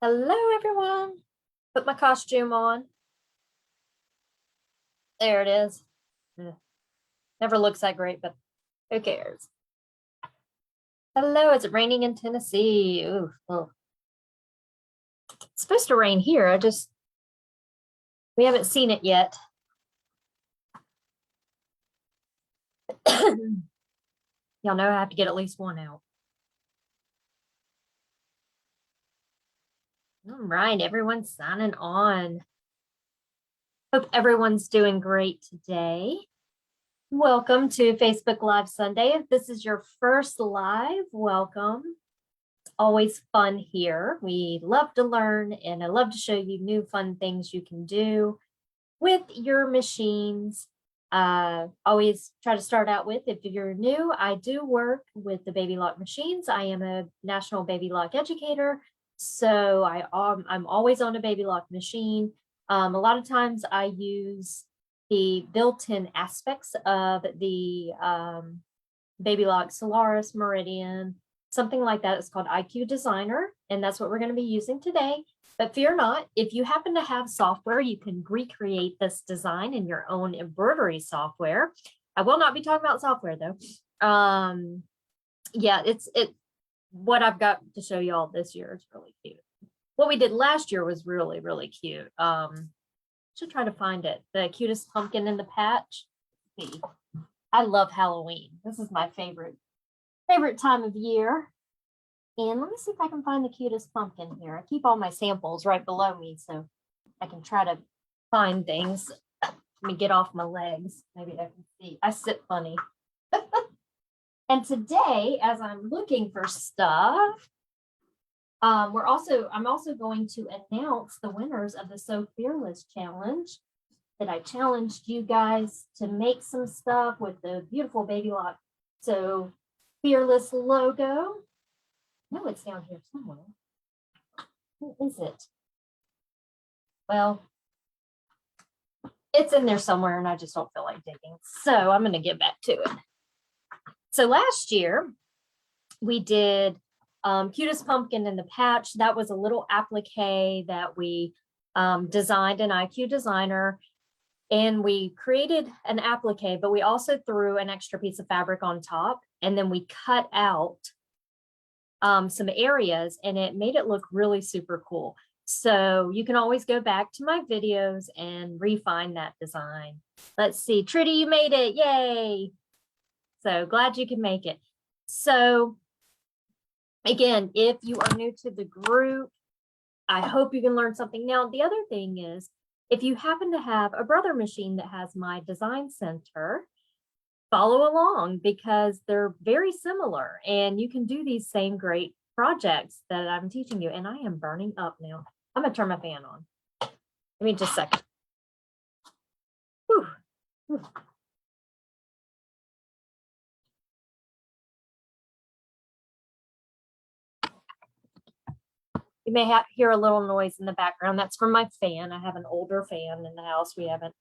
Hello, everyone. Put my costume on. There it is. Never looks that great, but who cares? Hello, is it raining in Tennessee? Ooh, oh. It's supposed to rain here. We haven't seen it yet. Y'all know I have to get at least one out. All right, everyone's signing on. Hope everyone's doing great today. Welcome to Facebook Live Sunday. If this is your first live, welcome. It's always fun here. We love to learn, and I love to show you new fun things you can do with your machines. Always try to start out with, if you're new, I do work with the Baby Lock machines. I am a national Baby Lock educator, so I'm always on a Baby Lock machine. A lot of times I use the built-in aspects of the Baby Lock Solaris, Meridian, something like that. It's called IQ Designer, and that's what we're going to be using today. But fear not, if you happen to have software, you can recreate this design in your own embroidery software. I will not be talking about software though. Yeah, what I've got to show y'all this year is really cute. What we did last year was really, really cute. Should try to find it. The cutest pumpkin in the patch. See, I love Halloween. This is my favorite time of year. And let me see if I can find the cutest pumpkin here. I keep all my samples right below me so I can try to find things. Let me get off my legs. Maybe I can see. I sit funny. And today, as I'm looking for stuff, I'm also going to announce the winners of the So Fearless Challenge that I challenged you guys to make some stuff with the beautiful Baby Lock So Fearless logo. No, it's down here somewhere. Where is it? Well, it's in there somewhere and I just don't feel like digging. So I'm going to get back to it. So last year we did Cutest Pumpkin in the Patch. That was a little applique that we designed in IQ Designer. And we created an applique, but we also threw an extra piece of fabric on top. And then we cut out some areas and it made it look really super cool. So you can always go back to my videos and refine that design. Let's see, Trudy, you made it, yay. So glad you can make it. So again, if you are new to the group, I hope you can learn something. Now, the other thing is, if you happen to have a brother machine that has my design center, follow along because they're very similar and you can do these same great projects that I'm teaching you. And I am burning up now. I'm gonna turn my fan on. Give me just a second. Whew. Whew. You may hear a little noise in the background. That's from my fan. I have an older fan in the house. We haven't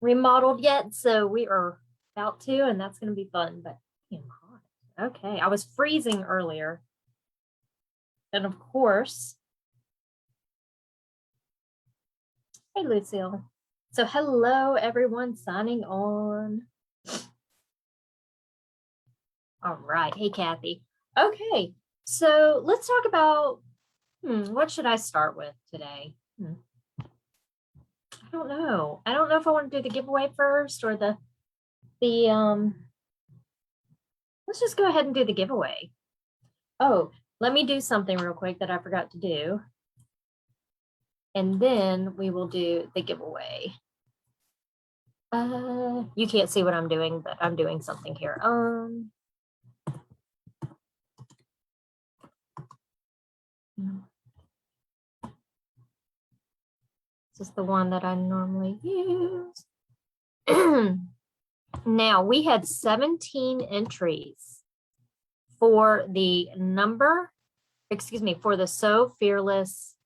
remodeled yet, so we are about to, and that's going to be fun, but damn hot. Okay, I was freezing earlier. And of course, hey, Lucille. So hello, everyone signing on. All right. Hey, Kathy. Okay, so let's talk about, what should I start with today? I don't know. I don't know if I want to do the giveaway first or let's just go ahead and do the giveaway. Oh, let me do something real quick that I forgot to do. And then we will do the giveaway. You can't see what I'm doing, but I'm doing something here. This is the one that I normally use. Now, we had 17 entries for the for the So Fearless.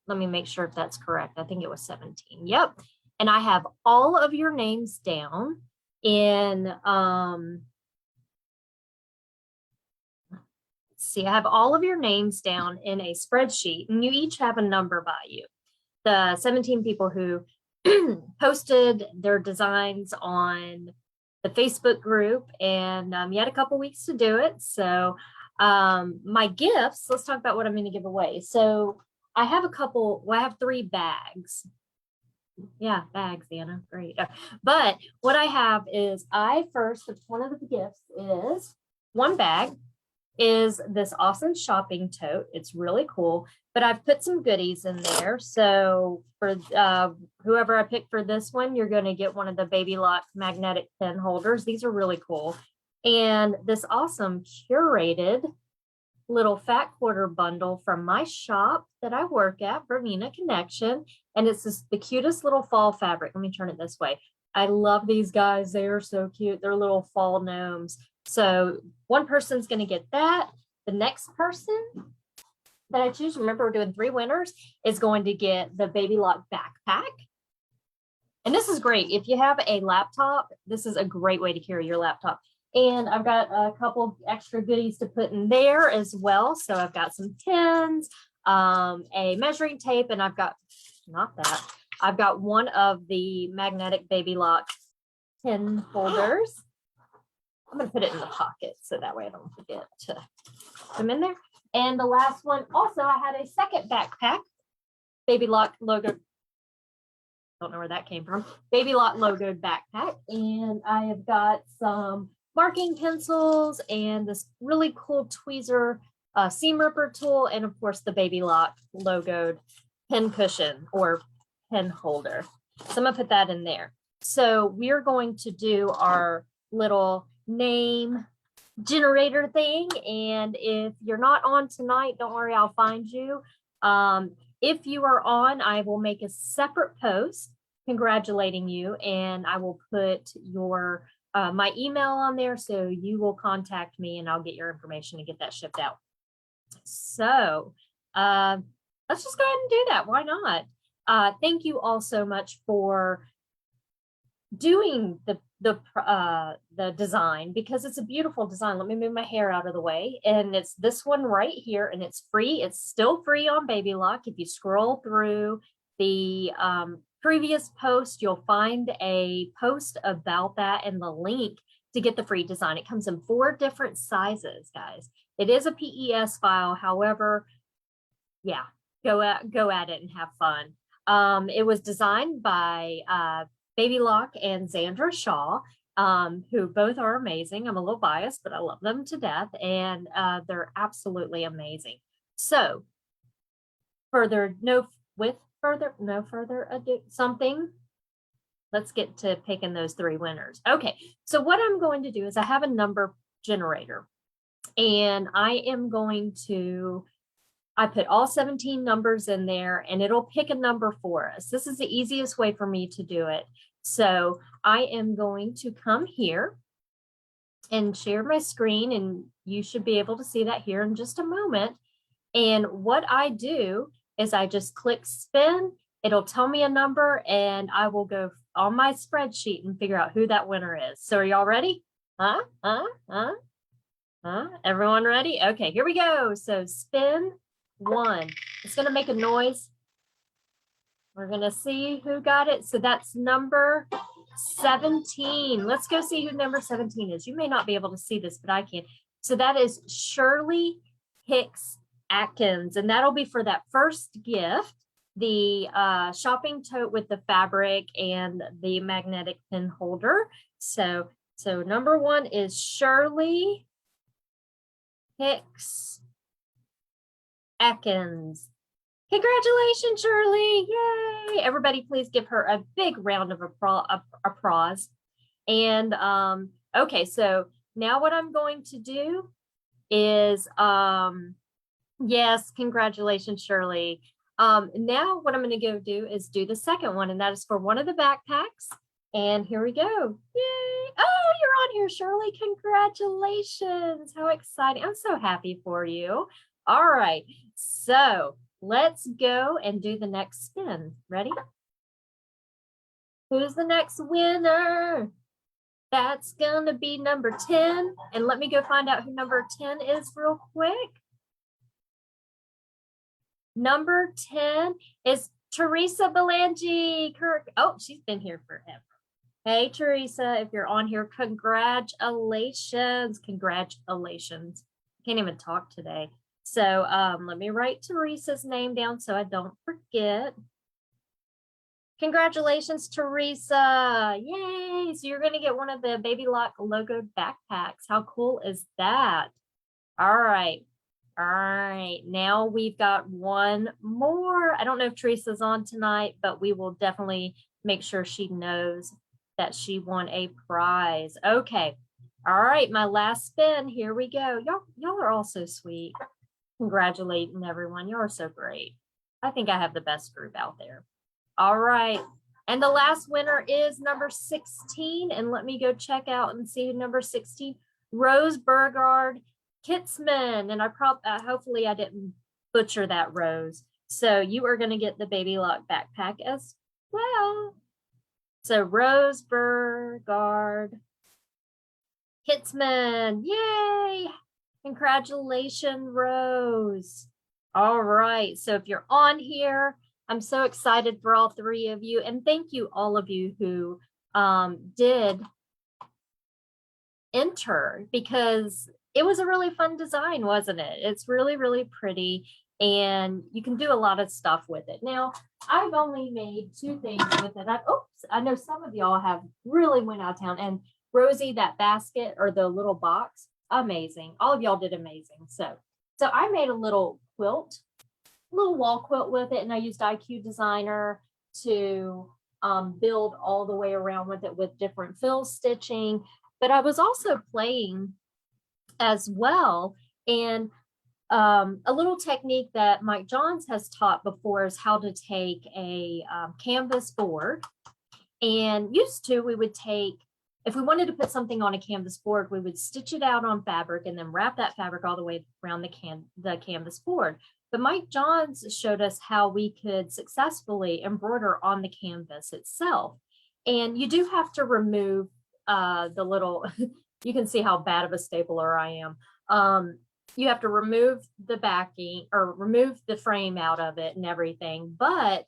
Let me make sure if that's correct. I think it was 17. Yep. And I have all of your names down in, see, I have all of your names down in a spreadsheet and you each have a number by you. The 17 people who posted their designs on the Facebook group, and you had a couple weeks to do it. So my gifts, let's talk about what I'm going to give away. So I have I have 3 bags. Yeah, bags, Anna, great. But what I have is one of the gifts is 1 bag is this awesome shopping tote. It's really cool, but I've put some goodies in there. So for whoever I pick for this one, you're going to get one of the Baby Lock magnetic pen holders. These are really cool. And this awesome curated little fat quarter bundle from my shop that I work at, Bernina Connection. And it's the cutest little fall fabric. Let me turn it this way. I love these guys. They are so cute. They're little fall gnomes. So one person's going to get that. The next person that I choose, remember we're doing 3 winners, is going to get the Baby Lock backpack. And this is great. If you have a laptop, this is a great way to carry your laptop. And I've got a couple extra goodies to put in there as well. So I've got some pins, a measuring tape, and I've got, I've got one of the magnetic Baby Lock pin holders. I'm going to put it in the pocket so that way I don't forget to put them in there. And the last one, also, I had a second backpack, Baby Lock logo. Don't know where that came from. Baby Lock logoed backpack. And I have got some marking pencils and this really cool tweezer seam ripper tool. And of course, the Baby Lock logoed pen cushion or pen holder. So I'm going to put that in there. So we're going to do our little name generator thing, and if you're not on tonight, don't worry, I'll find you. If you are on, I will make a separate post congratulating you, and I will put your my email on there, so you will contact me and I'll get your information to get that shipped out. So let's just go ahead and do that. Why not? Thank you all so much for doing the design, because it's a beautiful design. Let me move my hair out of the way. And it's this one right here, and it's free. It's still free on Baby Lock. If you scroll through the previous post, you'll find a post about that and the link to get the free design. It comes in 4 different sizes, guys. It is a PES file. However, yeah, go at it and have fun. It was designed by Baby Lock and Xandra Shaw, who both are amazing. I'm a little biased, but I love them to death, and they're absolutely amazing. So, no further ado, let's get to picking those 3 winners. Okay, so what I'm going to do is I have a number generator, and I put all 17 numbers in there, and it'll pick a number for us. This is the easiest way for me to do it. So I am going to come here and share my screen, and you should be able to see that here in just a moment. And what I do is I just click spin. It'll tell me a number, and I will go on my spreadsheet and figure out who that winner is. So are y'all ready? Everyone ready? Okay, here we go. So spin 1. It's going to make a noise. We're going to see who got it. So that's number 17. Let's go see who number 17 is. You may not be able to see this, but I can. So that is Shirley Hicks Atkins, and that'll be for that first gift, the shopping tote with the fabric and the magnetic pin holder. So number 1 is Shirley Hicks Atkins. Congratulations, Shirley. Yay. Everybody, please give her a big round of applause. And okay, so now what I'm going to do is, yes, congratulations, Shirley. Now what I'm going to go do is do the second one, and that is for one of the backpacks. And here we go. Yay. Oh, you're on here, Shirley. Congratulations. How exciting. I'm so happy for you. All right. So let's go and do the next spin. Ready? Who's the next winner? That's going to be number 10. And let me go find out who number 10 is real quick. Number 10 is Teresa Belangi. Oh, she's been here forever. Hey, Teresa, if you're on here, congratulations. Congratulations. I can't even talk today. So let me write Teresa's name down so I don't forget. Congratulations, Teresa. Yay. So you're going to get one of the Baby Lock logo backpacks. How cool is that? All right. All right. Now we've got one more. I don't know if Teresa's on tonight, but we will definitely make sure she knows that she won a prize. Okay. All right. My last spin. Here we go. Y'all are all so sweet. Congratulating everyone. You are so great. I think I have the best group out there. All right. And the last winner is number 16. And let me go check out and see number 16, Rose Burgard Kitzman. And hopefully I didn't butcher that, Rose. So you are going to get the Baby Lock backpack as well. So Rose Burgard Kitzman. Yay. Congratulations, Rose. All right. So if you're on here, I'm so excited for all 3 of you. And thank you, all of you who did enter, because it was a really fun design, wasn't it? It's really, really pretty. And you can do a lot of stuff with it. Now, I've only made 2 things with it. I know some of y'all have really went out of town. And Rosie, that basket or the little box, amazing. All of y'all did amazing. So I made a little quilt, little wall quilt with it, and I used IQ Designer to build all the way around with it with different fill stitching. But I was also playing as well, and a little technique that Mike Johns has taught before is how to take a canvas board, and we would take if we wanted to put something on a canvas board, we would stitch it out on fabric and then wrap that fabric all the way around the canvas board. But Mike Johns showed us how we could successfully embroider on the canvas itself. And you do have to remove the little, you can see how bad of a stapler I am. You have to remove the backing or remove the frame out of it and everything. But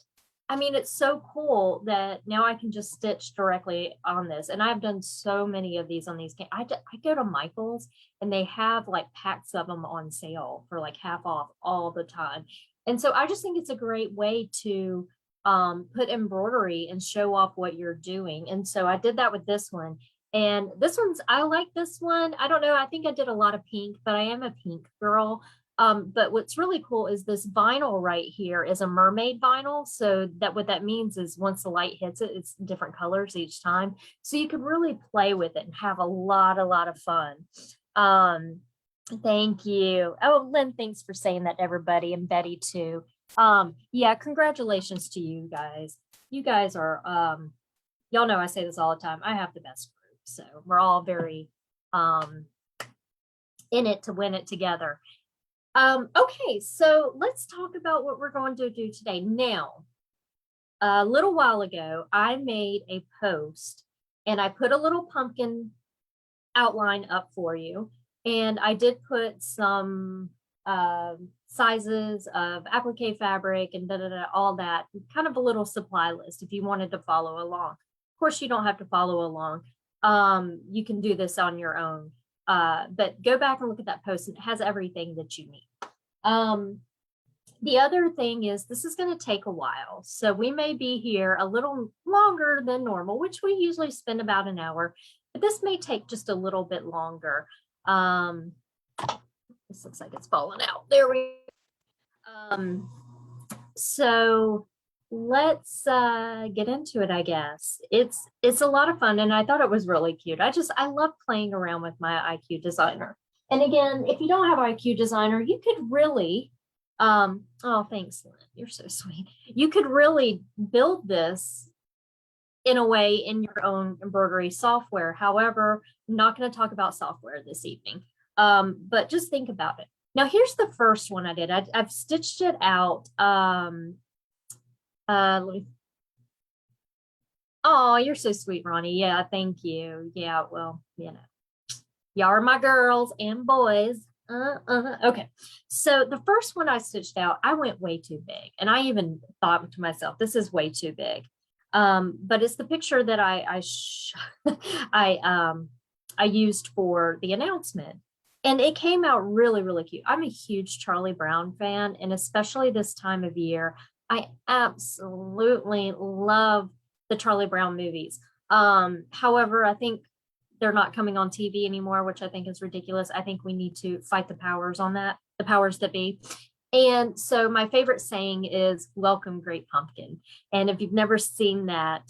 I mean, it's so cool that now I can just stitch directly on this. And I've done so many of these on these. I go to Michael's and they have like packs of them on sale for like half off all the time. And so I just think it's a great way to put embroidery and show off what you're doing. And so I did that with this one. And this one's, I like this one. I don't know. I think I did a lot of pink, but I am a pink girl. But what's really cool is this vinyl right here is a mermaid vinyl. So that what that means is once the light hits it, it's different colors each time. So you can really play with it and have a lot of fun. Thank you. Oh, Lynn, thanks for saying that, everybody, and Betty too. Yeah, congratulations to you guys. You guys are, y'all know I say this all the time. I have the best group. So we're all very in it to win it together. Okay, so let's talk about what we're going to do today. Now, a little while ago, I made a post and I put a little pumpkin outline up for you. And I did put some sizes of applique fabric and all that, kind of a little supply list if you wanted to follow along. Of course, you don't have to follow along. You can do this on your own. But go back and look at that post and it has everything that you need. The other thing is this is going to take a while. So we may be here a little longer than normal, which we usually spend about an hour, but this may take just a little bit longer. This looks like it's falling out. There we go. So let's get into it, I guess. It's a lot of fun and I thought it was really cute. I love playing around with my IQ Designer. And again, if you don't have IQ Designer, you could really, oh, thanks, Lynn. You're so sweet. You could really build this in a way in your own embroidery software. However, I'm not going to talk about software this evening, but just think about it. Now, here's the first one I did. I've stitched it out. Let me. Oh, you're so sweet, Ronnie. Yeah, thank you. Yeah, well, you know, y'all are my girls and boys. Okay, so the first one I stitched out, I went way too big, and I even thought to myself, this is way too big. But it's the picture that I used for the announcement. And it came out really cute. I'm a huge Charlie Brown fan, and especially this time of year, I absolutely love the Charlie Brown movies. However, I think they're not coming on TV anymore, which I think is ridiculous. I think we need to fight the powers on that, the powers that be. And so my favorite saying is "Welcome, Great Pumpkin." And if you've never seen that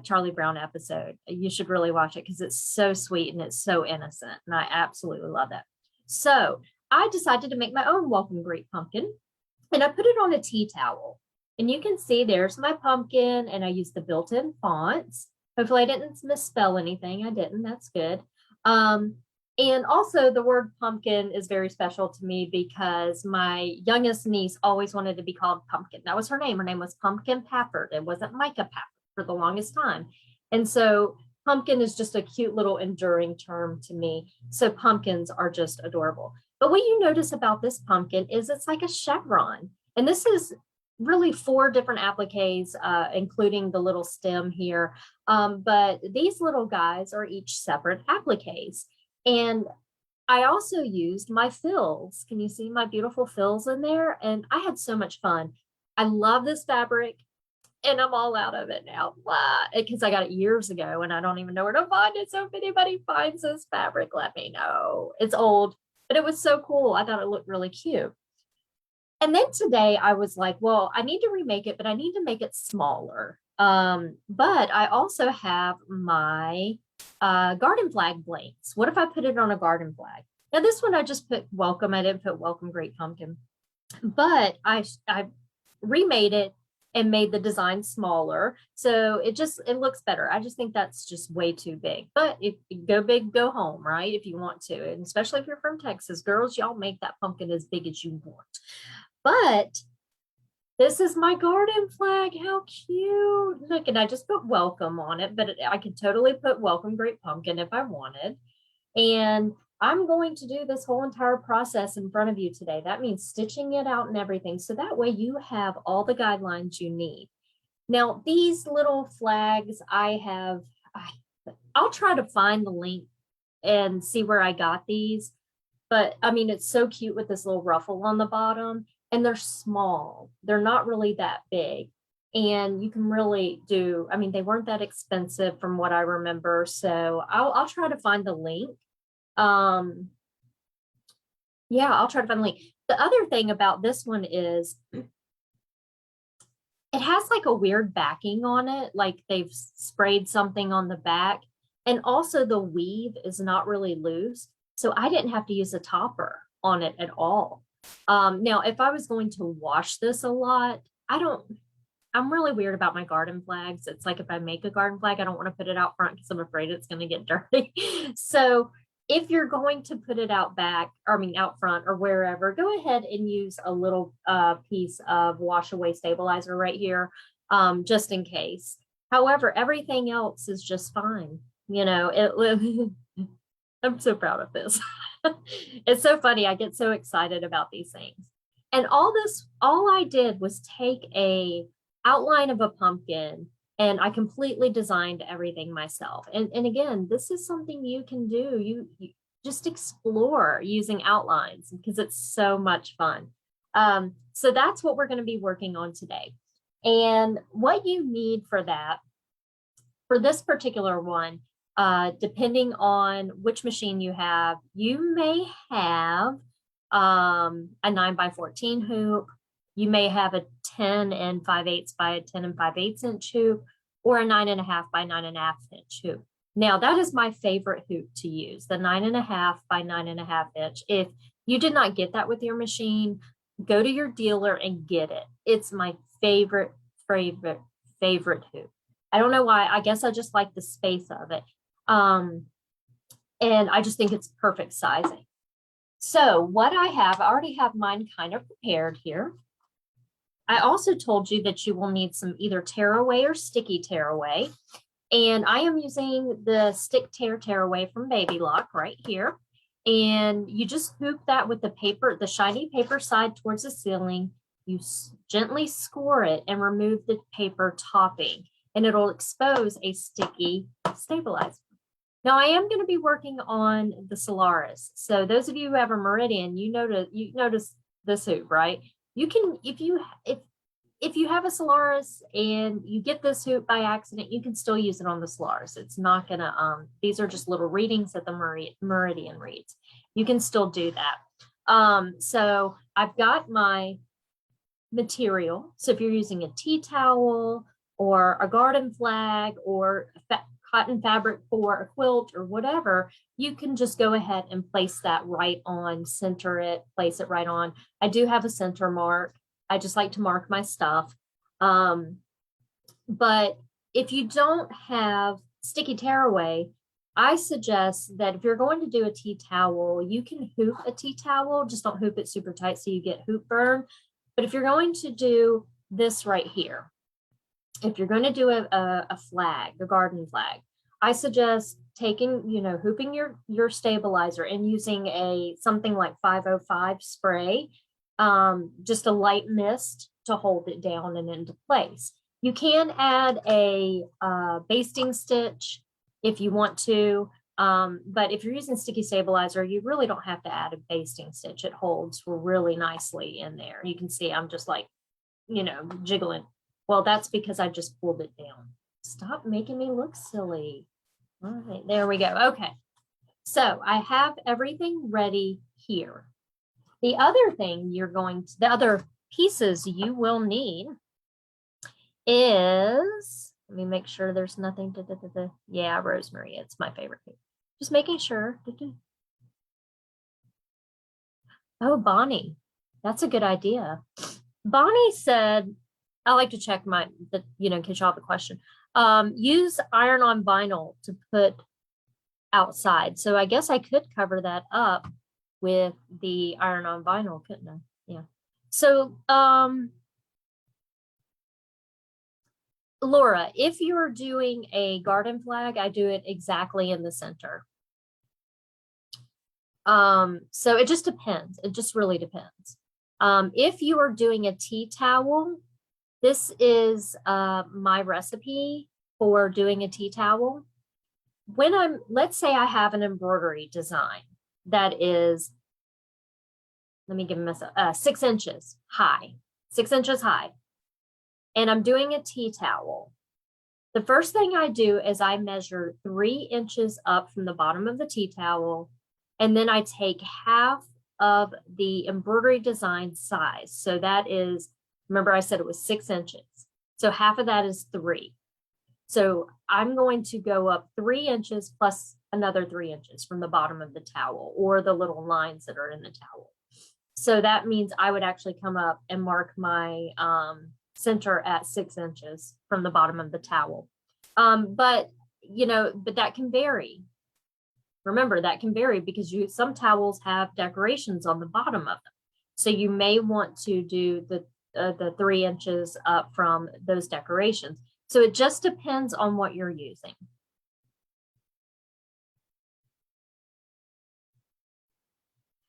Charlie Brown episode, you should really watch it because it's so sweet and it's so innocent. And I absolutely love that. So I decided to make my own Welcome, Great Pumpkin. And I put it on a tea towel. And you can see there's my pumpkin and I used the built-in fonts. Hopefully I didn't misspell anything. I didn't. That's good. And also the word pumpkin is very special to me because my youngest niece always wanted to be called Pumpkin. That was her name. Her name was Pumpkin Pafford. It wasn't Micah Pafford for the longest time. And so pumpkin is just a cute little enduring term to me. So pumpkins are just adorable. But what you notice about this pumpkin is it's like a chevron. And this is really 4 different appliques, including the little stem here. But these little guys are each separate appliques. And I also used my fills. Can you see my beautiful fills in there? And I had so much fun. I love this fabric and I'm all out of it now because I got it years ago and I don't even know where to find it. So if anybody finds this fabric, let me know. It's old, but it was so cool. I thought it looked really cute. And then today I was like, well, I need to remake it, but I need to make it smaller. But I also have my garden flag blanks. What if I put it on a garden flag? Now this one I just put welcome. I didn't put welcome, great pumpkin, but I remade it and made the design smaller. So it looks better. I just think that's just way too big. But if go big, go home, right? If you want to, and especially if you're from Texas, girls, y'all make that pumpkin as big as you want. But this is my garden flag. How cute. Look, and I just put welcome on it, but I could totally put welcome great pumpkin if I wanted. And I'm going to do this whole entire process in front of you today. That means stitching it out and everything. So that way you have all the guidelines you need. Now, these little flags I'll try to find the link and see where I got these. But I mean, it's so cute with this little ruffle on the bottom, and they're small. They're not really that big. And you can really do, I mean, they weren't that expensive from what I remember. So I'll try to find the link. Yeah, I'll try to find the link. The other thing about this one is it has like a weird backing on it, like they've sprayed something on the back. And also the weave is not really loose. So I didn't have to use a topper on it at all. Now, if I was going to wash this a lot, I'm really weird about my garden flags. It's like if I make a garden flag, I don't want to put it out front because I'm afraid it's going to get dirty. So if you're going to put it out front or wherever, go ahead and use a little piece of wash away stabilizer right here, just in case. However, everything else is just fine. You know, I'm so proud of this. It's so funny. I get so excited about these things. And all I did was take a outline of a pumpkin and I completely designed everything myself. And again, this is something you can do. You just explore using outlines because it's so much fun. So that's what we're going to be working on today. And what you need for that, for this particular one, depending on which machine you have, you may have a 9x14 hoop. You may have a 10 and 5/8 by a 10 and 5/8 inch hoop, or a 9.5 by 9.5 inch hoop. Now that is my favorite hoop to use, the 9.5 by 9.5 inch. If you did not get that with your machine, go to your dealer and get it. It's my favorite hoop. I don't know why. I guess I just like the space of it. And I just think it's perfect sizing. So what I already have mine kind of prepared here. I also told you that you will need some either tearaway or sticky tearaway. And I am using the stick tearaway from Baby Lock right here. And you just hoop that with the paper, the shiny paper side towards the ceiling. You gently score it and remove the paper topping, and it'll expose a sticky stabilizer. Now I am going to be working on the Solaris. So those of you who have a Meridian, you notice this hoop, right? You can, if you have a Solaris and you get this hoop by accident, you can still use it on the Solaris. It's not gonna, these are just little readings that the Meridian reads. You can still do that. So I've got my material. So if you're using a tea towel or a garden flag or cotton fabric for a quilt or whatever, you can just go ahead and place that right on, center it, place it right on. I do have a center mark. I just like to mark my stuff. But if you don't have sticky tearaway, I suggest that if you're going to do a tea towel, you can hoop a tea towel, just don't hoop it super tight so you get hoop burn. But if you're going to do this right here, if you're going to do a flag, a garden flag, I suggest taking, hooping your stabilizer and using something like 505 spray, just a light mist to hold it down and into place. You can add a basting stitch if you want to, but if you're using sticky stabilizer, you really don't have to add a basting stitch. It holds really nicely in there. You can see I'm just like, jiggling. Well, that's because I just pulled it down. Stop making me look silly. All right, there we go. Okay, so I have everything ready here. The other thing the other pieces you will need is, let me make sure there's nothing yeah, rosemary, it's my favorite thing. Just making sure. Oh, Bonnie, that's a good idea. Bonnie said I like to check in case you have a question. Use iron-on vinyl to put outside. So I guess I could cover that up with the iron-on vinyl, couldn't I? Yeah. So, Laura, if you're doing a garden flag, I do it exactly in the center. So it just depends. It just really depends. If you are doing a tea towel, this is my recipe for doing a tea towel. Let's say I have an embroidery design that is, let me give myself 6 inches high, 6 inches high, and I'm doing a tea towel. The first thing I do is I measure 3 inches up from the bottom of the tea towel, and then I take half of the embroidery design size. So that is, remember I said it was 6 inches. So half of that is 3. So I'm going to go up 3 inches plus another 3 inches from the bottom of the towel or the little lines that are in the towel. So that means I would actually come up and mark my center at 6 inches from the bottom of the towel. But that can vary. Remember, that can vary because some towels have decorations on the bottom of them. So you may want to do the 3 inches up from those decorations. So it just depends on what you're using.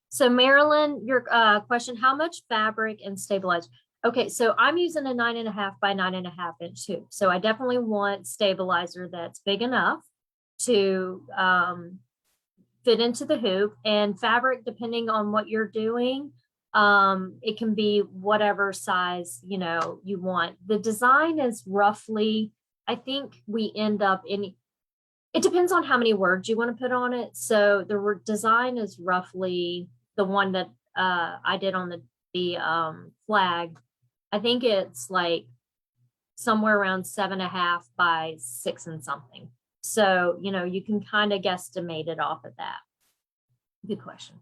So Marilyn, your question, how much fabric and stabilizer? Okay, so I'm using a 9.5 by 9.5 inch hoop. So I definitely want stabilizer that's big enough to fit into the hoop, and fabric, depending on what you're doing, it can be whatever size, you want. The design is roughly, I think we end up it depends on how many words you want to put on it. So the design is roughly the one that I did on the flag. I think it's like somewhere around 7.5 by 6 and something. So, you can kind of guesstimate it off of that. Good question.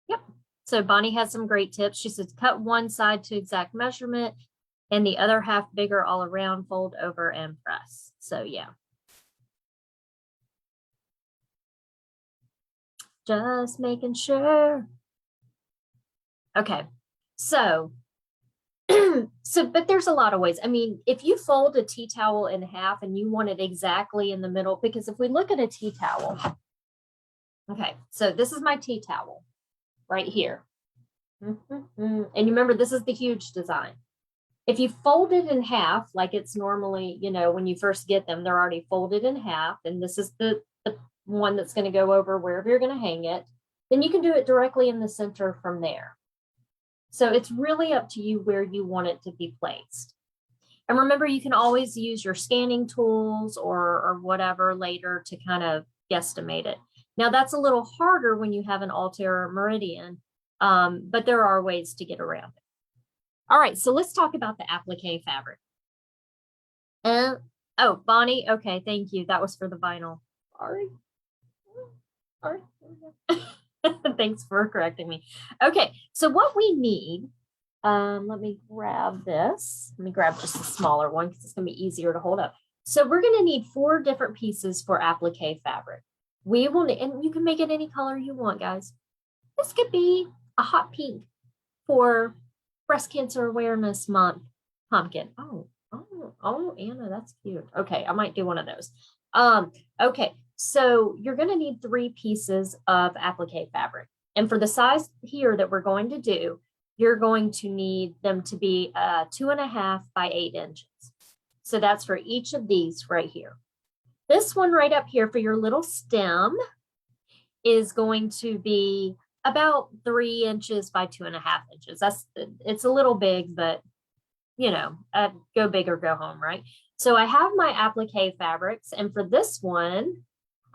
Yep. So Bonnie has some great tips. She says, cut one side to exact measurement and the other half bigger all around, fold over and press. So yeah. Just making sure. Okay. So, but there's a lot of ways. I mean, if you fold a tea towel in half and you want it exactly in the middle, because if we look at a tea towel, okay, so this is my tea towel right here. And you remember, this is the huge design. If you fold it in half, like it's normally, when you first get them, they're already folded in half. And this is the one that's going to go over wherever you're going to hang it. Then you can do it directly in the center from there. So it's really up to you where you want it to be placed. And remember, you can always use your scanning tools or whatever later to kind of guesstimate it. Now, that's a little harder when you have an Altair or Meridian, but there are ways to get around it. All right, so let's talk about the applique fabric. Oh, Bonnie, okay, thank you. That was for the vinyl. Sorry. Thanks for correcting me. Okay, so what we need, let me grab this. Let me grab just a smaller one because it's going to be easier to hold up. So we're going to need 4 different pieces for applique fabric. We will need, and you can make it any color you want, guys. This could be a hot pink for Breast Cancer Awareness Month pumpkin. Oh, Anna, that's cute. Okay, I might do one of those. Okay, so you're going to need 3 pieces of applique fabric. And for the size here that we're going to do, you're going to need them to be 2.5 by 8 inches. So that's for each of these right here. This one right up here for your little stem is going to be about 3 inches by 2.5 inches. It's a little big, but go big or go home, right? So I have my applique fabrics, and for this one,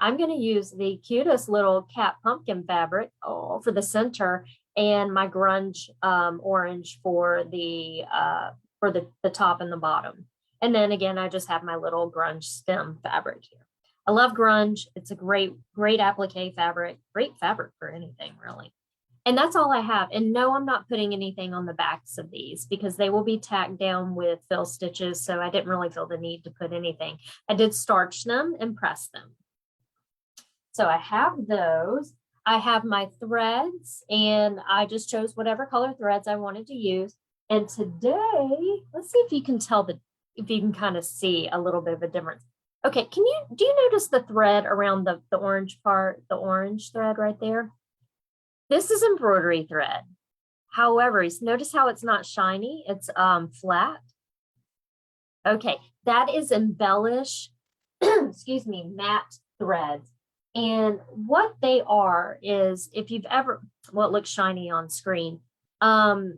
I'm going to use the cutest little cat pumpkin fabric for the center, and my grunge orange for the top and the bottom. And then again, I just have my little grunge stem fabric here. I love grunge. It's a great applique fabric, great fabric for anything really. And that's all I have. And no, I'm not putting anything on the backs of these because they will be tacked down with fill stitches. So I didn't really feel the need to put anything. I did starch them and press them. So I have those. I have my threads and I just chose whatever color threads I wanted to use. And today, let's see if you can if you can kind of see a little bit of a difference. Okay, do you notice the thread around the orange part, the orange thread right there? This is embroidery thread. However, notice how it's not shiny, it's flat. Okay, that is embellish, excuse me, matte threads. And what they are is, if you've ever, well, it looks shiny on screen. All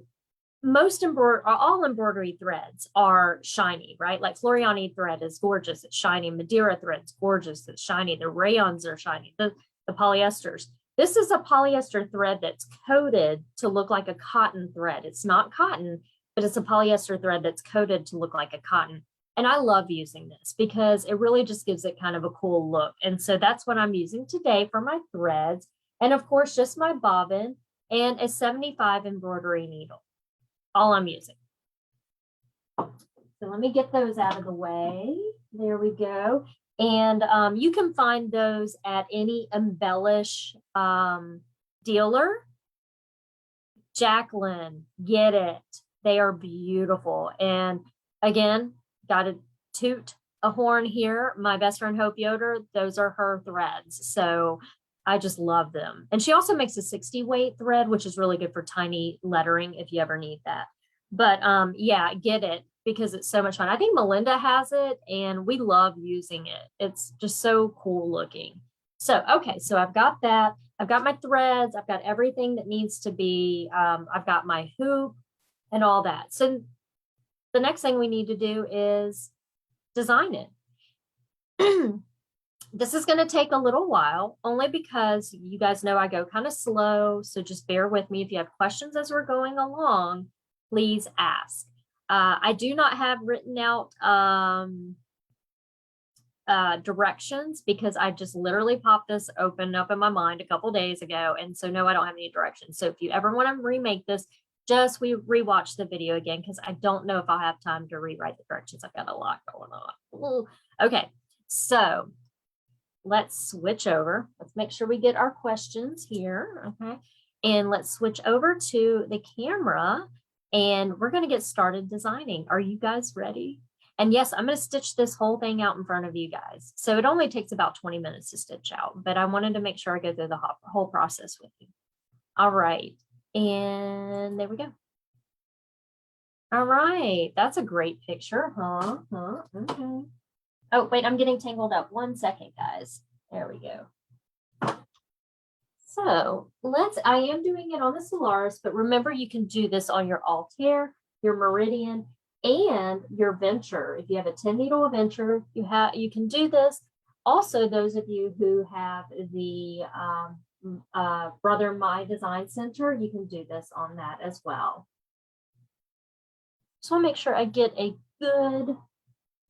embroidery threads are shiny, right? Like Floriani thread is gorgeous, it's shiny. Madeira thread's gorgeous, it's shiny. The rayons are shiny, the polyesters. This is a polyester thread that's coated to look like a cotton thread. It's not cotton, but it's a polyester thread that's coated to look like a cotton. And I love using this because it really just gives it kind of a cool look. And so that's what I'm using today for my threads. And of course, just my bobbin and a 75 embroidery needle. All I'm using. So let me get those out of the way. There we go. And you can find those at any embellish dealer. Jacqueline, get it. They are beautiful. And again, got to toot a horn here. My best friend Hope Yoder, those are her threads. So I just love them. And she also makes a 60 weight thread, which is really good for tiny lettering if you ever need that. But yeah, get it because it's so much fun. I think Melinda has it and we love using it. It's just so cool looking. So, okay, so I've got that. I've got my threads. I've got everything that needs to be, I've got my hoop and all that. So the next thing we need to do is design it. This is going to take a little while, only because you guys know I go kind of slow. So just bear with me. If you have questions as we're going along, please ask. I do not have written out directions because I just literally popped this open up in my mind a couple days ago. And so no, I don't have any directions. So if you ever want to remake this, just rewatch the video again because I don't know if I'll have time to rewrite the directions. I've got a lot going on. Ooh. Okay, so let's switch over. Let's make sure we get our questions here. Okay, and let's switch over to the camera and we're going to get started designing. Are you guys ready? And yes, I'm going to stitch this whole thing out in front of you guys. So it only takes about 20 minutes to stitch out, but I wanted to make sure I go through the whole process with you. All right. And there we go. All right, that's a great picture, huh? Okay. Oh, wait, I'm getting tangled up. 1 second, guys. There we go. So I am doing it on the Solaris, but remember you can do this on your Altair, your Meridian, and your Venture. If you have a 10 needle Venture, you can do this. Also, those of you who have the Brother My Design Center, you can do this on that as well. So I'll make sure I get a good,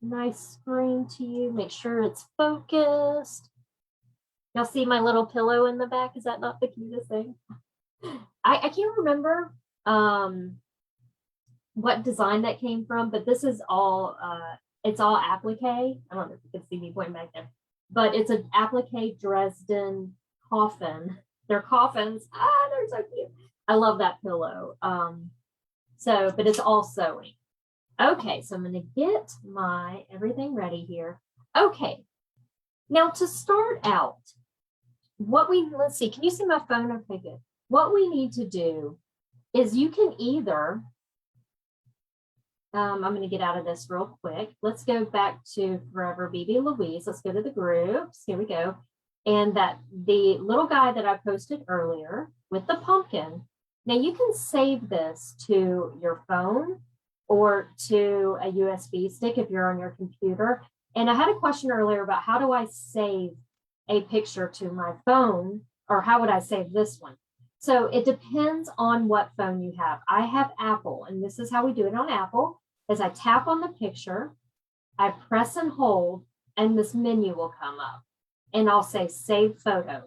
nice screen to you. Make sure it's focused. Y'all see my little pillow in the back? Is that not the cutest thing? I can't remember what design that came from, but this is all, it's all applique. I don't know if you can see me pointing back there, but it's an applique Dresden coffin. They're coffins. Ah, they're so cute. I love that pillow. But it's all sewing. Okay, so I'm going to get my everything ready here. Okay, now to start out, let's see, can you see my phone? Okay, good. What we need to do is you can either, I'm going to get out of this real quick. Let's go back to Forever BB Louise. Let's go to the groups. Here we go. And the little guy that I posted earlier with the pumpkin. Now you can save this to your phone or to a USB stick if you're on your computer. And I had a question earlier about how do I save a picture to my phone, or how would I save this one? So it depends on what phone you have. I have Apple, and this is how we do it on Apple, is I tap on the picture, I press and hold, and this menu will come up and I'll say save photo.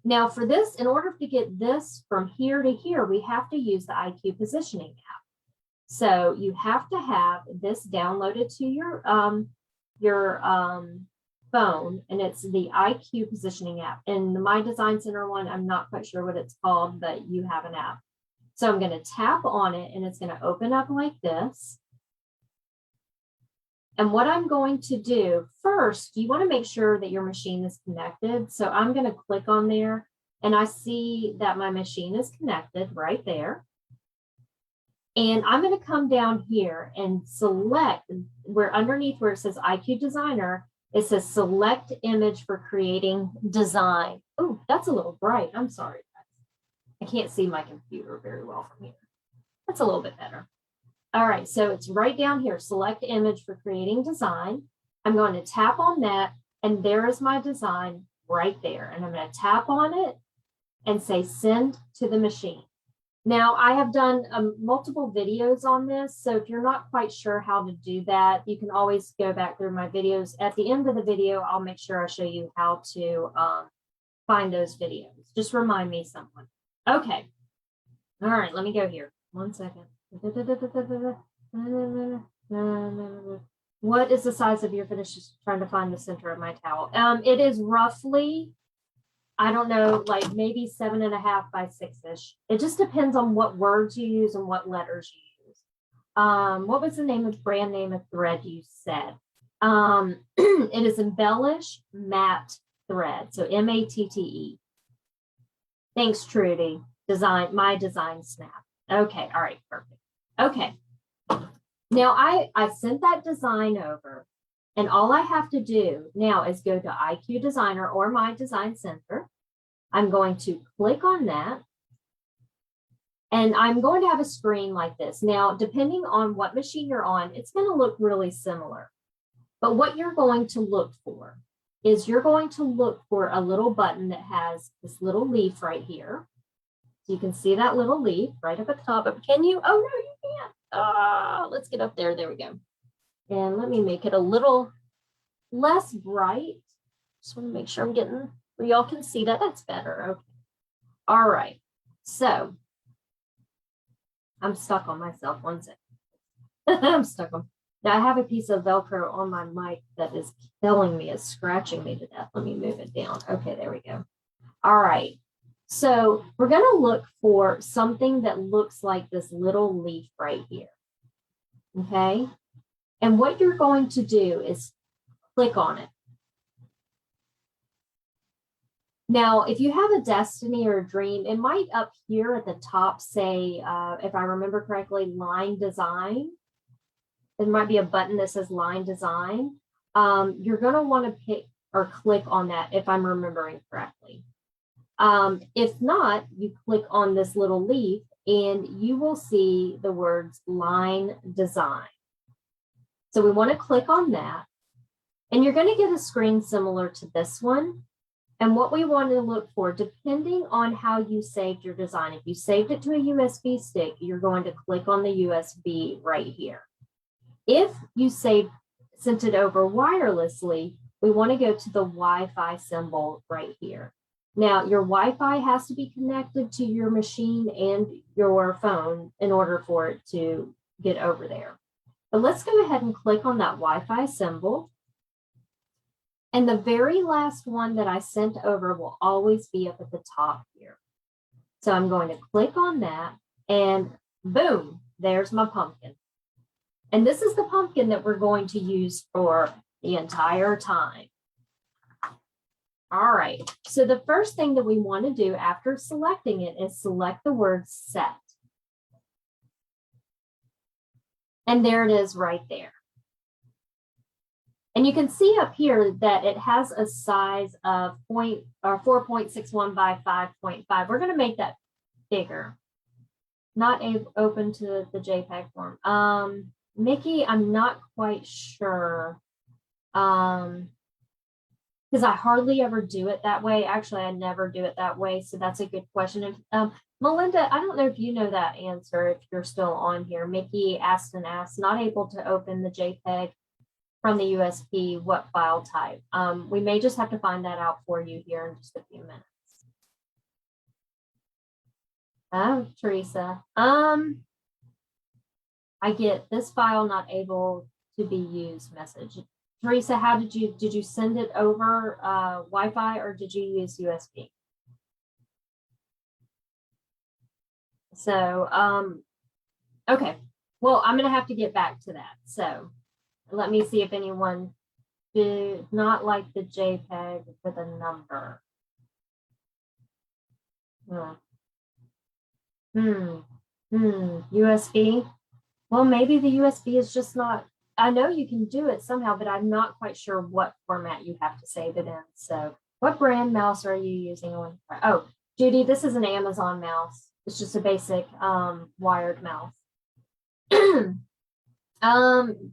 Now for this, in order to get this from here to here, we have to use the IQ positioning app. So you have to have this downloaded to your phone, and it's the IQ positioning app. And the My Design Center one, I'm not quite sure what it's called, but you have an app. So I'm going to tap on it and it's going to open up like this. And what I'm going to do first, you want to make sure that your machine is connected. So I'm going to click on there and I see that my machine is connected right there. And I'm going to come down here and select where underneath where it says IQ Designer, it says select image for creating design. Oh, that's a little bright. I'm sorry. I can't see my computer very well from here. That's a little bit better. All right, so it's right down here, select image for creating design. I'm going to tap on that, and there is my design right there. And I'm going to tap on it and say send to the machine. Now, I have done multiple videos on this, so if you're not quite sure how to do that, you can always go back through my videos. At the end of the video, I'll make sure I show you how to find those videos. Just remind me someone. Okay. All right, let me go here. 1 second. What is the size of your finish? Just trying to find the center of my towel. It is roughly, I don't know, like maybe 7.5 by 6-ish. It just depends on what words you use and what letters you use. What was the brand name of thread you said? It is Embellish Matte Thread. So MATTE. Thanks, Trudy. My Design Snap. Okay, all right, perfect. Okay. Now I sent that design over, and all I have to do now is go to IQ Designer or My Design Center. I'm going to click on that, and I'm going to have a screen like this. Now, depending on what machine you're on, it's going to look really similar. But what you're going to look for is you're going to look for a little button that has this little leaf right here. So you can see that little leaf right up at the top. But can you? Oh, no, you can't. Let's get up there. There we go. And let me make it a little less bright. Just want to make sure I'm getting where y'all can see that. That's better. Okay. All right. So I'm stuck on myself. 1 second. I'm stuck on. Now I have a piece of Velcro on my mic that is killing me. It's scratching me to death. Let me move it down. Okay, there we go. All right. So we're going to look for something that looks like this little leaf right here. Okay. And what you're going to do is click on it. Now, if you have a destiny or a dream, it might up here at the top say, if I remember correctly, line design. There might be a button that says line design. You're going to want to pick or click on that if I'm remembering correctly. If not, you click on this little leaf and you will see the words line design. So we want to click on that, and you're going to get a screen similar to this one. And what we want to look for, depending on how you saved your design, if you saved it to a USB stick, you're going to click on the USB right here. If you sent it over wirelessly, we want to go to the Wi-Fi symbol right here. Now, your Wi-Fi has to be connected to your machine and your phone in order for it to get over there. But let's go ahead and click on that Wi-Fi symbol. And the very last one that I sent over will always be up at the top here. So I'm going to click on that, and boom, there's my pumpkin. And this is the pumpkin that we're going to use for the entire time. All right, so the first thing that we want to do after selecting it is select the word set. And there it is right there. And you can see up here that it has a size of 4.61 by 5.5. We're going to make that bigger. Not open to the JPEG form. Mickey, I'm not quite sure. Because I hardly ever do it that way. Actually, I never do it that way. So that's a good question. Melinda, I don't know if you know that answer, if you're still on here. Mickey asked, not able to open the JPEG. from the USB what file type. We may just have to find that out for you here in just a few minutes. Oh, Teresa. I get this file not able to be used message. Teresa, how did you send it over Wi-Fi or did you use USB? So, okay. Well, I'm going to have to get back to that. So let me see if anyone did not like the JPEG with a number. USB. Well, maybe the USB is just not, I know you can do it somehow, but I'm not quite sure what format you have to save it in. So what brand mouse are you using on? Oh, Judy, this is an Amazon mouse. It's just a basic wired mouse.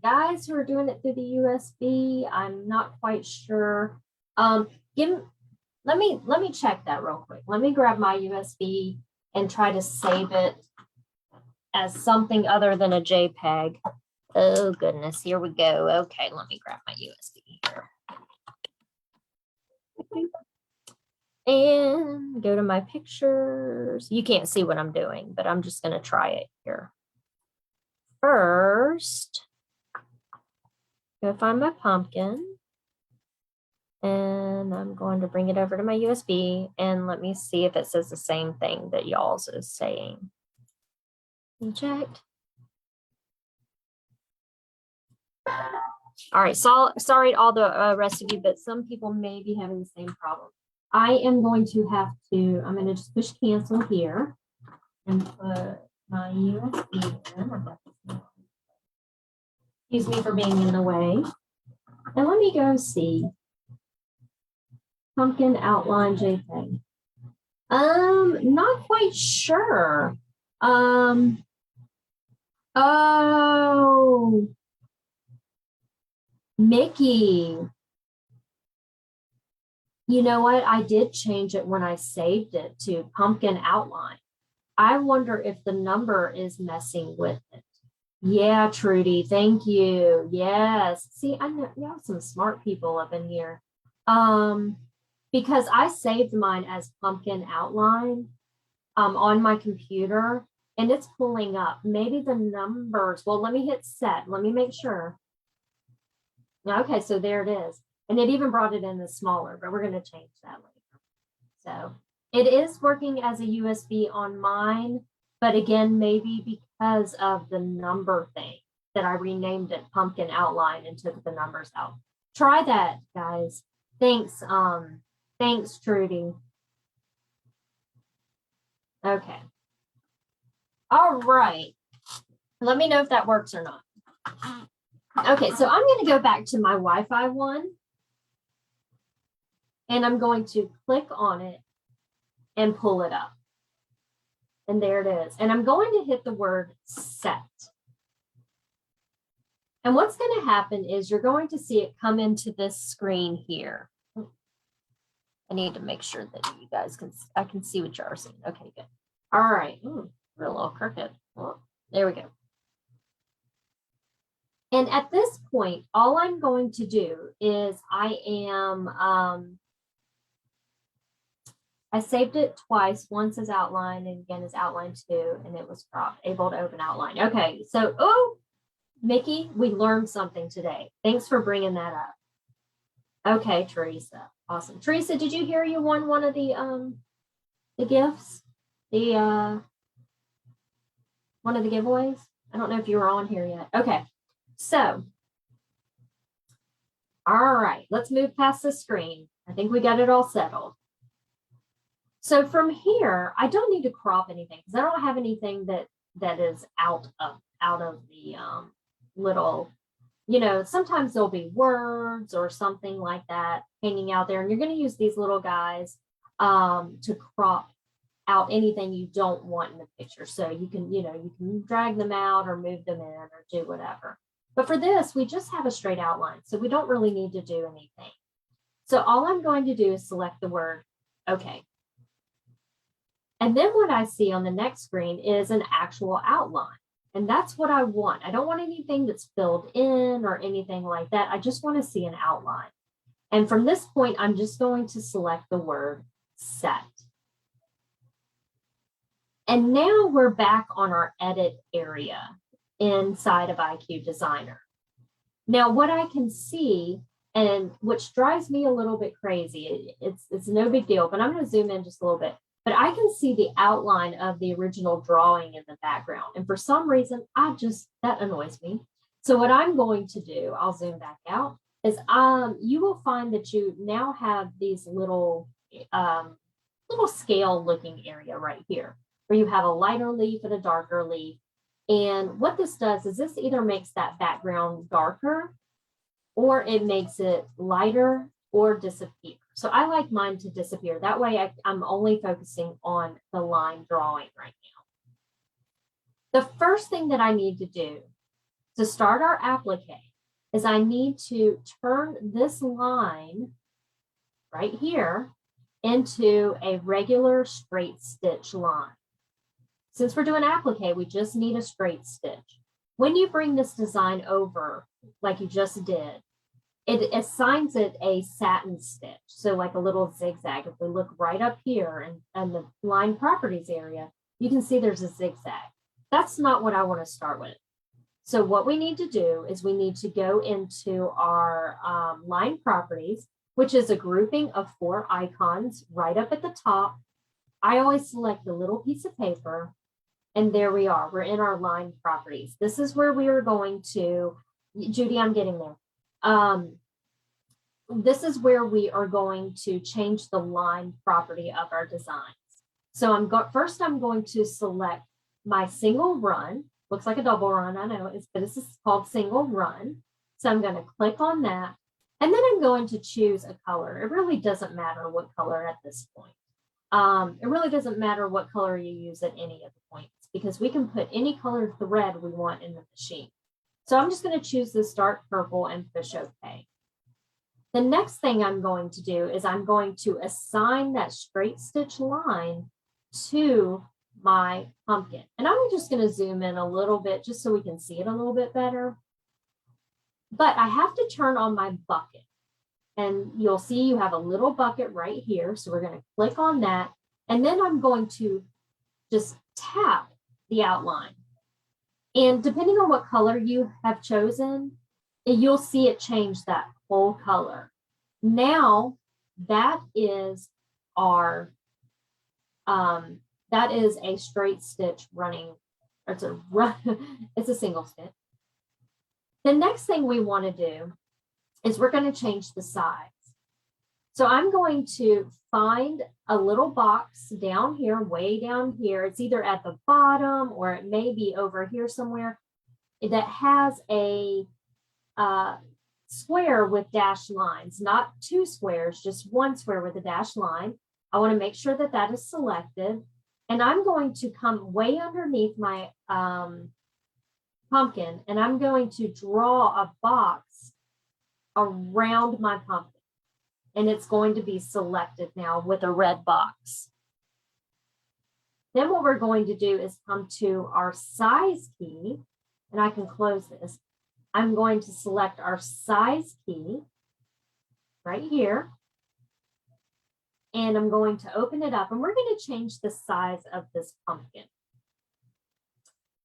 Guys who are doing it through the USB, I'm not quite sure. Let me check that real quick. Let me grab my USB and try to save it as something other than a JPEG. Oh goodness, here we go. Okay, let me grab my USB here. And go to my pictures. You can't see what I'm doing, but I'm just gonna try it here. First, go find my pumpkin. And I'm going to bring it over to my USB and let me see if it says the same thing that y'all's is saying. Checked. All right, so sorry all the rest of you, but some people may be having the same problem. I am going to have to, I'm going to just push cancel here and put my USB in. Excuse me for being in the way. And let me go see. Pumpkin outline JPEG. Not quite sure. Oh, Mickey. You know what? I did change it when I saved it to pumpkin outline. I wonder if the number is messing with it. Yeah, Trudy, thank you. Yes. See, I know you have some smart people up in here. Because I saved mine as pumpkin outline on my computer and it's pulling up. Maybe the numbers, well, let me hit set. Let me make sure. Okay, so there it is. And it even brought it in as smaller, but we're going to change that later. So it is working as a USB on mine, but again, maybe because of the number thing that I renamed it pumpkin outline and took the numbers out. Try that, guys. Thanks. Thanks, Trudy. Okay. All right. Let me know if that works or not. Okay, so I'm going to go back to my Wi-Fi one. And I'm going to click on it and pull it up. And there it is. And I'm going to hit the word set. And what's going to happen is you're going to see it come into this screen here. I need to make sure that you guys I can see what you're seeing. Okay, good. All right. Ooh, we're a little crooked. Oh, there we go. And at this point, all I'm going to do is I saved it twice, once as outline and again as outline 2, and it was cropped, able to open outline. Okay, so, oh, Mickey, we learned something today. Thanks for bringing that up. Okay, Teresa, awesome. Teresa, did you hear you won one of the gifts? One of the giveaways? I don't know if you were on here yet. Okay, so, all right, let's move past the screen. I think we got it all settled. So from here, I don't need to crop anything because I don't have anything that is out of the little, you know, sometimes there'll be words or something like that hanging out there. And you're going to use these little guys to crop out anything you don't want in the picture. So you can, you know, you can drag them out or move them in or do whatever. But for this, we just have a straight outline. So we don't really need to do anything. So all I'm going to do is select the word okay. And then what I see on the next screen is an actual outline. And that's what I want. I don't want anything that's filled in or anything like that. I just want to see an outline. And from this point, I'm just going to select the word set. And now we're back on our edit area inside of IQ Designer. Now, what I can see, and which drives me a little bit crazy, it's no big deal, but I'm going to zoom in just a little bit. But I can see the outline of the original drawing in the background. And for some reason, that annoys me. So what I'm going to do, I'll zoom back out, is you will find that you now have these little scale looking area right here, where you have a lighter leaf and a darker leaf. And what this does is this either makes that background darker, or it makes it lighter or disappear. So I like mine to disappear. That way I'm only focusing on the line drawing right now. The first thing that I need to do to start our applique is I need to turn this line right here into a regular straight stitch line. Since we're doing applique, we just need a straight stitch. When you bring this design over, like you just did, it assigns it a satin stitch. So like a little zigzag. If we look right up here and the line properties area, you can see there's a zigzag. That's not what I want to start with. So what we need to do is we need to go into our line properties, which is a grouping of 4 icons right up at the top. I always select the little piece of paper, and there we are. We're in our line properties. This is where we are going to, Judy, I'm getting there. This is where we are going to change the line property of our designs. So first I'm going to select my single run. Looks like a double run, I know, but this is called single run. So I'm going to click on that, and then I'm going to choose a color. It really doesn't matter what color at this point. It really doesn't matter what color you use at any of the points, because we can put any colored thread we want in the machine. So I'm just going to choose this dark purple and push OK. The next thing I'm going to do is I'm going to assign that straight stitch line to my pumpkin. And I'm just going to zoom in a little bit just so we can see it a little bit better. But I have to turn on my bucket. And you'll see you have a little bucket right here. So we're going to click on that. And then I'm going to just tap the outline. And depending on what color you have chosen, you'll see it change that whole color. Now that is our, that is a straight stitch running, or it's a single stitch. The next thing we want to do is we're going to change the size. So I'm going to find a little box down here, way down here. It's either at the bottom or it may be over here somewhere, that has a square with dashed lines, not 2 squares, just 1 square with a dashed line. I want to make sure that that is selected. And I'm going to come way underneath my pumpkin, and I'm going to draw a box around my pumpkin. And it's going to be selected now with a red box. Then what we're going to do is come to our size key, and I can close this. I'm going to select our size key right here. And I'm going to open it up, and we're going to change the size of this pumpkin.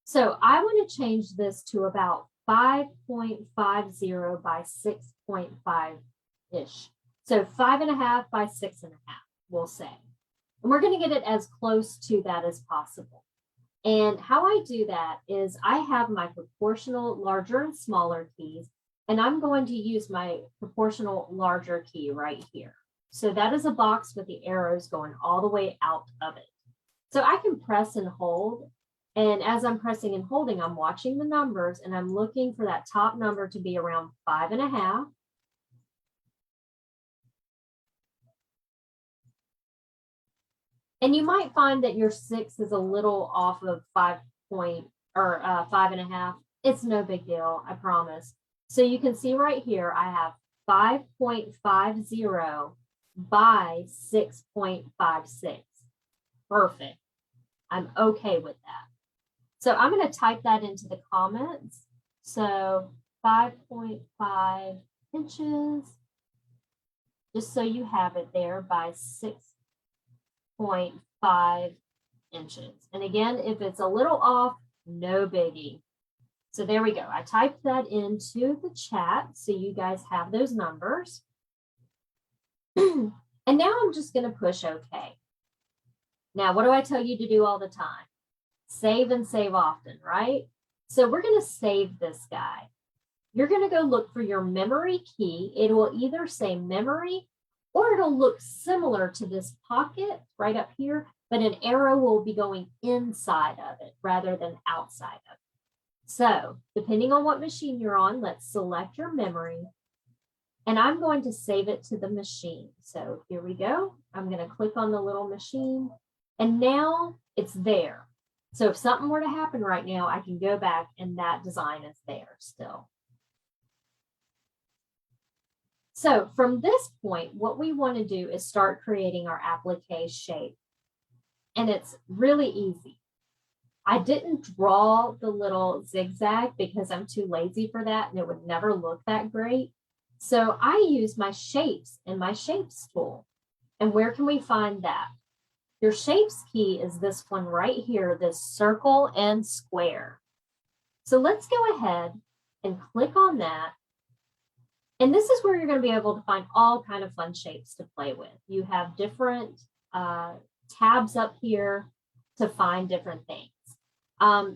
So I want to change this to about 5.50 by 6.5-ish. So 5.5 by 6.5, we'll say. And we're going to get it as close to that as possible. And how I do that is I have my proportional larger and smaller keys, and I'm going to use my proportional larger key right here. So that is a box with the arrows going all the way out of it. So I can press and hold. And as I'm pressing and holding, I'm watching the numbers, and I'm looking for that top number to be around 5.5. And you might find that your 6 is a little off of 5.5. It's no big deal, I promise. So you can see right here, I have 5.50 by 6.56. Perfect. I'm okay with that. So I'm going to type that into the comments. So 5.5 inches, just so you have it there, by 6.5 inches. And again, if it's a little off, no biggie. So there we go. I typed that into the chat so you guys have those numbers. And now I'm just going to push OK. Now, what do I tell you to do all the time? Save and save often, right? So we're going to save this guy. You're going to go look for your memory key. It will either say memory or it'll look similar to this pocket right up here, but an arrow will be going inside of it rather than outside of it. So depending on what machine you're on, let's select your memory. And I'm going to save it to the machine. So here we go. I'm going to click on the little machine. And now it's there. So if something were to happen right now, I can go back and that design is there still. So from this point, what we want to do is start creating our applique shape. And it's really easy. I didn't draw the little zigzag because I'm too lazy for that and it would never look that great. So I use my shapes in my shapes tool. And where can we find that? Your shapes key is this one right here, this circle and square. So let's go ahead and click on that. And this is where you're going to be able to find all kind of fun shapes to play with. You have different tabs up here to find different things.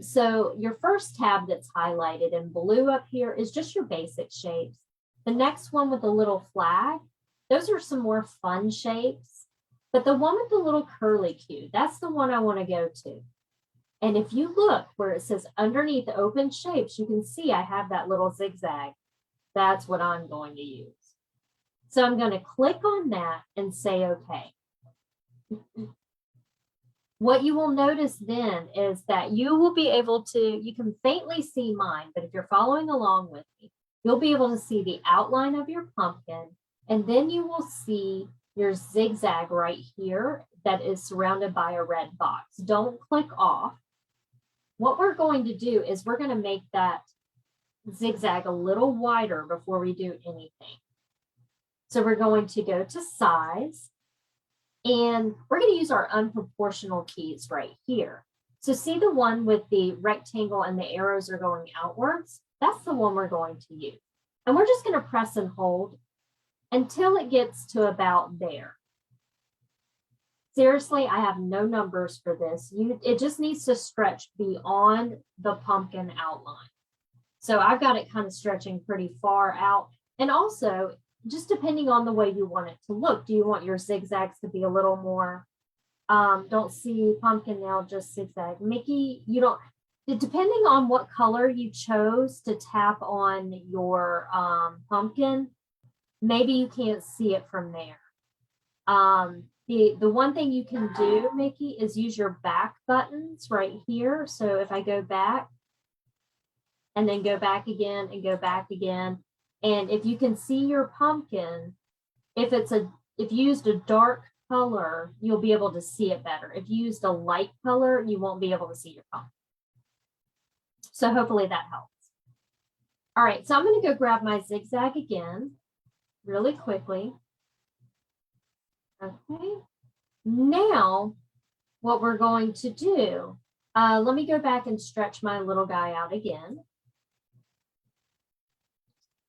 So your first tab that's highlighted in blue up here is just your basic shapes. The next one with the little flag, those are some more fun shapes. But the one with the little curly Q, that's the one I want to go to. And if you look where it says underneath the open shapes, you can see I have that little zigzag. That's what I'm going to use. So I'm going to click on that and say OK. What you will notice then is that you will be able to, you can faintly see mine, but if you're following along with me, you'll be able to see the outline of your pumpkin, and then you will see your zigzag right here that is surrounded by a red box. Don't click off. What we're going to do is we're going to make that zigzag a little wider before we do anything. So we're going to go to size, and we're going to use our unproportional keys right here. So see the one with the rectangle and the arrows are going outwards? That's the one we're going to use. And we're just going to press and hold until it gets to about there. Seriously, I have no numbers for this. It just needs to stretch beyond the pumpkin outline. So I've got it kind of stretching pretty far out. And also, just depending on the way you want it to look, do you want your zigzags to be a little more, don't see pumpkin now, just zigzag. Mickey, you don't, depending on what color you chose to tap on your pumpkin, maybe you can't see it from there. The one thing you can do, Mickey, is use your back buttons right here. So if I go back and then go back again and go back again, and if you can see your pumpkin, if you used a dark color, you'll be able to see it better. If you used a light color, you won't be able to see your pumpkin. So hopefully that helps. All right, so I'm going to go grab my zigzag again really quickly. Okay, now what we're going to do, let me go back and stretch my little guy out again.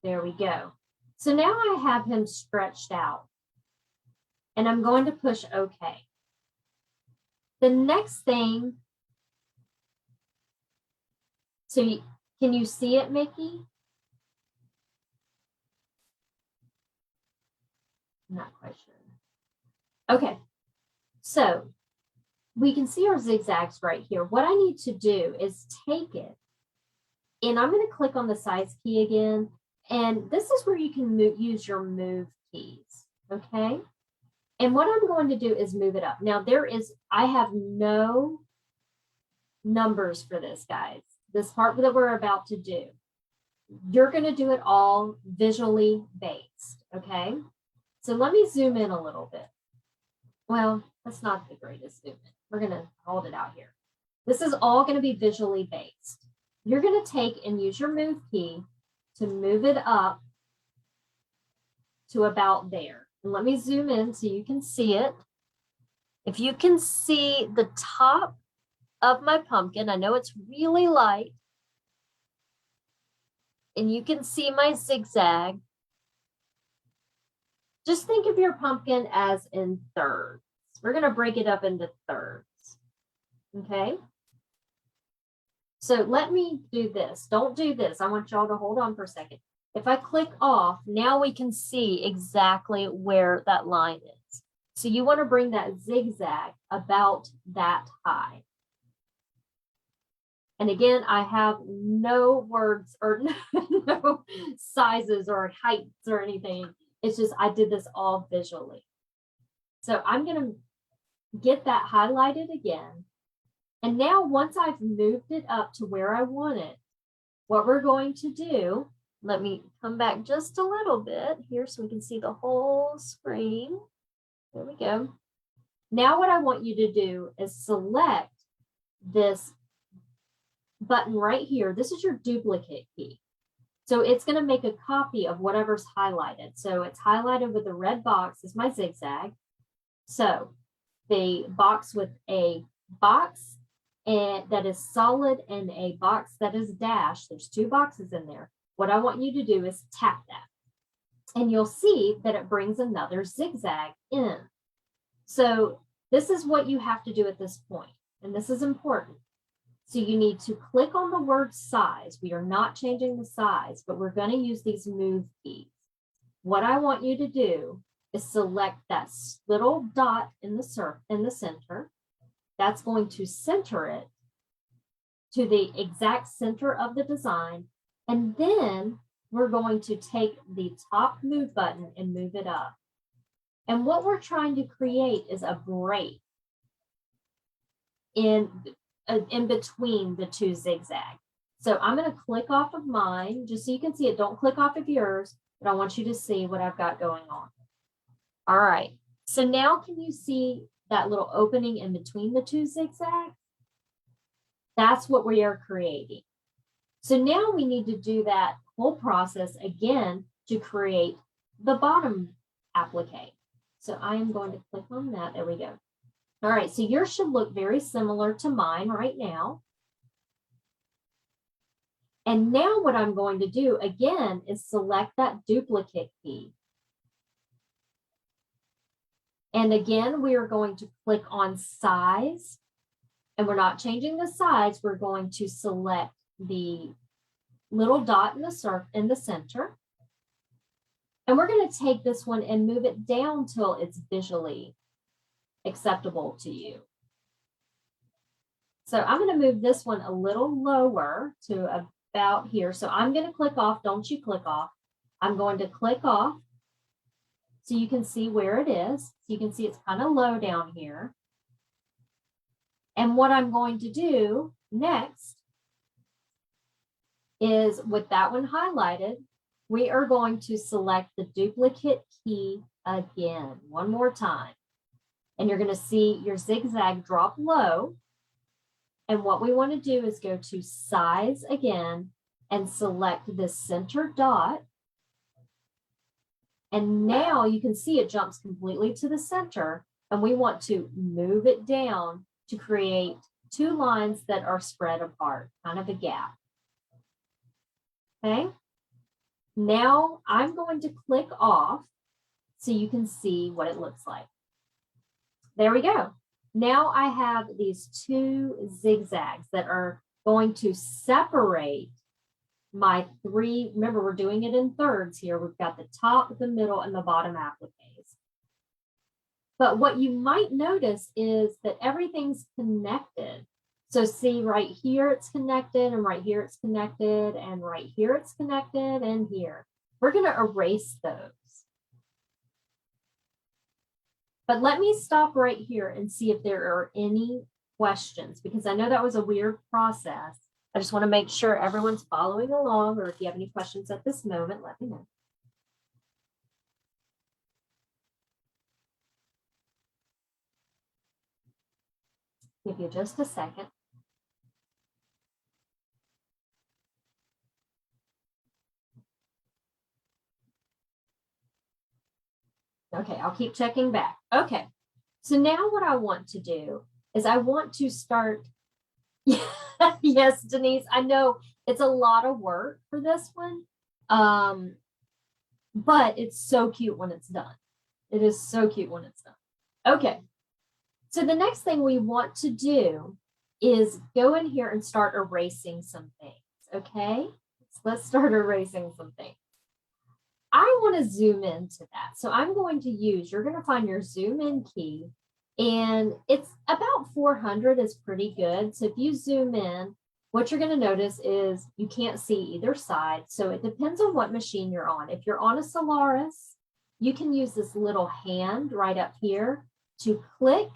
There we go. So now I have him stretched out, and I'm going to push OK. The next thing, so can you see it, Mickey? I'm not quite sure. Okay, so we can see our zigzags right here. What I need to do is take it, and I'm going to click on the size key again. And this is where you can use your move keys, okay? And what I'm going to do is move it up. Now I have no numbers for this, guys. This part that we're about to do. You're going to do it all visually based, okay? So let me zoom in a little bit. Well, that's not the greatest zoom in. We're going to hold it out here. This is all going to be visually based. You're going to take and use your move key to move it up to about there. And let me zoom in so you can see it. If you can see the top of my pumpkin, I know it's really light, and you can see my zigzag. Just think of your pumpkin as in thirds. We're going to break it up into thirds. Okay? So let me do this. Don't do this. I want y'all to hold on for a second. If I click off, now we can see exactly where that line is. So you want to bring that zigzag about that high. And again, I have no words or no sizes or heights or anything. It's just I did this all visually. So I'm going to get that highlighted again. And now once I've moved it up to where I want it, what we're going to do, let me come back just a little bit here so we can see the whole screen. There we go. Now what I want you to do is select this button right here. This is your duplicate key. So it's going to make a copy of whatever's highlighted. So it's highlighted with the red box is my zigzag. So the box with a box and that is solid and a box that is dashed, there's two boxes in there. What I want you to do is tap that. And you'll see that it brings another zigzag in. So this is what you have to do at this point. And this is important. So you need to click on the word size. We are not changing the size, but we're going to use these move keys. What I want you to do is select that little dot in the center. That's going to center it to the exact center of the design. And then we're going to take the top move button and move it up. And what we're trying to create is a break in between the two zigzags. So I'm going to click off of mine just so you can see it. Don't click off of yours, but I want you to see what I've got going on. All right. So now can you see that little opening in between the two zigzags? That's what we are creating. So now we need to do that whole process again to create the bottom applique. So I am going to click on that. There we go. All right, so yours should look very similar to mine right now. And now what I'm going to do again is select that duplicate key. And again, we are going to click on size, and we're not changing the size. We're going to select the little dot in the center. And we're going to take this one and move it down till it's visually acceptable to you. So I'm going to move this one a little lower to about here. So I'm going to click off. Don't you click off. I'm going to click off so you can see where it is. So you can see it's kind of low down here. And what I'm going to do next is with that one highlighted, we are going to select the duplicate key again, one more time. And you're going to see your zigzag drop low. And what we want to do is go to size again and select this center dot. And now you can see it jumps completely to the center. And we want to move it down to create two lines that are spread apart, kind of a gap. Okay. Now I'm going to click off so you can see what it looks like. There we go. Now I have these two zigzags that are going to separate my three. Remember, we're doing it in thirds here. We've got the top, the middle, and the bottom appliques. But what you might notice is that everything's connected. So see right here it's connected, and right here it's connected, and right here it's connected, and here. We're going to erase those. But let me stop right here and see if there are any questions, because I know that was a weird process. I just want to make sure everyone's following along, or if you have any questions at this moment, let me know. Give you just a second. Okay, I'll keep checking back. Okay, so now what I want to do is I want to start. Yes, Denise, I know it's a lot of work for this one, but it's so cute when it's done. It is so cute when it's done. Okay, so the next thing we want to do is go in here and start erasing some things, okay? So let's start erasing some things. I want to zoom into that. So I'm going to use, you're going to find your zoom in key, and it's about 400 is pretty good. So if you zoom in, what you're going to notice is you can't see either side. So it depends on what machine you're on. If you're on a Solaris, you can use this little hand right up here to click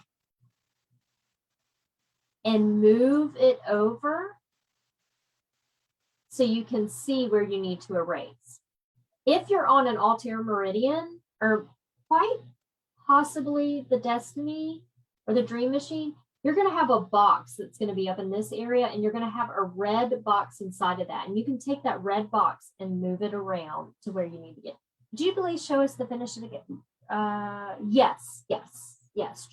and move it over so you can see where you need to erase. If you're on an Altair Meridian, or quite possibly the Destiny or the Dream Machine, you're going to have a box that's going to be up in this area, and you're going to have a red box inside of that. And you can take that red box and move it around to where you need to get. Jubilee, show us the finish of it again. Yes,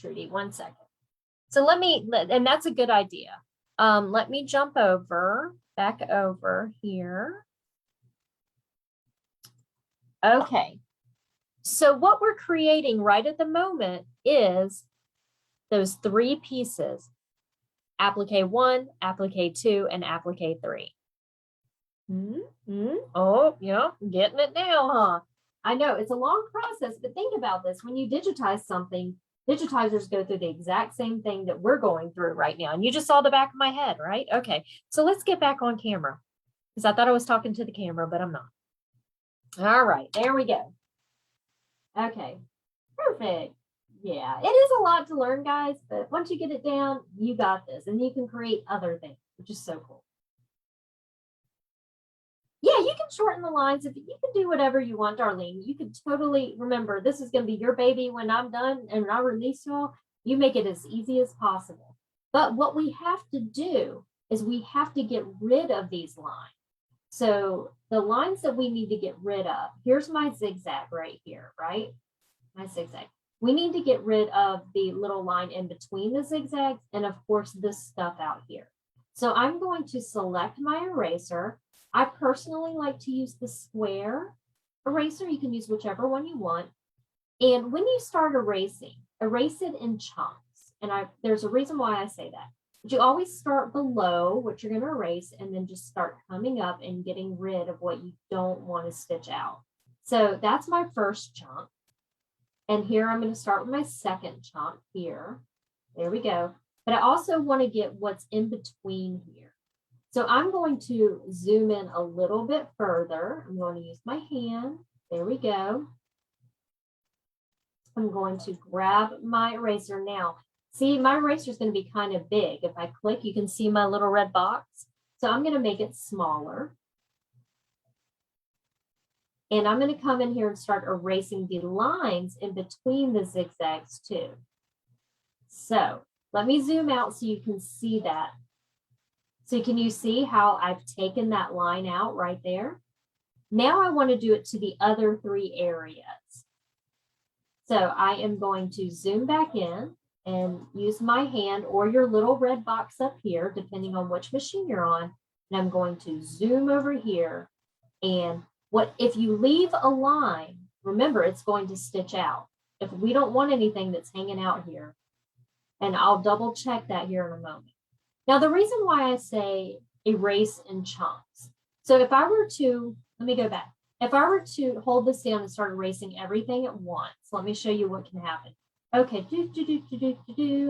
Trudy, 1 second. So and that's a good idea. Let me jump back over here. Okay, so what we're creating right at the moment is those 3 pieces, applique 1, applique 2, and applique 3. Oh, yeah, getting it now, huh? I know it's a long process, but think about this. When you digitize something, digitizers go through the exact same thing that we're going through right now. And you just saw the back of my head, right? Okay, so let's get back on camera, because I thought I was talking to the camera, but I'm not. All right, there we go. Okay, perfect. Yeah, it is a lot to learn, guys, but once you get it down, you got this, and you can create other things, which is so cool. Yeah, you can shorten the lines. If you can do whatever you want, Darlene, you can totally remember this is going to be your baby when I'm done and when I release y'all. You make it as easy as possible. But what we have to do is we have to get rid of these lines. So the lines that we need to get rid of, here's my zigzag right here, right? My zigzag. We need to get rid of the little line in between the zigzags and of course this stuff out here. So I'm going to select my eraser. I personally like to use the square eraser. You can use whichever one you want. And when you start erasing, erase it in chunks. And there's a reason why I say that. But you always start below what you're going to erase and then just start coming up and getting rid of what you don't want to stitch out. So that's my first chunk. And here I'm going to start with my second chunk here. There we go. But I also want to get what's in between here. So I'm going to zoom in a little bit further. I'm going to use my hand. There we go. I'm going to grab my eraser now. See, my eraser is going to be kind of big. If I click, you can see my little red box. So I'm going to make it smaller. And I'm going to come in here and start erasing the lines in between the zigzags too. So let me zoom out so you can see that. So can you see how I've taken that line out right there? Now I want to do it to the other 3 areas. So I am going to zoom back in and use my hand or your little red box up here, depending on which machine you're on. And I'm going to zoom over here. And if you leave a line, remember it's going to stitch out. If we don't want anything that's hanging out here, and I'll double check that here in a moment. Now, the reason why I say erase in chunks. So if I were to, let me go back. If I were to hold this down and start erasing everything at once, let me show you what can happen. Okay,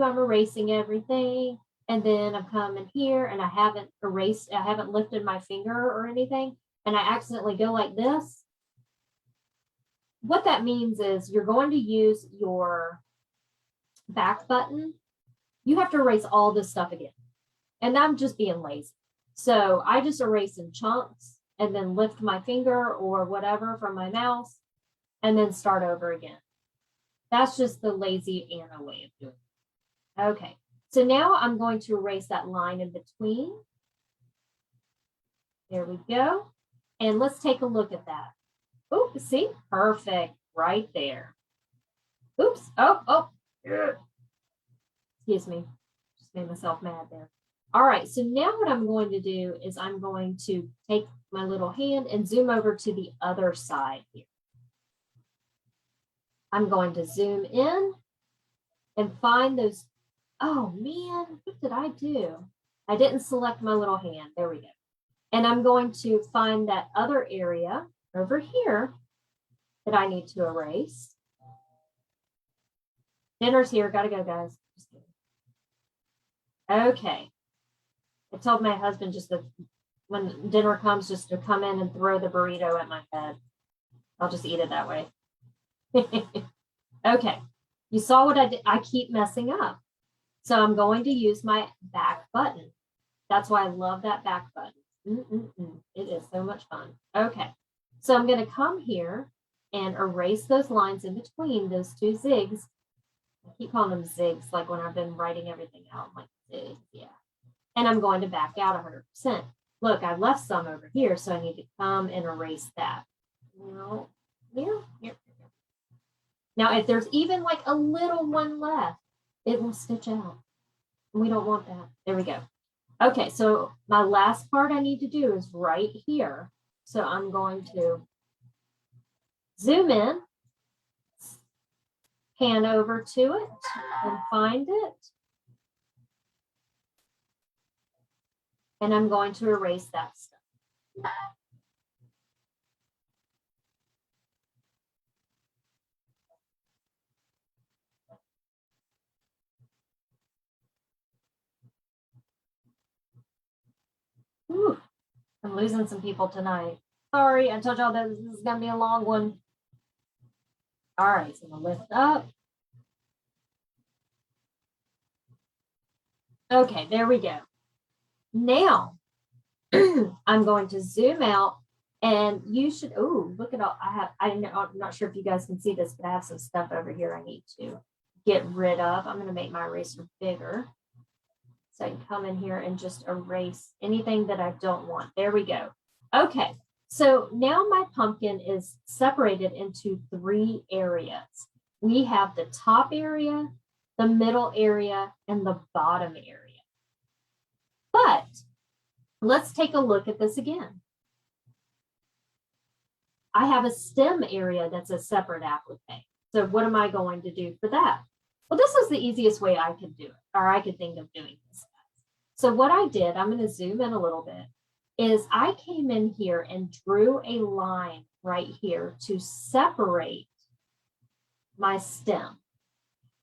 I'm erasing everything. And then I'm coming here and I haven't lifted my finger or anything. And I accidentally go like this. What that means is you're going to use your back button. You have to erase all this stuff again. And I'm just being lazy. So I just erase in chunks and then lift my finger or whatever from my mouse and then start over again. That's just the lazy Anna way of doing it. Okay, so now I'm going to erase that line in between. There we go. And let's take a look at that. Oh, see, perfect right there. Oops. Oh. Excuse me. Just made myself mad there. All right. So now what I'm going to do is I'm going to take my little hand and zoom over to the other side here. I'm going to zoom in and find those. Oh man, what did I do? I didn't select my little hand. There we go. And I'm going to find that other area over here that I need to erase. Dinner's here. Gotta go, guys. Okay. I told my husband just that when dinner comes, just to come in and throw the burrito at my head. I'll just eat it that way. Okay. You saw what I did. I keep messing up. So I'm going to use my back button. That's why I love that back button. It is so much fun. Okay. So I'm going to come here and erase those lines in between those two zigs. I keep calling them zigs, like when I've been writing everything out, I'm like zigs, yeah. And I'm going to back out 100%. Look, I left some over here, so I need to come and erase that. No, here. Now, if there's even like a little one left, it will stitch out. We don't want that. There we go. Okay, so my last part I need to do is right here. So I'm going to zoom in, pan over to it, and find it. And I'm going to erase that stuff. Whew, I'm losing some people tonight. Sorry, I told y'all that this is going to be a long one. All right, so I'm going to lift up. Okay, there we go. Now, I'm going to zoom out, and you should, oh, look at all, I'm not sure if you guys can see this, but I have some stuff over here I need to get rid of. I'm going to make my eraser bigger so I can come in here and just erase anything that I don't want. There we go. Okay, so now my pumpkin is separated into 3 areas. We have the top area, the middle area, and the bottom area. But let's take a look at this again. I have a stem area that's a separate applique. So what am I going to do for that? Well, this is the easiest way I could do it, or I could think of doing this. So what I did, I'm going to zoom in a little bit, is I came in here and drew a line right here to separate my stem.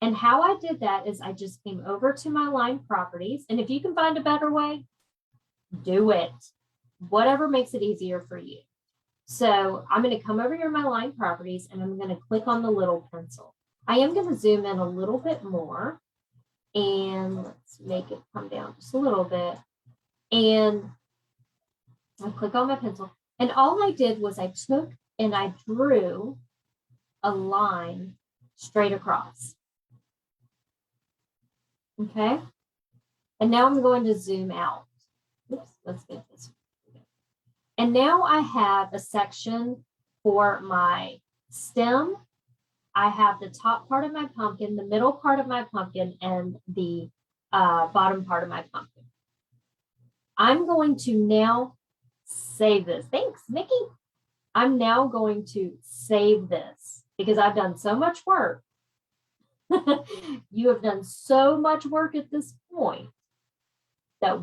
And how I did that is I just came over to my line properties. And if you can find a better way, do it. Whatever makes it easier for you. So I'm going to come over here to my line properties and I'm going to click on the little pencil. I am going to zoom in a little bit more and let's make it come down just a little bit. And I click on my pencil. And all I did was I took and I drew a line straight across. Okay. And now I'm going to zoom out. Oops, let's get this. And now I have a section for my stem. I have the top part of my pumpkin, the middle part of my pumpkin, and the bottom part of my pumpkin. I'm going to now save this. Thanks, Mickey. I'm now going to save this because I've done so much work. You have done so much work at this point that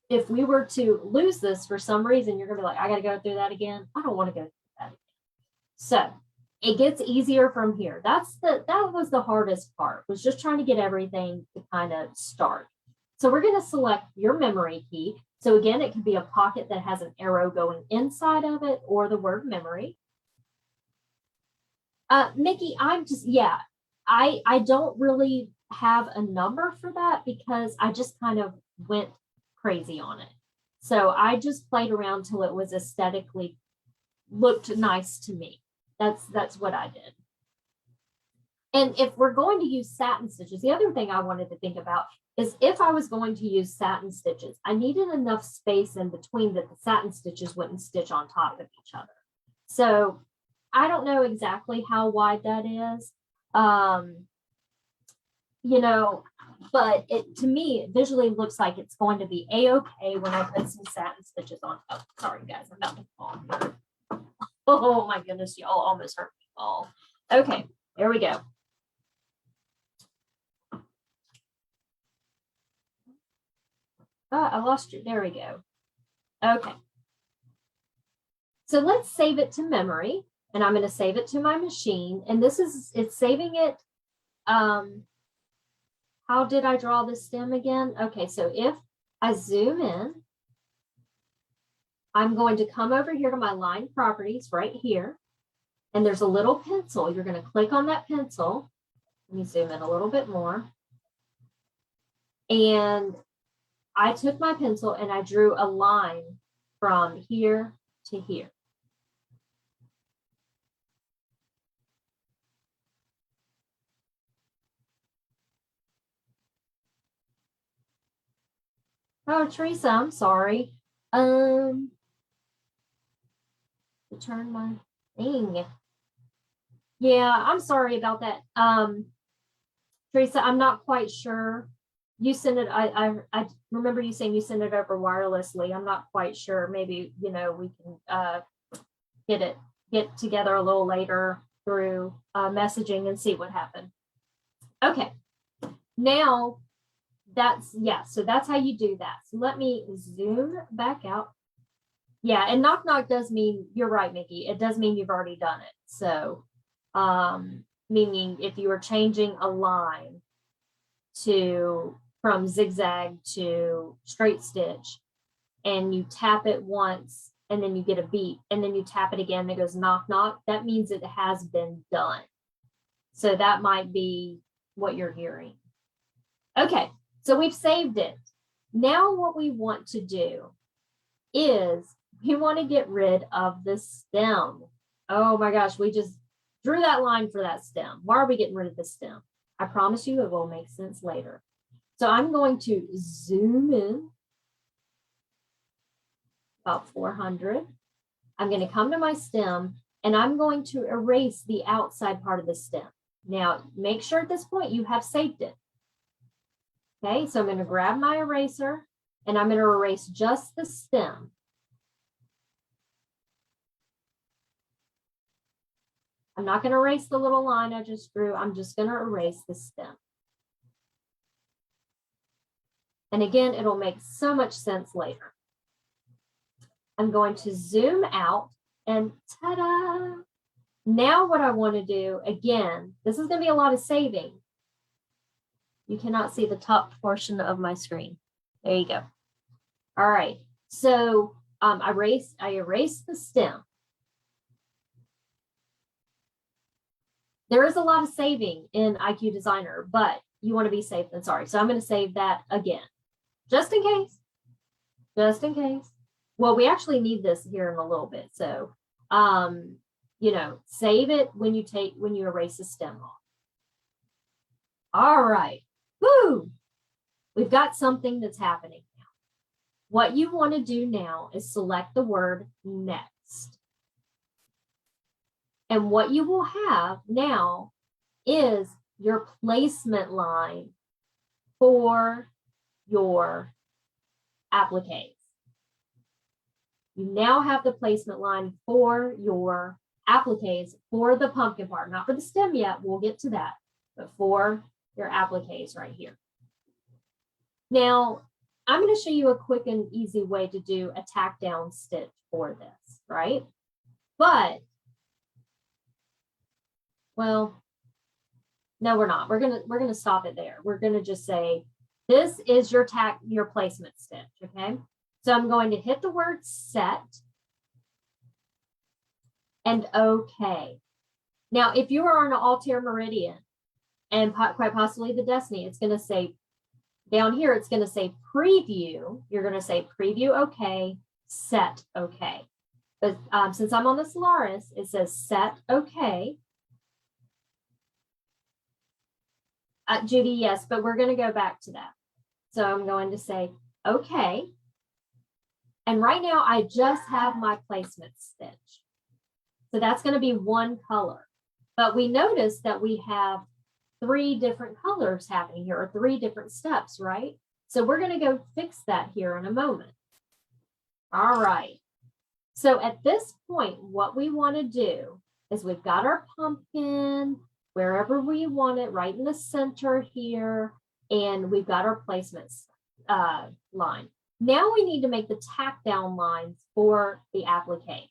if we were to lose this for some reason, you're going to be like, I got to go through that again. I don't want to go through that again. So it gets easier from here. That was the hardest part, was just trying to get everything to kind of start. So we're going to select your memory key. So again, it could be a pocket that has an arrow going inside of it or the word memory. Mickey, I don't really have a number for that because I just kind of went crazy on it. So I just played around till it was aesthetically looked nice to me. That's what I did. And if we're going to use satin stitches, the other thing I wanted to think about is if I was going to use satin stitches, I needed enough space in between that the satin stitches wouldn't stitch on top of each other. So I don't know exactly how wide that is. You know, but it to me it visually looks like it's going to be a-okay when I put some satin stitches on. Oh, sorry guys, I'm about to fall. Oh my goodness, y'all almost hurt me fall. Okay, there we go. I lost you. There we go. Okay. So let's save it to memory, and I'm going to save it to my machine. And this is, it's saving it. How did I draw the stem again? Okay, so if I zoom in, I'm going to come over here to my line properties right here. And there's a little pencil. You're going to click on that pencil. Let me zoom in a little bit more. And I took my pencil and I drew a line from here to here. Oh, Teresa, I'm sorry. To turn my thing. Yeah, I'm sorry about that. Teresa, I'm not quite sure. You sent it, I remember you saying you sent it over wirelessly. I'm not quite sure. Maybe, you know, we can get together a little later through messaging and see what happened. Okay, now that's, yeah, so that's how you do that. So let me zoom back out. Yeah, and knock knock does mean, you're right, Mickey. It does mean you've already done it. So, meaning if you were changing a line from zigzag to straight stitch, and you tap it once, and then you get a beat, and then you tap it again, and it goes knock knock, that means it has been done. So that might be what you're hearing. Okay, so we've saved it. Now what we want to do is we want to get rid of the stem. Oh my gosh, we just drew that line for that stem. Why are we getting rid of the stem? I promise you it will make sense later. So I'm going to zoom in about 400. I'm going to come to my stem and I'm going to erase the outside part of the stem. Now, make sure at this point you have saved it. Okay, so I'm going to grab my eraser and I'm going to erase just the stem. I'm not going to erase the little line I just drew. I'm just going to erase the stem. And again, it'll make so much sense later. I'm going to zoom out and ta-da! Now what I want to do, again, this is going to be a lot of saving. You cannot see the top portion of my screen. There you go. All right, so I erased the stem. There is a lot of saving in IQ Designer, but you want to be safe than sorry. So I'm going to save that again, just in case. Just in case. Well, we actually need this here in a little bit. So, you know, save it when you erase the stem off. All right. Woo! We've got something that's happening now. What you want to do now is select the word next. And what you will have now is your placement line for your appliques. You now have the placement line for your appliques for the pumpkin part, not for the stem yet. We'll get to that, but for your appliques right here. Now, I'm going to show you a quick and easy way to do a tack down stitch for this, right? But well, no, we're not. We're gonna stop it there. We're gonna just say this is your placement stitch. Okay. So I'm going to hit the word set and okay. Now, if you are on an Altair Meridian and quite possibly the Destiny, it's going to say down here, it's going to say preview. You're going to say preview okay, set okay. But since I'm on the Solaris, it says set okay. Judy, yes, but we're going to go back to that. So I'm going to say, okay. And right now I just have my placement stitch. So that's going to be one color. But we notice that we have 3 different colors happening here, or 3 different steps, right? So we're going to go fix that here in a moment. All right. So at this point, what we want to do is we've got our pumpkin wherever we want it, right in the center here, and we've got our placements line. Now we need to make the tack down lines for the applique,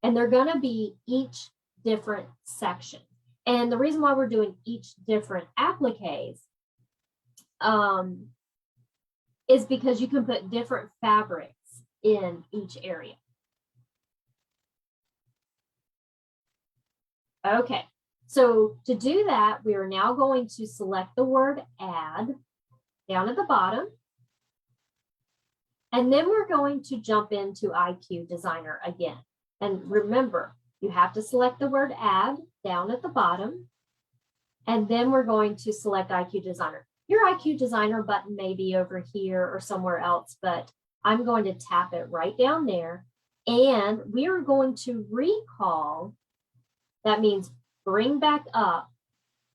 and they're going to be each different section. And the reason why we're doing each different appliques is because you can put different fabrics in each area. Okay, so to do that, we are now going to select the word add down at the bottom. And then we're going to jump into IQ Designer again. And remember, you have to select the word add down at the bottom. And then we're going to select IQ Designer. Your IQ Designer button may be over here or somewhere else, but I'm going to tap it right down there. And we are going to recall, that means bring back up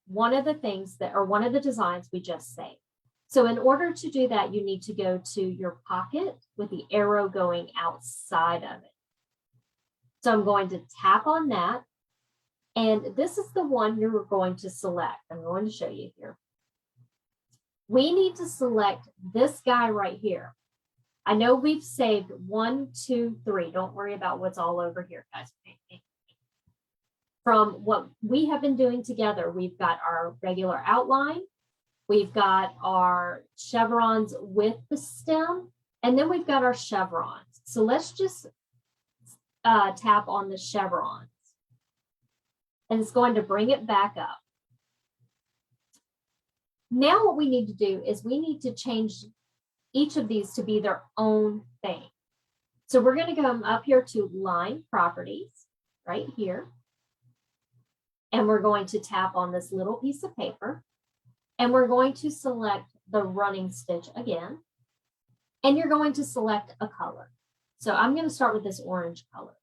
one of the things that, or one of the designs we just saved. So in order to do that, you need to go to your pocket with the arrow going outside of it. So I'm going to tap on that. And this is the one you're going to select. I'm going to show you here. We need to select this guy right here. I know we've saved 1, 2, 3. Don't worry about what's all over here, guys. From what we have been doing together, we've got our regular outline, we've got our chevrons with the stem, and then we've got our chevrons. So let's just tap on the chevrons, and it's going to bring it back up. Now what we need to do is we need to change each of these to be their own thing. So we're going to come up here to line properties right here. And we're going to tap on this little piece of paper. And we're going to select the running stitch again. And you're going to select a color. So I'm going to start with this orange color.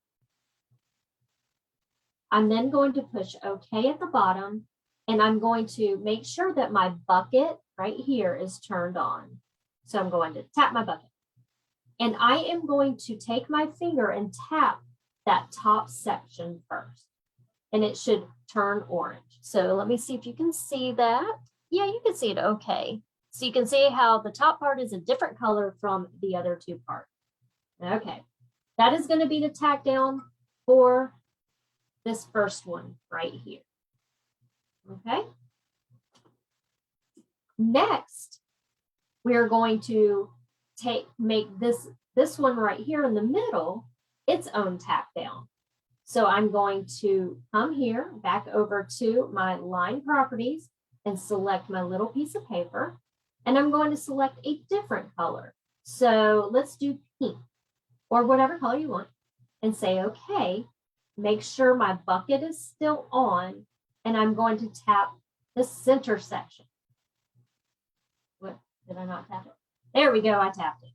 I'm then going to push OK at the bottom. And I'm going to make sure that my bucket right here is turned on. So I'm going to tap my bucket. And I am going to take my finger and tap that top section first. And it should turn orange. So let me see if you can see that. Yeah, you can see it okay. So you can see how the top part is a different color from the other 2 parts. Okay, that is going to be the tack down for this first one right here. Okay. Next, we are going to make this one right here in the middle its own tack down. So I'm going to come here, back over to my line properties and select my little piece of paper. And I'm going to select a different color. So let's do pink or whatever color you want and say, okay, make sure my bucket is still on. And I'm going to tap the center section. What, did I not tap it? There we go, I tapped it.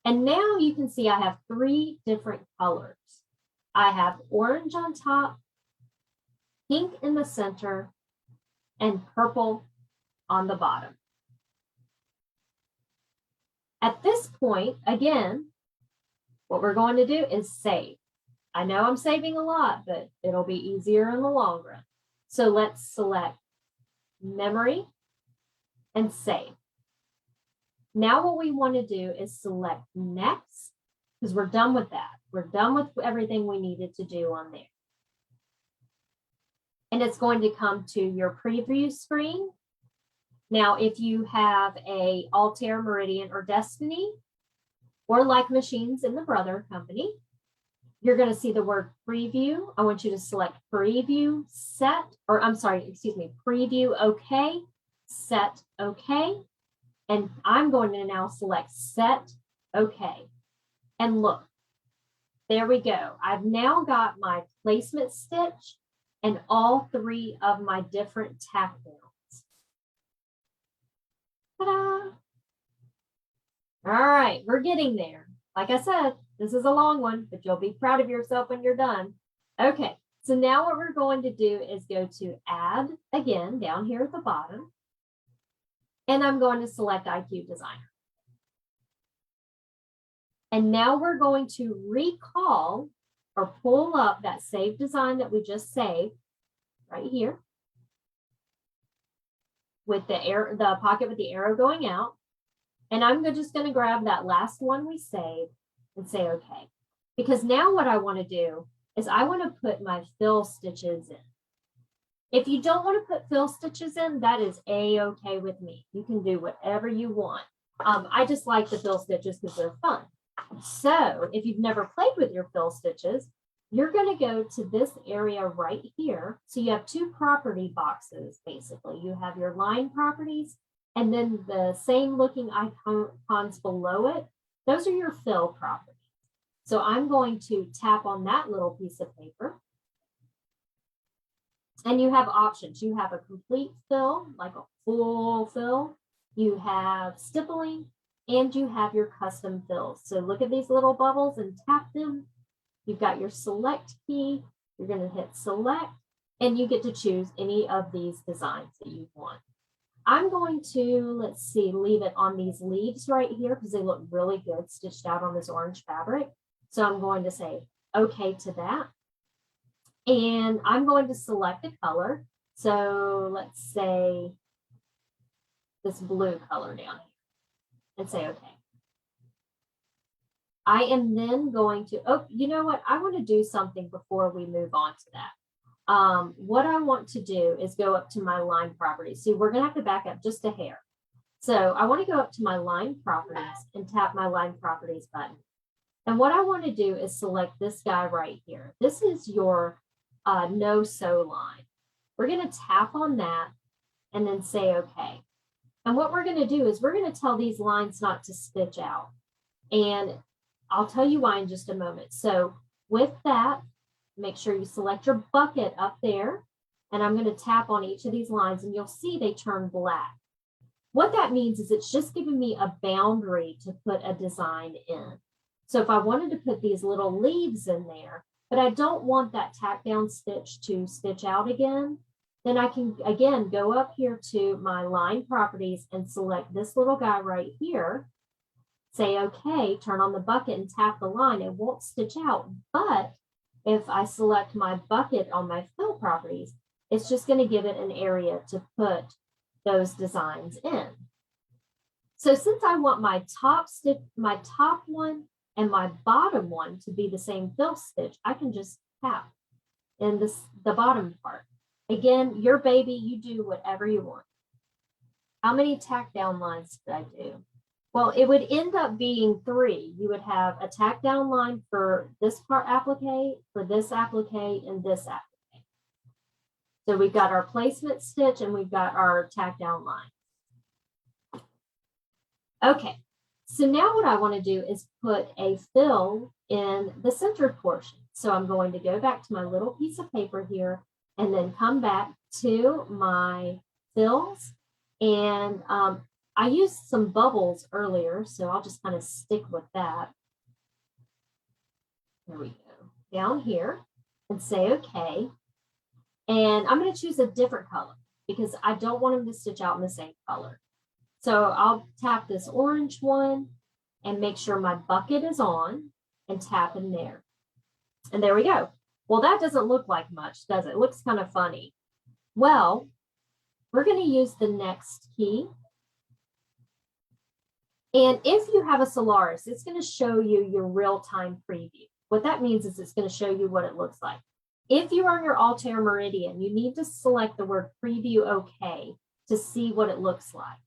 And now you can see I have 3 different colors. I have orange on top, pink in the center, and purple on the bottom. At this point, again, what we're going to do is save. I know I'm saving a lot, but it'll be easier in the long run. So let's select memory and save. Now what we want to do is select next, because we're done with that. We're done with everything we needed to do on there. And it's going to come to your preview screen. Now, if you have a Altair, Meridian, or Destiny, or like Machines in the Brother Company, you're going to see the word preview. I want you to select preview set, or I'm sorry, excuse me, preview OK, set OK. And I'm going to now select set OK. And look, there we go. I've now got my placement stitch and all 3 of my different tack downs. Ta-da! All right, we're getting there. Like I said, this is a long one, but you'll be proud of yourself when you're done. Okay, So now what we're going to do is go to add again down here at the bottom. And I'm going to select IQ Designer. And now we're going to recall or pull up that saved design that we just saved right here with the pocket with the arrow going out. And I'm just going to grab that last one we saved and say okay. Because now what I want to do is I want to put my fill stitches in. If you don't want to put fill stitches in, that is a-okay with me. You can do whatever you want. I just like the fill stitches because they're fun. So if you've never played with your fill stitches, you're going to go to this area right here. So you have two property boxes, basically. You have your line properties, and then the same looking icons below it. Those are your fill properties. So I'm going to tap on that little piece of paper. And you have options. You have a complete fill, like a full fill. You have stippling, and you have your custom fills. So look at these little bubbles and tap them. You've got your select key. You're going to hit select, and you get to choose any of these designs that you want. I'm going to, let's see, leave it on these leaves right here because they look really good stitched out on this orange fabric. So I'm going to say okay to that. And I'm going to select a color. So let's say this blue color down here and say okay. I am then going to, oh, you know what? I want to do something before we move on to that. What I want to do is go up to my line properties. See, we're going to have to back up just a hair. So I want to go up to my line properties and tap my line properties button. And what I want to do is select this guy right here. This is your no sew line. We're going to tap on that and then say okay. And what we're going to do is we're going to tell these lines not to stitch out. And I'll tell you why in just a moment. So with that, make sure you select your bucket up there. And I'm going to tap on each of these lines and you'll see they turn black. What that means is it's just giving me a boundary to put a design in. So if I wanted to put these little leaves in there, but I don't want that tack down stitch to stitch out again, then I can, again, go up here to my line properties and select this little guy right here, say okay, turn on the bucket and tap the line. It won't stitch out, but if I select my bucket on my fill properties, it's just going to give it an area to put those designs in. So since I want my top one and my bottom one to be the same fill stitch, I can just tap in the bottom part. Again, your baby, you do whatever you want. How many tack down lines did I do? Well, it would end up being 3. You would have a tack down line for this part applique, for this applique, and this applique. So we've got our placement stitch and we've got our tack down line. Okay, so now what I want to do is put a fill in the centered portion. So I'm going to go back to my little piece of paper here and then come back to my fills. And I used some bubbles earlier, so I'll just kind of stick with that. There we go. Down here and say okay. And I'm going to choose a different color because I don't want them to stitch out in the same color. So I'll tap this orange one and make sure my bucket is on and tap in there. And there we go. Well, that doesn't look like much, does it? It looks kind of funny. Well, we're going to use the next key. And if you have a Solaris, it's going to show you your real-time preview. What that means is it's going to show you what it looks like. If you're on your Altair Meridian, you need to select the word preview okay to see what it looks like.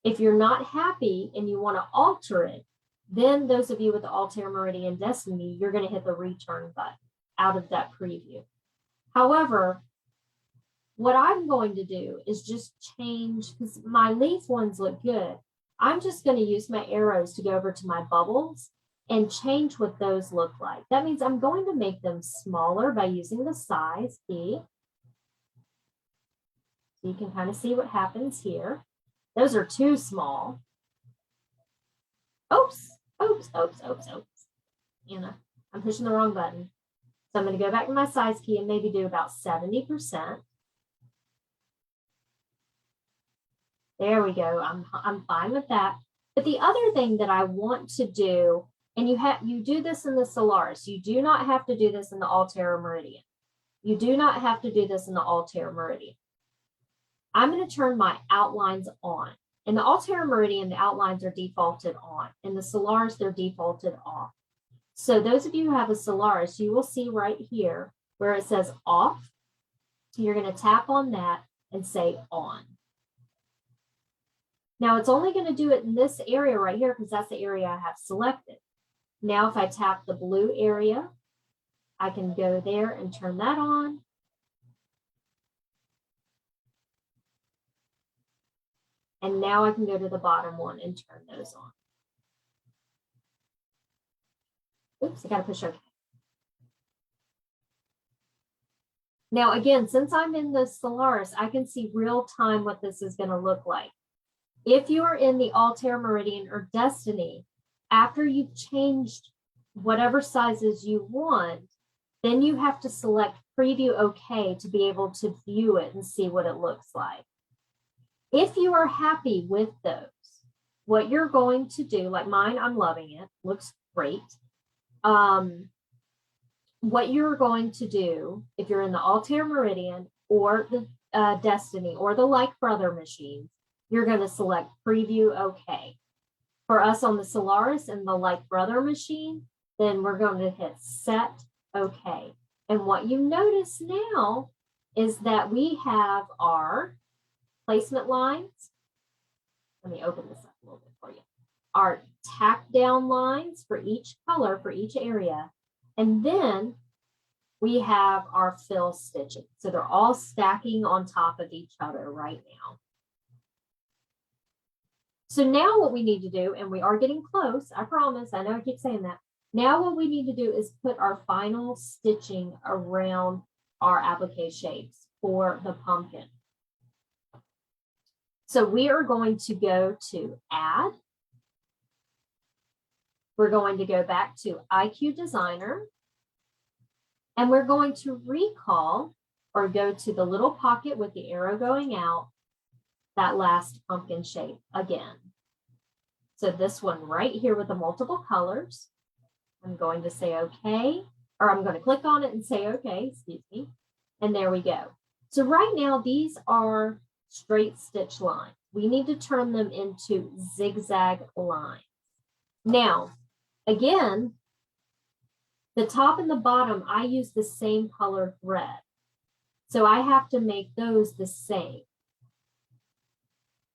If you're not happy and you want to alter it, then those of you with the Altair Meridian Destiny, you're going to hit the return button out of that preview. However, what I'm going to do is just change, because my leaf ones look good. I'm just going to use my arrows to go over to my bubbles and change what those look like. That means I'm going to make them smaller by using the size key. So you can kind of see what happens here. Those are too small. Oops, oops, oops, oops, oops. Anna, I'm pushing the wrong button. So I'm going to go back to my size key and maybe do about 70%. There we go. I'm fine with that. But the other thing that I want to do, and you do this in the Solaris, you do not have to do this in the Altair Meridian. You do not have to do this in the Altair Meridian. I'm going to turn my outlines on. In the Altair Meridian, the outlines are defaulted on. In the Solaris, they're defaulted off. So those of you who have a Solaris, you will see right here where it says off. You're going to tap on that and say on. Now it's only going to do it in this area right here because that's the area I have selected. Now if I tap the blue area, I can go there and turn that on. And now I can go to the bottom one and turn those on. Oops, I got to push OK. Now, again, since I'm in the Solaris, I can see real time what this is going to look like. If you are in the Altair Meridian or Destiny, after you've changed whatever sizes you want, then you have to select Preview OK to be able to view it and see what it looks like. If you are happy with those, what you're going to do, like mine, I'm loving it, looks great. What you're going to do, if you're in the Altair Meridian or the Destiny or the Like Brother machines, you're going to select Preview OK. For us on the Solaris and the Like Brother machine, then we're going to hit Set OK. And what you notice now is that we have our placement lines. Let me open this up a little bit for you. Our tack down lines for each color, for each area. And then we have our fill stitching. So they're all stacking on top of each other right now. So now what we need to do, and we are getting close, I promise, I know I keep saying that. Now what we need to do is put our final stitching around our applique shapes for the pumpkin. So we are going to go to Add. We're going to go back to IQ Designer. And we're going to recall or go to the little pocket with the arrow going out, that last pumpkin shape again. So this one right here with the multiple colors, I'm going to say OK, or I'm going to click on it and say OK, excuse me. And there we go. So right now, these are straight stitch lines. We need to turn them into zigzag lines. Now, again, the top and the bottom, I use the same color thread. So I have to make those the same.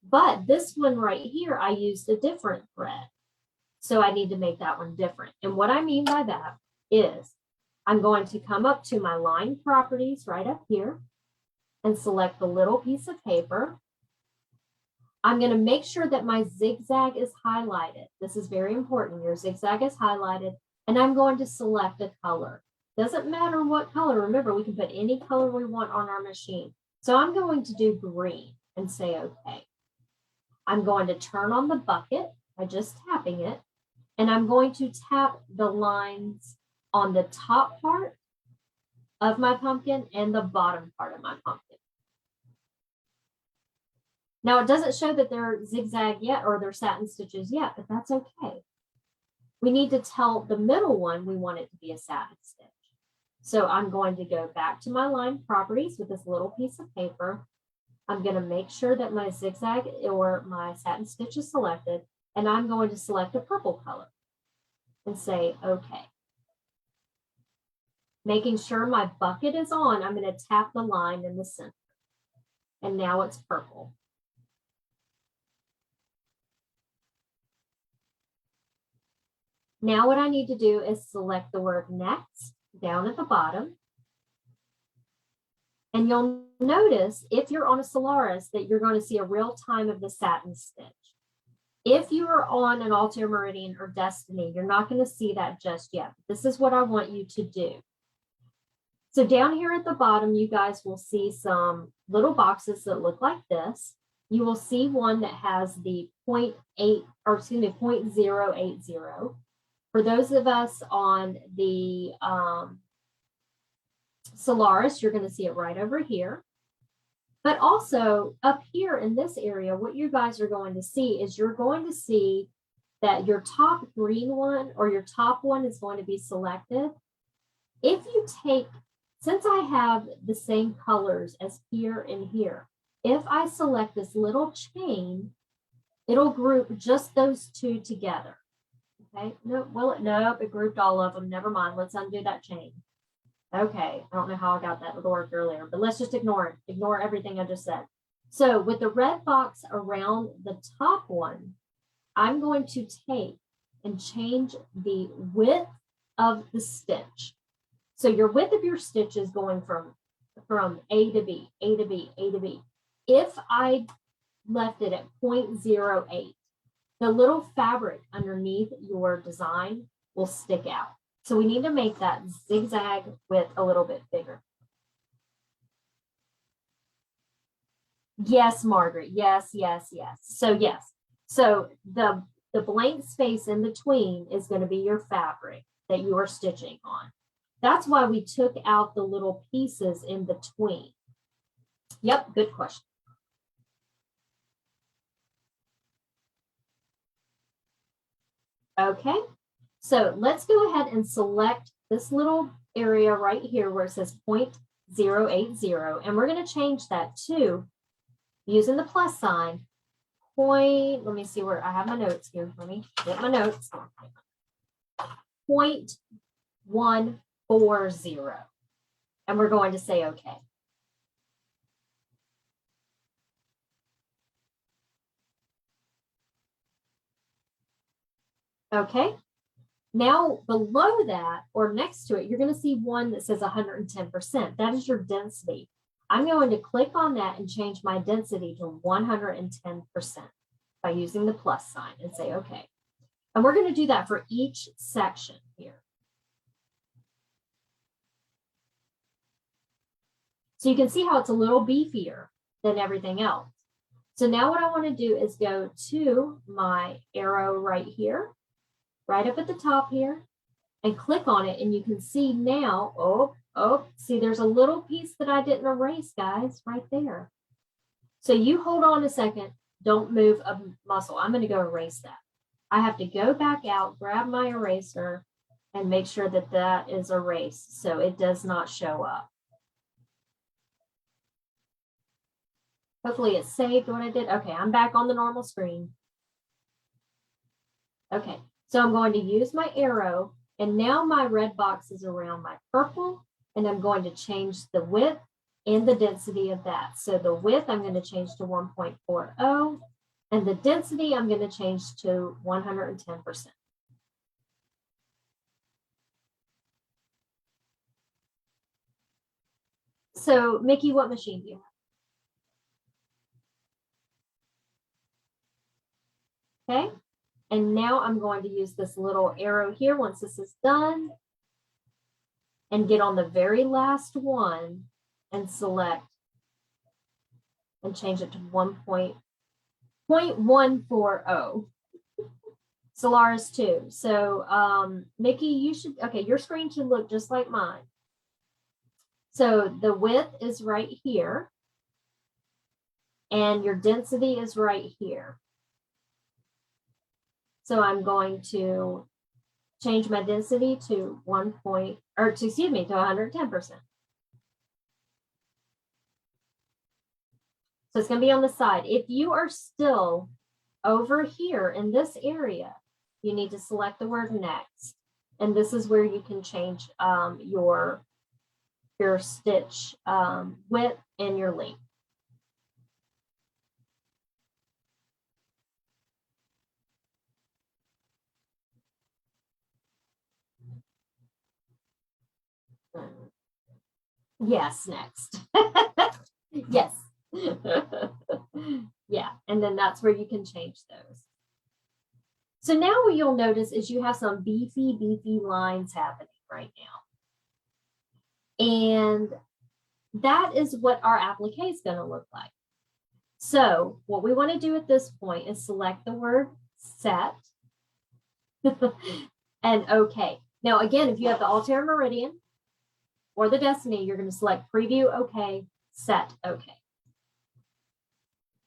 But this one right here, I used a different thread. So I need to make that one different. And what I mean by that is I'm going to come up to my line properties right up here and select the little piece of paper. I'm going to make sure that my zigzag is highlighted. This is very important. Your zigzag is highlighted. And I'm going to select a color. Doesn't matter what color. Remember, we can put any color we want on our machine. So I'm going to do green and say OK. I'm going to turn on the bucket by just tapping it. And I'm going to tap the lines on the top part of my pumpkin and the bottom part of my pumpkin. Now, it doesn't show that they're zigzag yet or they're satin stitches yet, but that's okay. We need to tell the middle one we want it to be a satin stitch. So I'm going to go back to my line properties with this little piece of paper. I'm going to make sure that my zigzag or my satin stitch is selected, and I'm going to select a purple color and say OK. Making sure my bucket is on, I'm going to tap the line in the center. And now it's purple. Now what I need to do is select the word next down at the bottom. And you'll notice if you're on a Solaris that you're going to see a real time of the satin stitch. If you are on an Altair Meridian or Destiny, you're not going to see that just yet. This is what I want you to do. So down here at the bottom, you guys will see some little boxes that look like this. You will see one that has the 0.080. For those of us on the Solaris, you're going to see it right over here. But also up here in this area, what you guys are going to see is you're going to see that your top green one or your top one is going to be selected. If you take, since I have the same colors as here and here, if I select this little chain, it'll group just those two together. Okay, no, it grouped all of them. Never mind, let's undo that chain. Okay, I don't know how I got that to work earlier, but let's just ignore it. Ignore everything I just said. So with the red box around the top one, I'm going to take and change the width of the stitch. So your width of your stitch is going from A to B, A to B, A to B. If I left it at 0.08, the little fabric underneath your design will stick out. So we need to make that zigzag width a little bit bigger. Yes, Margaret. Yes, yes, yes. So yes. So the blank space in between is going to be your fabric that you are stitching on. That's why we took out the little pieces in between. Yep, good question. Okay, so let's go ahead and select this little area right here where it says 0.080, and we're going to change that to, using the plus sign, let me see where I have my notes here. Let me get my notes. 0.140, and we're going to say okay. Okay, now below that or next to it, you're going to see one that says 110%. That is your density. I'm going to click on that and change my density to 110% by using the plus sign and say okay. And we're going to do that for each section here. So you can see how it's a little beefier than everything else. So now what I want to do is go to my arrow right here, right up at the top here, and click on it. And you can see now, see there's a little piece that I didn't erase, guys, right there. So you hold on a second, don't move a muscle. I'm going to go erase that. I have to go back out, grab my eraser, and make sure that that is erased so it does not show up. Hopefully it saved what I did. Okay, I'm back on the normal screen. Okay, so I'm going to use my arrow, and now my red box is around my purple, and I'm going to change the width and the density of that. So the width I'm going to change to 1.40, and the density I'm going to change to 110%. So Mickey, what machine do you have? Okay, and now I'm going to use this little arrow here once this is done and get on the very last one and select and change it to 1.140. Solaris 2. So Mickey, you should, okay, your screen should look just like mine. So the width is right here and your density is right here. So I'm going to change my density to 110%. So it's going to be on the side. If you are still over here in this area, you need to select the word next. And this is where you can change your stitch width and your length. Yes, next. Yes. Yeah, and then that's where you can change those. So now what you'll notice is you have some beefy lines happening right now. And that is what our applique is going to look like. So what we want to do at this point is select the word set and okay. Now, again, if you have the Altair Meridian, or the Destiny, you're going to select preview, okay, set, okay.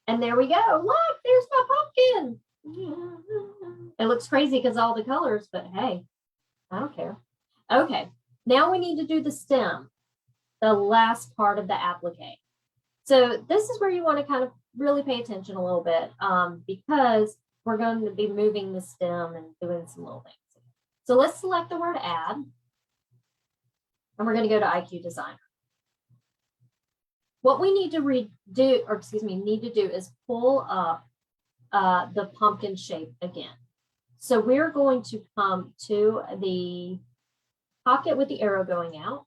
And there we go. Look, there's my pumpkin. It looks crazy because all the colors, but hey, I don't care. Okay, now we need to do the stem, the last part of the applique. So this is where you want to kind of really pay attention a little bit because we're going to be moving the stem and doing some little things. So let's select the word add, and we're going to go to IQ Designer. What we need to need to do is pull up the pumpkin shape again. So we're going to come to the pocket with the arrow going out.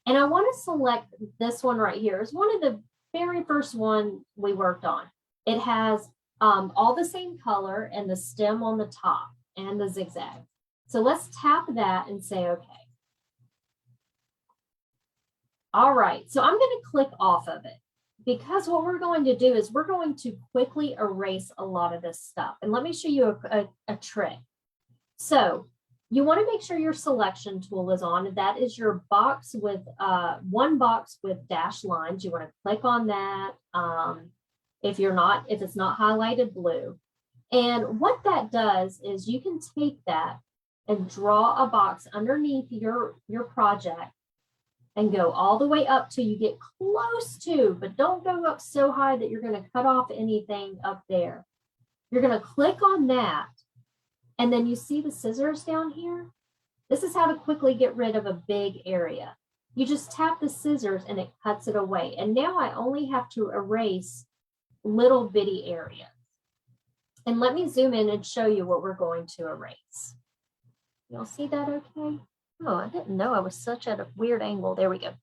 And I want to select this one right here. It's one of the very first one we worked on. It has all the same color and the stem on the top and the zigzag. So let's tap that and say, okay. All right, so I'm going to click off of it because what we're going to do is we're going to quickly erase a lot of this stuff. And let me show you a trick. So you want to make sure your selection tool is on. And that is your box with one box with dashed lines. You want to click on that if it's not highlighted blue. And what that does is you can take that and draw a box underneath your project and go all the way up till you get close to, but don't go up so high that you're going to cut off anything up there. You're going to click on that. And then you see the scissors down here. This is how to quickly get rid of a big area. You just tap the scissors and it cuts it away. And now I only have to erase little bitty areas. And let me zoom in and show you what we're going to erase. You'll see that okay? Oh, I didn't know I was such at a weird angle. There we go.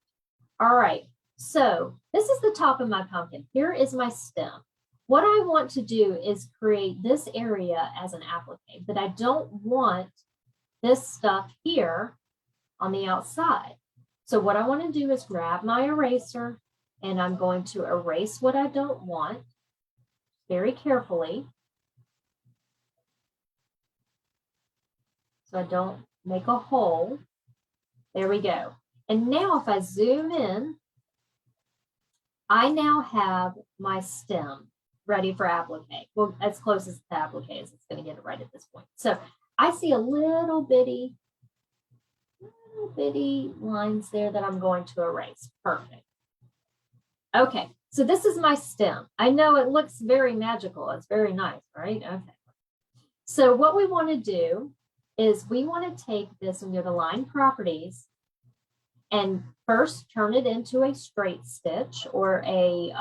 All right, so this is the top of my pumpkin. Here is my stem. What I want to do is create this area as an applique, but I don't want this stuff here on the outside. So what I want to do is grab my eraser and I'm going to erase what I don't want very carefully. So I don't make a hole. There we go. And now if I zoom in, I now have my stem ready for applique. Well, as close as the applique as it's going to get it right at this point. So I see a little bitty lines there that I'm going to erase. Perfect. Okay, so this is my stem. I know it looks very magical. It's very nice, right? Okay. So what we want to do is we want to take this and go to line properties and first turn it into a straight stitch or a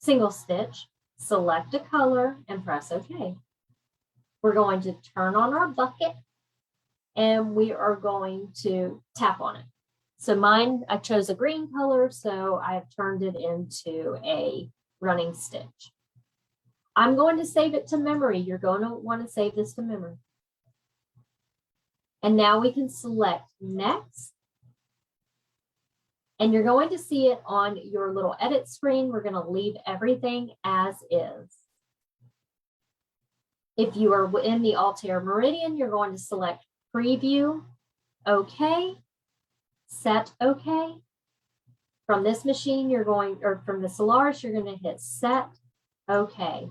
single stitch, select a color and press OK. We're going to turn on our bucket and we are going to tap on it. So mine, I chose a green color, so I have turned it into a running stitch. I'm going to save it to memory. You're going to want to save this to memory. And now we can select next. And you're going to see it on your little edit screen. We're going to leave everything as is. If you are in the Altair Meridian, you're going to select preview, OK, set OK. From this machine, from the Solaris, you're going to hit set OK.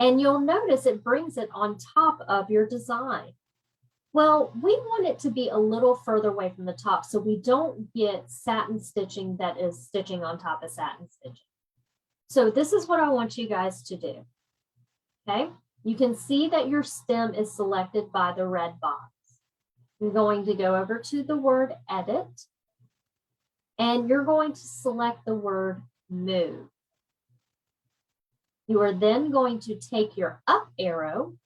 And you'll notice it brings it on top of your design. Well, we want it to be a little further away from the top so we don't get satin stitching that is stitching on top of satin stitching. So this is what I want you guys to do. Okay, you can see that your stem is selected by the red box. I'm going to go over to the word edit and you're going to select the word move. You are then going to take your up arrow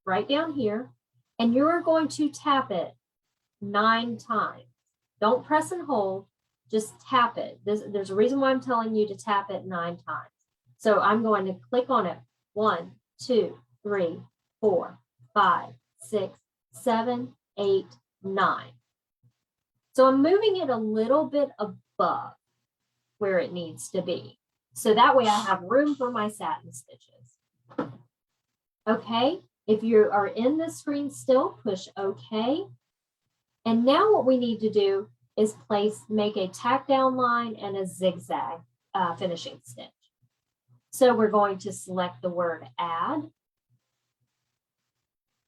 right down here and you're going to tap it 9 times. Don't press and hold, just tap it. There's a reason why I'm telling you to tap it 9 times. So I'm going to click on it 1, 2, 3, 4, 5, 6, 7, 8, 9. So I'm moving it a little bit above where it needs to be. So that way I have room for my satin stitches. Okay, If you are in the screen still, push OK. And now what we need to do is make a tack down line and a zigzag finishing stitch. So we're going to select the word add.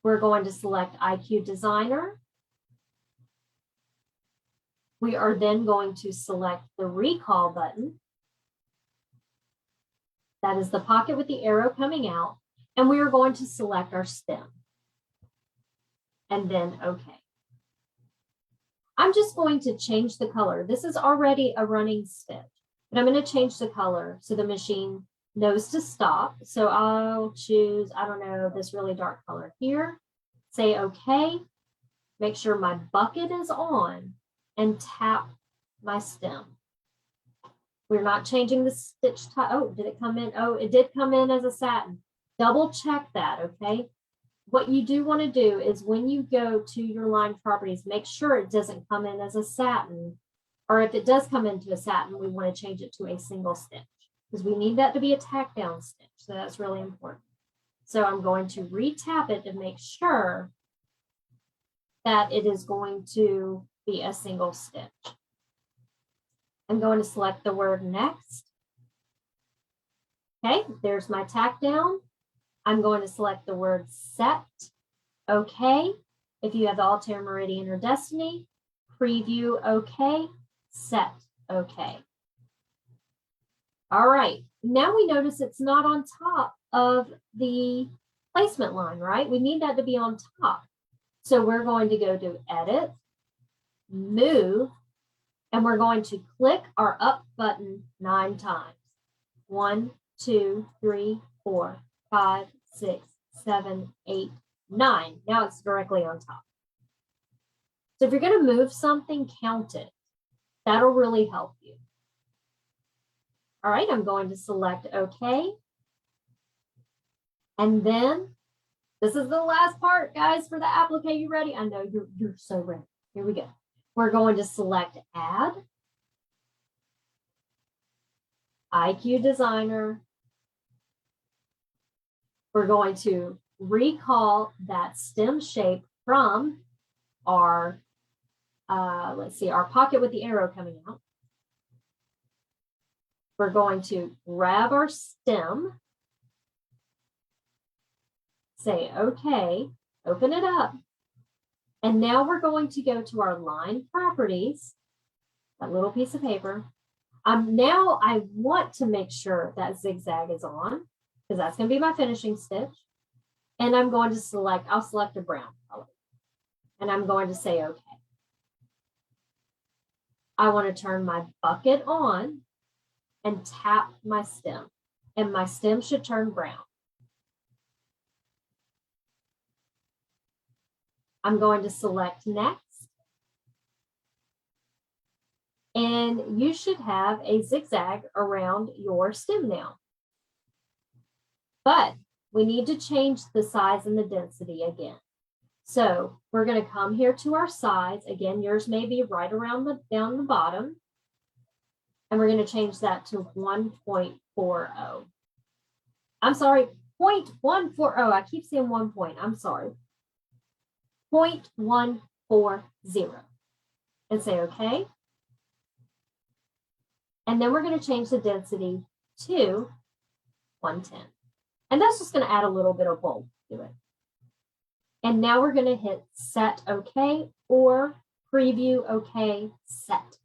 We're going to select IQ Designer. We are then going to select the recall button. That is the pocket with the arrow coming out. And we are going to select our stem. And then OK. I'm just going to change the color. This is already a running stitch, but I'm going to change the color so the machine knows to stop. So I'll choose, I don't know, this really dark color here. Say OK. Make sure my bucket is on and tap my stem. We're not changing the stitch type. Oh, did it come in? Oh, it did come in as a satin. Double check that, okay? What you do want to do is when you go to your line properties, make sure it doesn't come in as a satin. Or if it does come into a satin, we want to change it to a single stitch because we need that to be a tack down stitch. So that's really important. So I'm going to re-tap it to make sure that it is going to be a single stitch. I'm going to select the word next. Okay, there's my tack down. I'm going to select the word set. Okay. If you have the Altair Meridian or Destiny, preview okay, set okay. All right, now we notice it's not on top of the placement line, right? We need that to be on top. So we're going to go to Edit, Move, and we're going to click our up button 9 times. 1, 2, 3, 4, 5, 6, 7, 8, 9. Now it's directly on top. So if you're going to move something, count it. That'll really help you. All right, I'm going to select OK. And then this is the last part, guys, for the applique. You ready? I know you're so ready. Here we go. We're going to select Add, IQ Designer. We're going to recall that stem shape from our, let's see, our pocket with the arrow coming out. We're going to grab our stem, say OK, open it up. And now we're going to go to our line properties, that little piece of paper. Now I want to make sure that zigzag is on because that's going to be my finishing stitch. And I'm going to select, I'll select a brown color. And I'm going to say OK. I want to turn my bucket on and tap my stem. And my stem should turn brown. I'm going to select next. And you should have a zigzag around your stem now. But we need to change the size and the density again. So we're going to come here to our size. Again, yours may be right around down the bottom. And we're going to change that to 1.40. I'm sorry, 0.140. I keep saying 1 point. I'm sorry. 0.140. And say OK. And then we're going to change the density to 110. And that's just going to add a little bit of bulk to it. And now we're going to hit set OK or preview OK, set.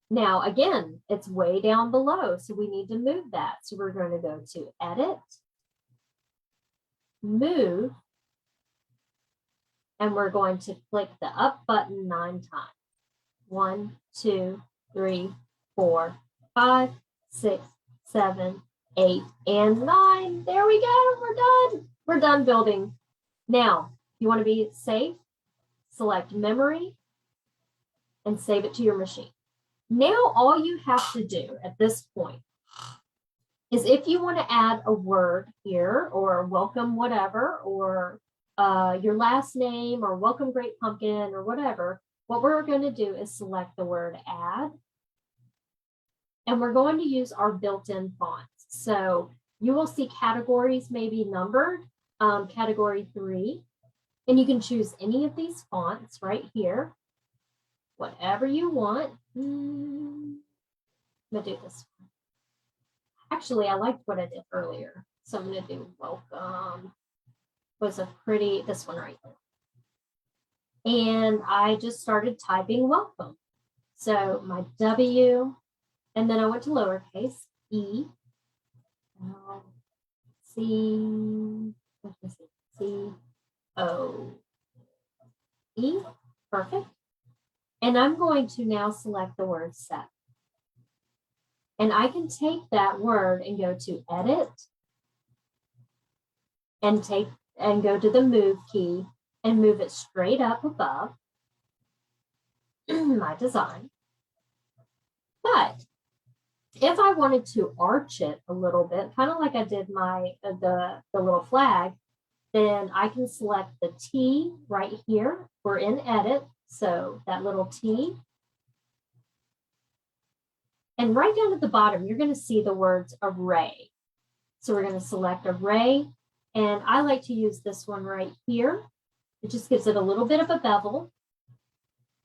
Now, again, it's way down below, so we need to move that. So we're going to go to Edit, Move, and we're going to click the up button 9 times. 1, 2, 3, 4, 5, 6, 7, 8, and 9. There we go. We're done. We're done building. Now, if you want to be safe, select Memory and save it to your machine. Now, all you have to do at this point is if you want to add a word here or welcome whatever or your last name or welcome Great Pumpkin or whatever, what we're going to do is select the word add. And we're going to use our built-in fonts. So you will see categories may be numbered, category 3, and you can choose any of these fonts right here, whatever you want. I'm gonna do this one. Actually, I liked what I did earlier, so I'm gonna do welcome. Was a pretty, this one right there. And I just started typing welcome. So my W, and then I went to lowercase e, C, C, O, E, perfect. And I'm going to now select the word set. And I can take that word and go to edit and go to the move key and move it straight up above my design. But if I wanted to arch it a little bit, kind of like I did my the little flag, then I can select the T right here. We're in edit, so that little T. And right down at the bottom, you're going to see the words array. So we're going to select array, and I like to use this one right here. It just gives it a little bit of a bevel.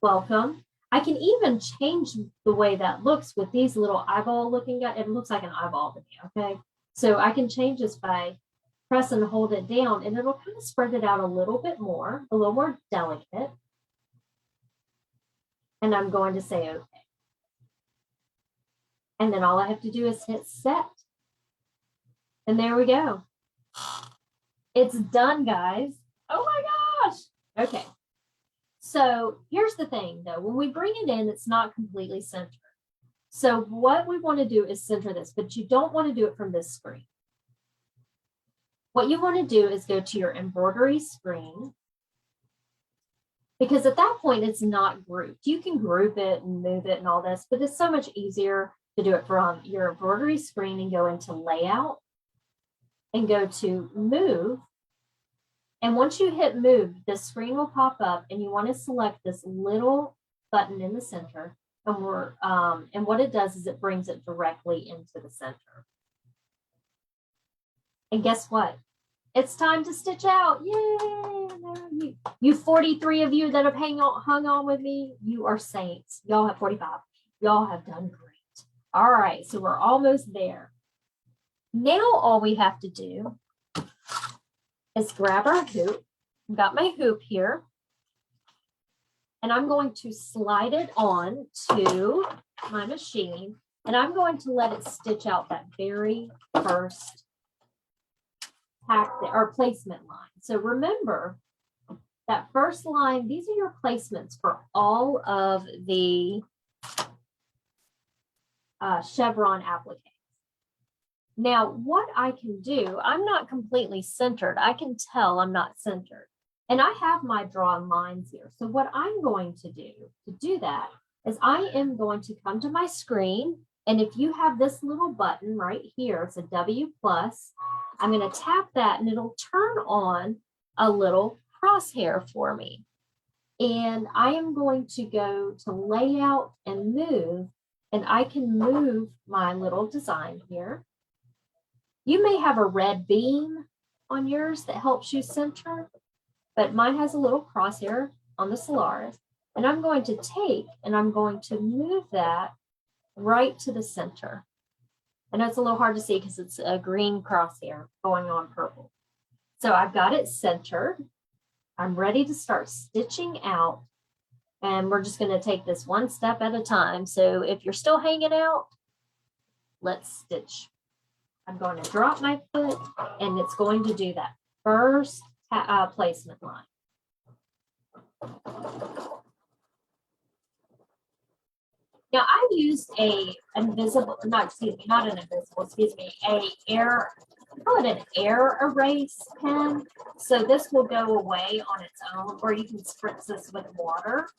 Welcome. I can even change the way that looks with these little eyeball looking guys. It looks like an eyeball to me, okay? So I can change this by press and hold it down, and it'll kind of spread it out a little bit more, a little more delicate. And I'm going to say okay. And then all I have to do is hit set. And there we go. It's done, guys. Oh my gosh. Okay. So here's the thing though, when we bring it in, it's not completely centered. So what we want to do is center this, but you don't want to do it from this screen. What you want to do is go to your embroidery screen, because at that point it's not grouped. You can group it and move it and all this, but it's so much easier to do it from your embroidery screen and go into layout and go to move. And once you hit move, the screen will pop up and you want to select this little button in the center. And what it does is it brings it directly into the center. And guess what? It's time to stitch out. Yay! You 43 of you that have hung on with me, you are saints. Y'all have 45. Y'all have done great. All right, so we're almost there. Now all we have to do is grab our hoop. I've got my hoop here. And I'm going to slide it on to my machine. And I'm going to let it stitch out that very first placement line. So remember that first line, these are your placements for all of the chevron appliques. Now, what I can do, I'm not completely centered. I can tell I'm not centered. And I have my drawn lines here. So what I'm going to do that is I am going to come to my screen. And if you have this little button right here, it's a W+, I'm going to tap that and it'll turn on a little crosshair for me. And I am going to go to layout and move, and I can move my little design here. You may have a red beam on yours that helps you center, but mine has a little crosshair on the Solaris. And I'm going to take and I'm going to move that right to the center. I know it's a little hard to see because it's a green crosshair going on purple. So I've got it centered. I'm ready to start stitching out. And we're just going to take this one step at a time. So if you're still hanging out, let's stitch. I'm going to drop my foot and it's going to do that first placement line. Now I used a air erase pen. So this will go away on its own, or you can spritz this with water.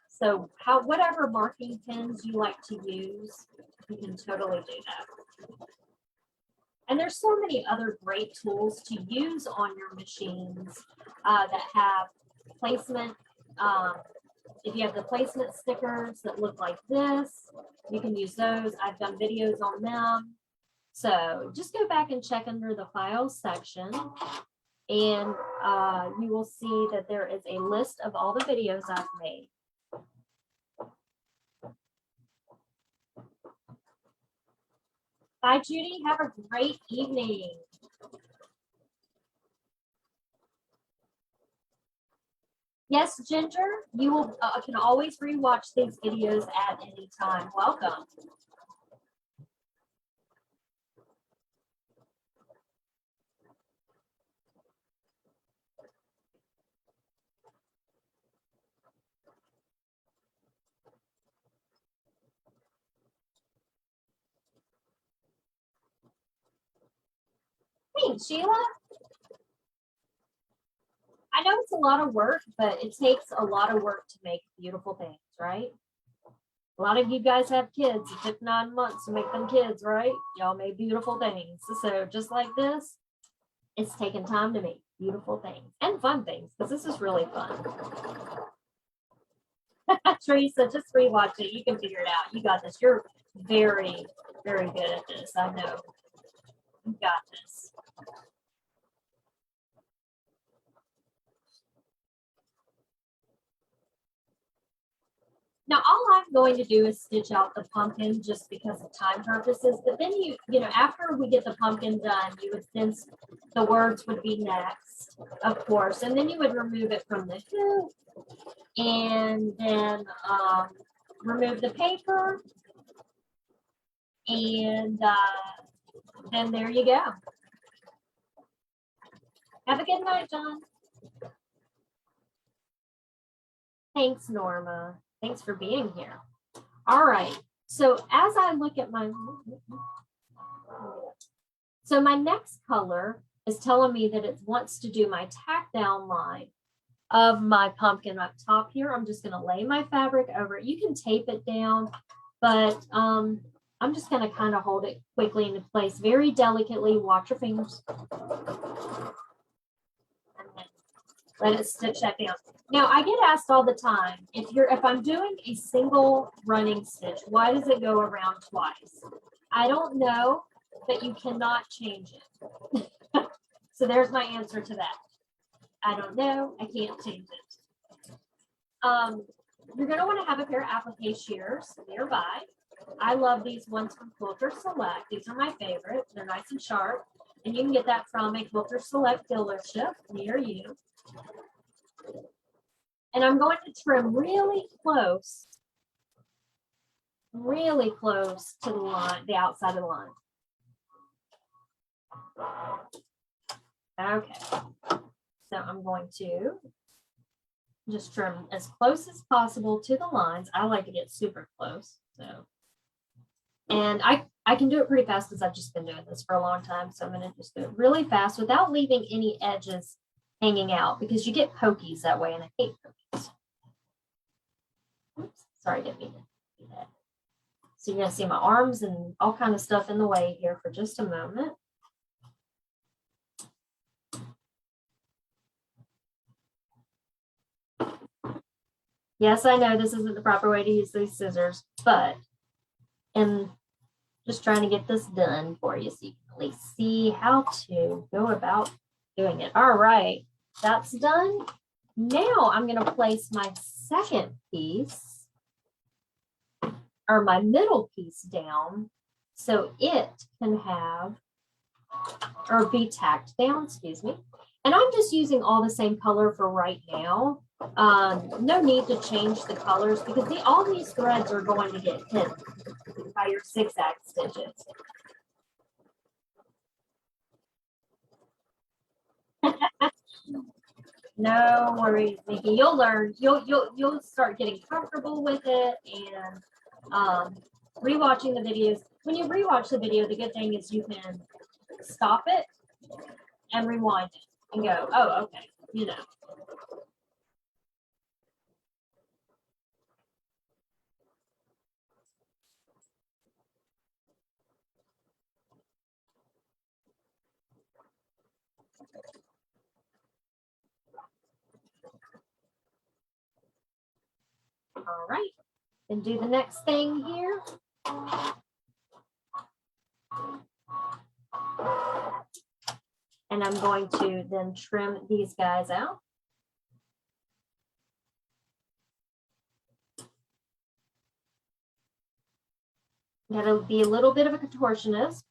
So whatever marking pens you like to use, you can totally do that. And there's so many other great tools to use on your machines that have placement. If you have the placement stickers that look like this, you can use those. I've done videos on them. So just go back and check under the files section, and you will see that there is a list of all the videos I've made. Bye, Judy. Have a great evening. Yes, Ginger, you will can always rewatch these videos at any time. Welcome. Hey, Sheila. I know it's a lot of work, but it takes a lot of work to make beautiful things, right? A lot of you guys have kids. It took 9 months to make them kids, right? Y'all made beautiful things. So just like this, it's taken time to make beautiful things and fun things, because this is really fun. Teresa, just rewatch it. You can figure it out. You got this. You're very, very good at this. I know. You got this. Now, all I'm going to do is stitch out the pumpkin just because of time purposes. But then after we get the pumpkin done, you would then, the words would be next, of course. And then you would remove it from the hoop and then remove the paper. And then there you go. Have a good night, John. Thanks, Norma. Thanks for being here. All right. So as I look at my next color is telling me that it wants to do my tack down line of my pumpkin up top here. I'm just going to lay my fabric over it. You can tape it down, but I'm just going to kind of hold it quickly into place very delicately. Watch your fingers. Let it stitch that down. Now I get asked all the time, if I'm doing a single running stitch, why does it go around twice? I don't know, but you cannot change it. So there's my answer to that. I don't know, I can't change it. You're going to want to have a pair of applique shears nearby. I love these ones from Quilter Select. These are my favorite. They're nice and sharp, and you can get that from a Quilter Select dealership near you. And I'm going to trim really close to the line, the outside of the line. Okay, so I'm going to just trim as close as possible to the lines. I like to get super close. And I can do it pretty fast because I've just been doing this for a long time. So I'm going to just do it really fast without leaving any edges hanging out, because you get pokies that way, and I hate pokies. Oops, sorry, didn't mean to do that. So you're going to see my arms and all kind of stuff in the way here for just a moment. Yes, I know this isn't the proper way to use these scissors, but I'm just trying to get this done for you so you can at least see how to go about doing it. All right, that's done. Now I'm going to place my second piece, or my middle piece, down so it can have, or be tacked down, excuse me. And I'm just using all the same color for right now. No need to change the colors, because all these threads are going to get hit by your zigzag stitches. No worries, Nikki. You'll learn. You'll start getting comfortable with it, and rewatching the videos. When you rewatch the video, the good thing is you can stop it and rewind it and go, oh, okay, you know. All right, and do the next thing here. And I'm going to then trim these guys out. That'll be a little bit of a contortionist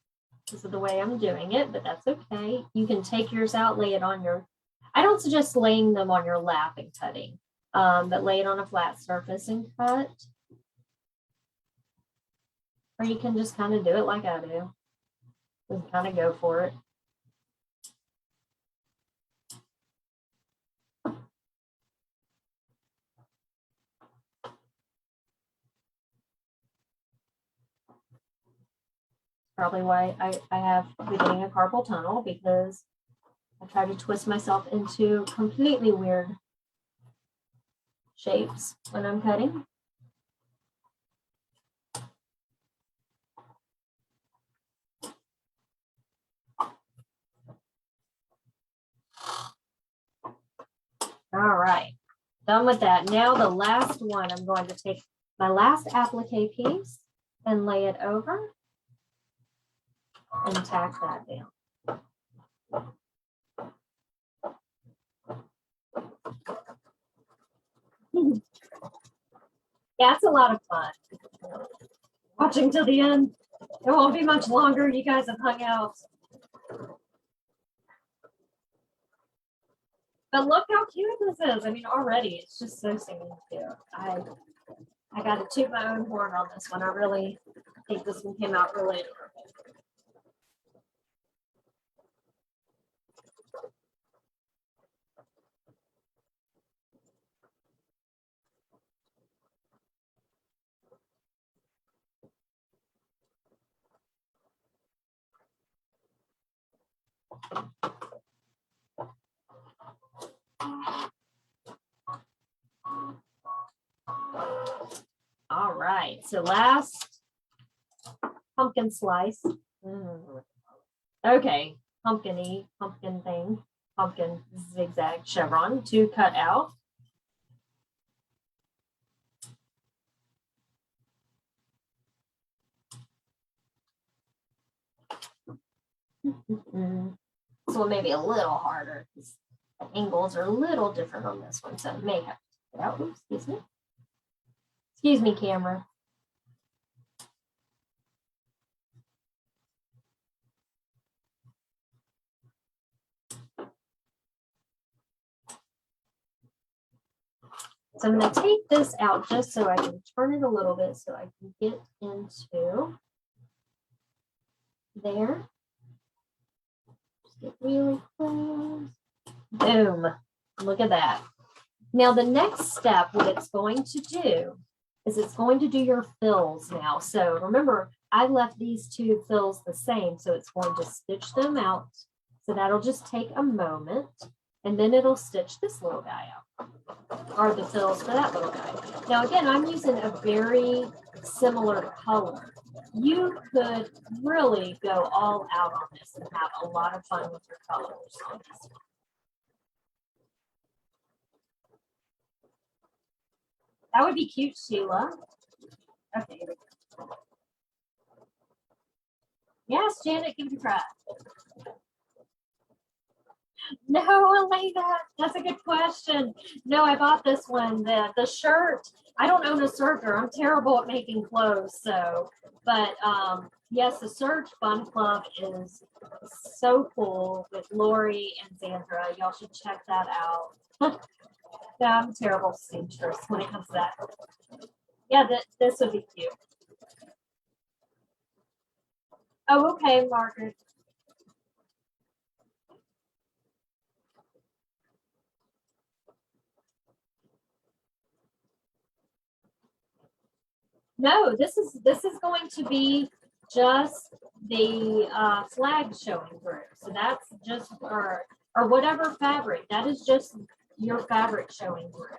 because of the way I'm doing it, but that's okay. You can take yours out, lay it on your, I don't suggest laying them on your lap and cutting, but lay it on a flat surface and cut. Or you can just kind of do it like I do. Just kind of go for it. Probably why I have beginning a carpal tunnel, because I try to twist myself into completely weird shapes when I'm cutting. All right, done with that. Now the last one, I'm going to take my last applique piece and lay it over and tack that down. Yeah, it's a lot of fun. Watching till the end. It won't be much longer. You guys have hung out. But look how cute this is. I mean, already it's just so singing cute. I got to toot my own horn on this one. I really think this one came out really adorable. All right, so last pumpkin slice. Okay, pumpkin thing, pumpkin zigzag chevron to cut out. This one may be a little harder because the angles are a little different on this one, so I may have to take it out. Oops, excuse me. Excuse me, camera. So I'm going to take this out just so I can turn it a little bit so I can get into there. Just get really close. Boom. Look at that. Now the next step, what it's going to do is it's going to do your fills now. So remember, I left these two fills the same, so it's going to stitch them out. So that'll just take a moment, and then it'll stitch this little guy out, or the fills for that little guy. Now again, I'm using a very similar color. You could really go all out on this and have a lot of fun with your colors on this one. That would be cute, Sheila. Okay. Yes, Janet, give it a try. No, Elena, that's a good question. No, I bought this one. The shirt, I don't own a serger. I'm terrible at making clothes. So, but yes, the Serge Fun Club is so cool with Lori and Sandra. Y'all should check that out. Yeah, I'm terrible seamstress when it comes to that. Yeah, this would be cute. Oh, okay, Margaret. No, this is going to be just the flag showing through. So that's just or whatever fabric. That is just your fabric showing through.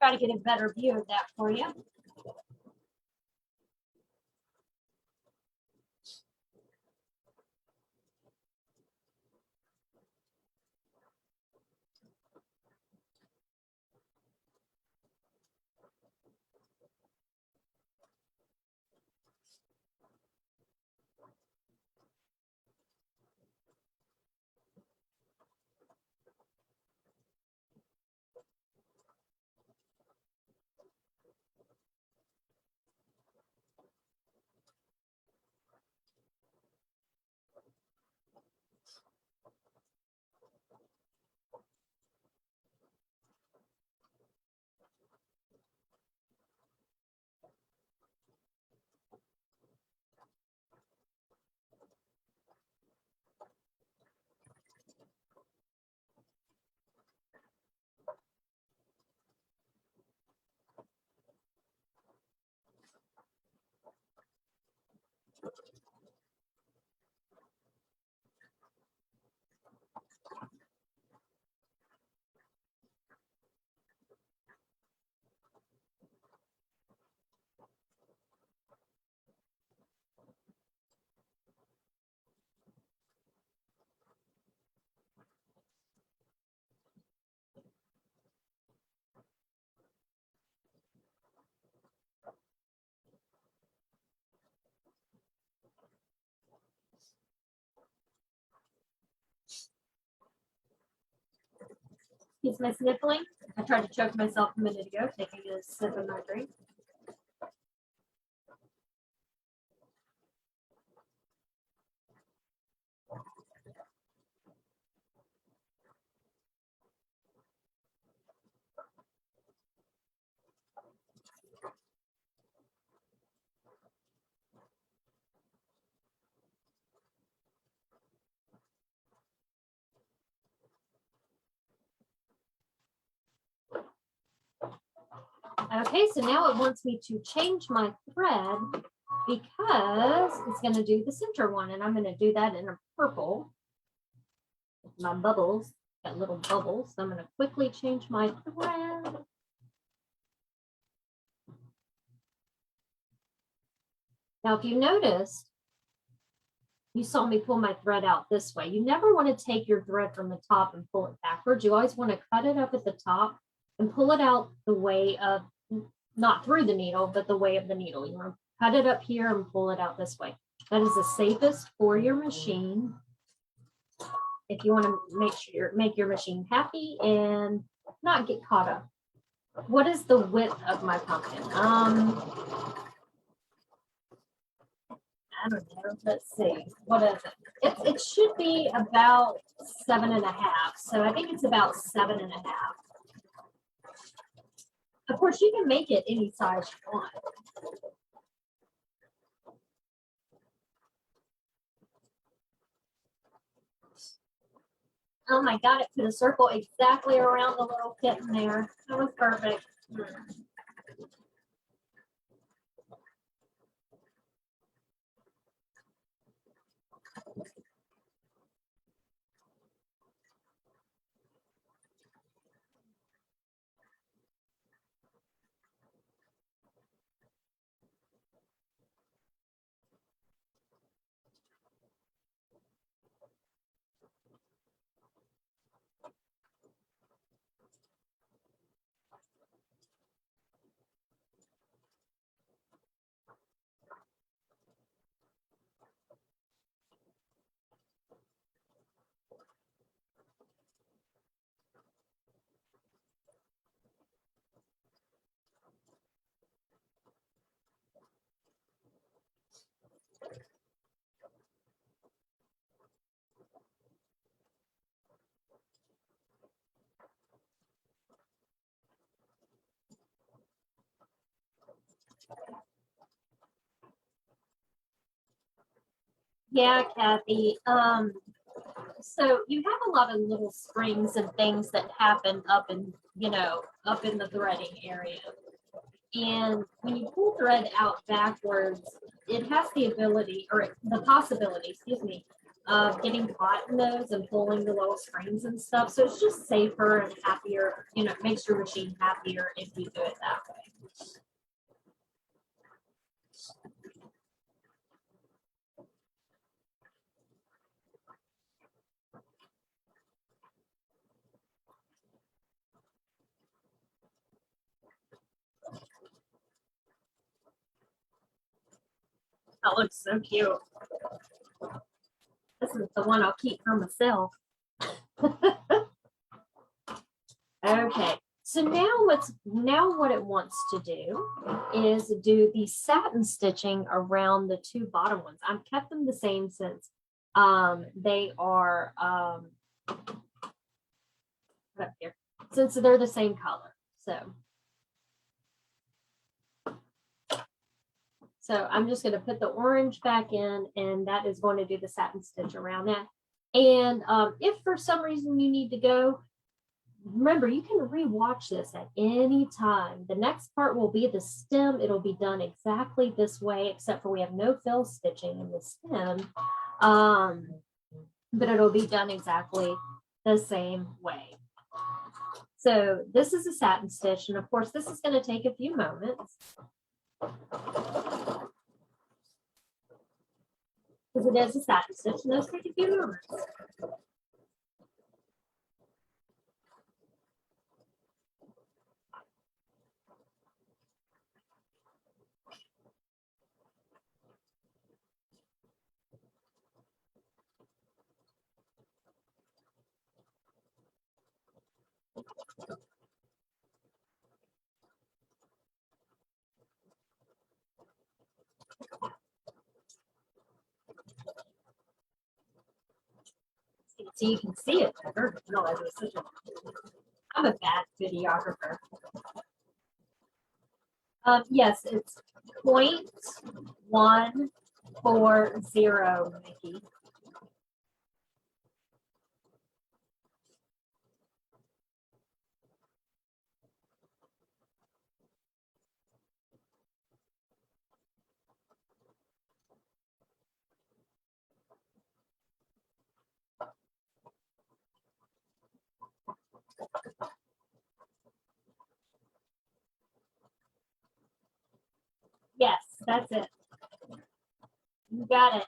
Try to get a better view of that for you. Excuse my sniffling. I tried to choke myself a minute ago, taking a sip of my drink. Okay, so now it wants me to change my thread because it's going to do the center one, and I'm going to do that in a purple. My bubbles, got little bubbles, so I'm going to quickly change my thread. Now, if you noticed, you saw me pull my thread out this way. You never want to take your thread from the top and pull it backwards. You always want to cut it up at the top and pull it out the way of, not through the needle, but the way of the needle. You want to cut it up here and pull it out this way. That is the safest for your machine. If you want to make your machine happy and not get caught up. What is the width of my pumpkin? I don't know. Let's see. What is it? It should be about 7.5. So I think it's about 7.5. Of course, you can make it any size you want. Oh my God, it put a circle exactly around the little kitten there. That was perfect. Yeah, Kathy. So you have a lot of little springs and things that happen up in the threading area. And when you pull thread out backwards, it has the ability, or the possibility, excuse me, of getting caught in those and pulling the little strings and stuff. So it's just safer and happier, you know, it makes your machine happier if you do it that way. That looks so cute. This is the one I'll keep for myself. Okay, so now what it wants to do is do the satin stitching around the two bottom ones. I've kept them the same since they are up here, since they're the same color. So I'm just going to put the orange back in, and that is going to do the satin stitch around that. And if for some reason you need to go, remember, you can re-watch this at any time. The next part will be the stem. It'll be done exactly this way, except for we have no fill stitching in the stem. But it'll be done exactly the same way. So this is a satin stitch, and of course, this is going to take a few moments. Because it is a satin stitch, and those take a few moments. So you can see it better. I'm a bad videographer. Yes, it's 0.140, Mickey. Yes, that's it. You got it.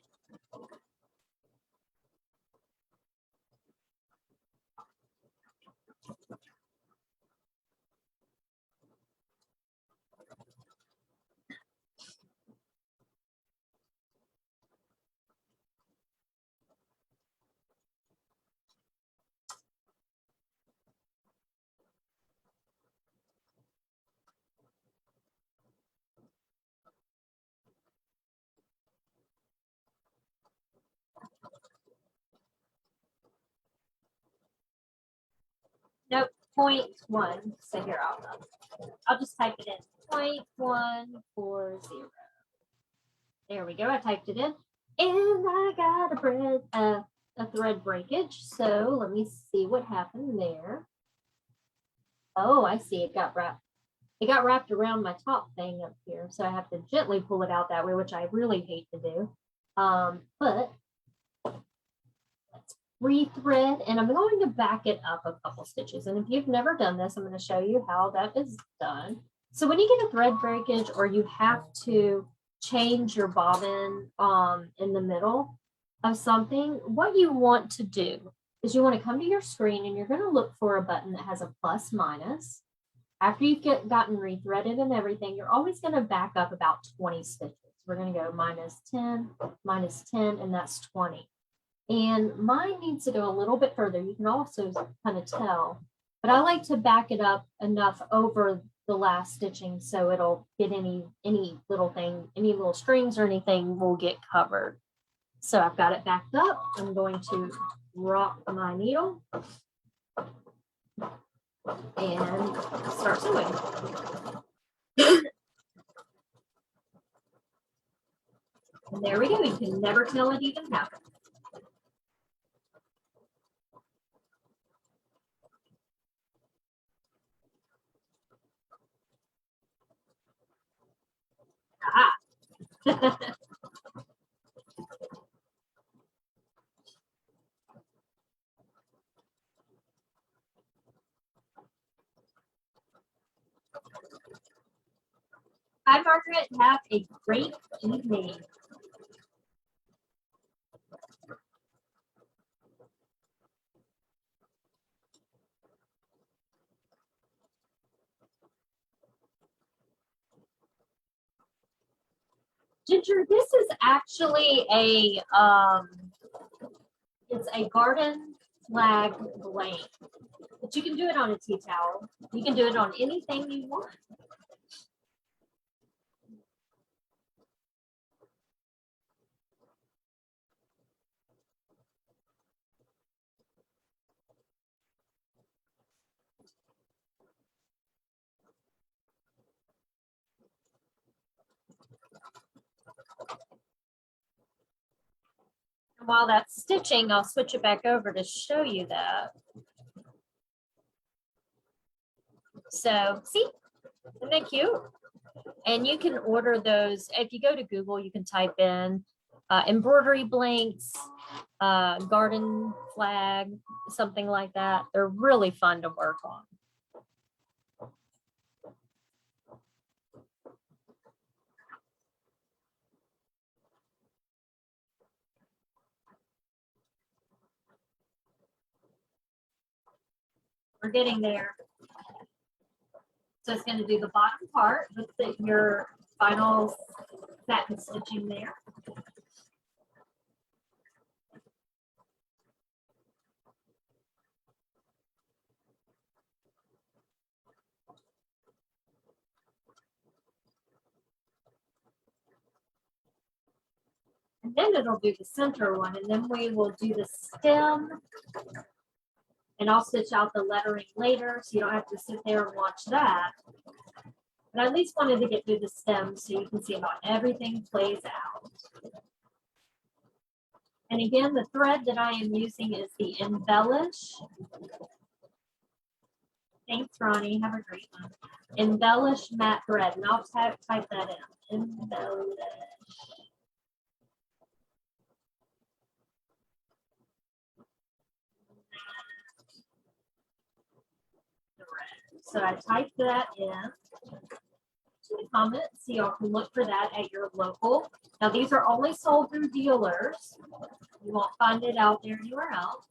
Nope, 0.1. So here, I'll just type it in. 0.140. There we go. I typed it in. And I got a thread breakage. So let me see what happened there. Oh, I see. It got wrapped. It got wrapped around my top thing up here. So I have to gently pull it out that way, which I really hate to do. But let's rethread, and I'm going to back it up a couple stitches. And if you've never done this, I'm going to show you how that is done. So when you get a thread breakage, or you have to change your bobbin in the middle of something, what you want to do is you want to come to your screen, and you're going to look for a button that has a plus minus. After you've gotten rethreaded and everything, you're always going to back up about 20 stitches. We're going to go minus 10, and that's 20. And mine needs to go a little bit further. You can also kind of tell, but I like to back it up enough over the last stitching so it'll get any little thing, any little strings or anything will get covered. So I've got it backed up. I'm going to rock my needle and start sewing. And there we go. You can never tell it even happened. Aha. Hi, Margaret. Have a great evening. Ginger, this is actually it's a garden flag blank, but you can do it on a tea towel. You can do it on anything you want. And while that's stitching, I'll switch it back over to show you that. So see, isn't that cute? And you can order those. If you go to Google, you can type in embroidery blanks, garden flag, something like that. They're really fun to work on. We're getting there. So it's going to do the bottom part with your final satin stitching there. And then it'll do the center one, and then we will do the stem. And I'll stitch out the lettering later, so you don't have to sit there and watch that. But I at least wanted to get through the stem so you can see how everything plays out. And again, the thread that I am using is the Embellish. Thanks, Ronnie. Have a great one. Embellish matte thread. And I'll type that in. Embellish. So I typed that in to the comments, so y'all can look for that at your local. Now these are only sold through dealers. You won't find it out there anywhere else.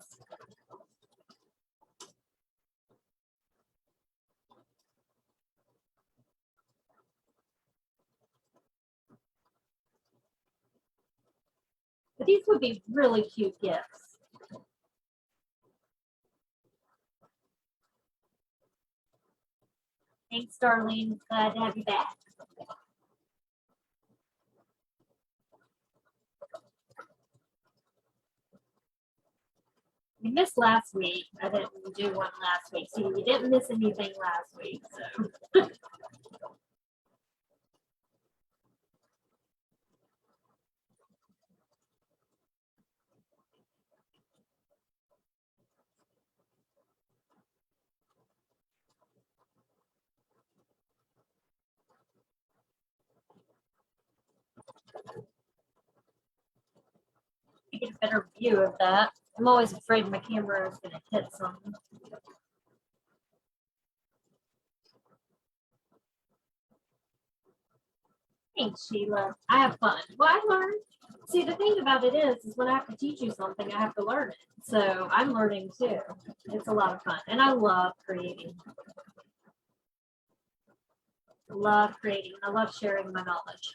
But these would be really cute gifts. Thanks, Darlene. Glad to have you back. You missed last week. I didn't do one last week. So you didn't miss anything last week. So you get a better view of that. I'm always afraid my camera is going to hit something. Thanks, Sheila. I have fun. Well, I learned. See, the thing about it is when I have to teach you something, I have to learn it. So I'm learning too. It's a lot of fun. And I love creating. I love creating. I love sharing my knowledge.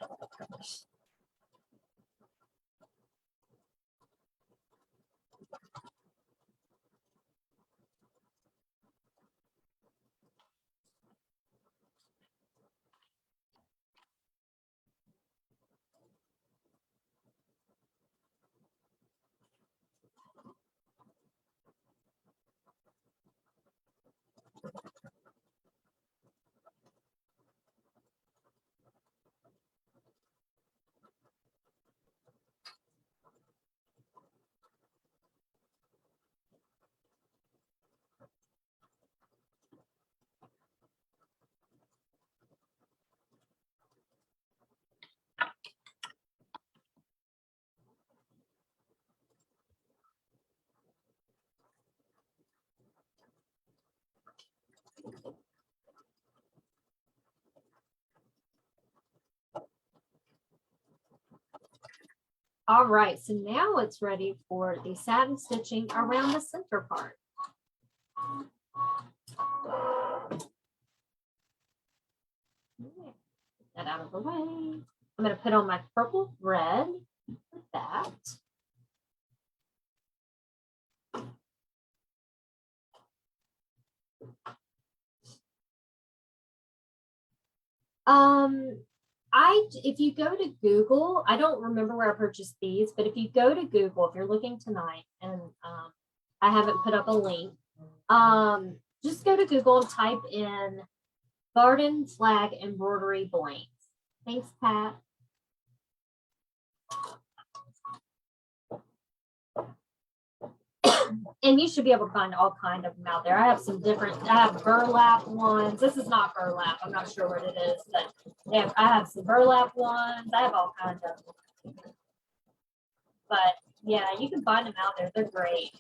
All right, so now it's ready for the satin stitching around the center part. Get that out of the way. I'm going to put on my purple thread like that. If you go to Google, I don't remember where I purchased these, but if you go to Google, if you're looking tonight, and I haven't put up a link, just go to Google and type in garden flag embroidery blanks. Thanks, Pat. And you should be able to find all kind of them out there. I have some different, I have burlap ones. This is not burlap. I'm not sure what it is, but I have some burlap ones. I have all kinds of them. But yeah, you can find them out there. They're great.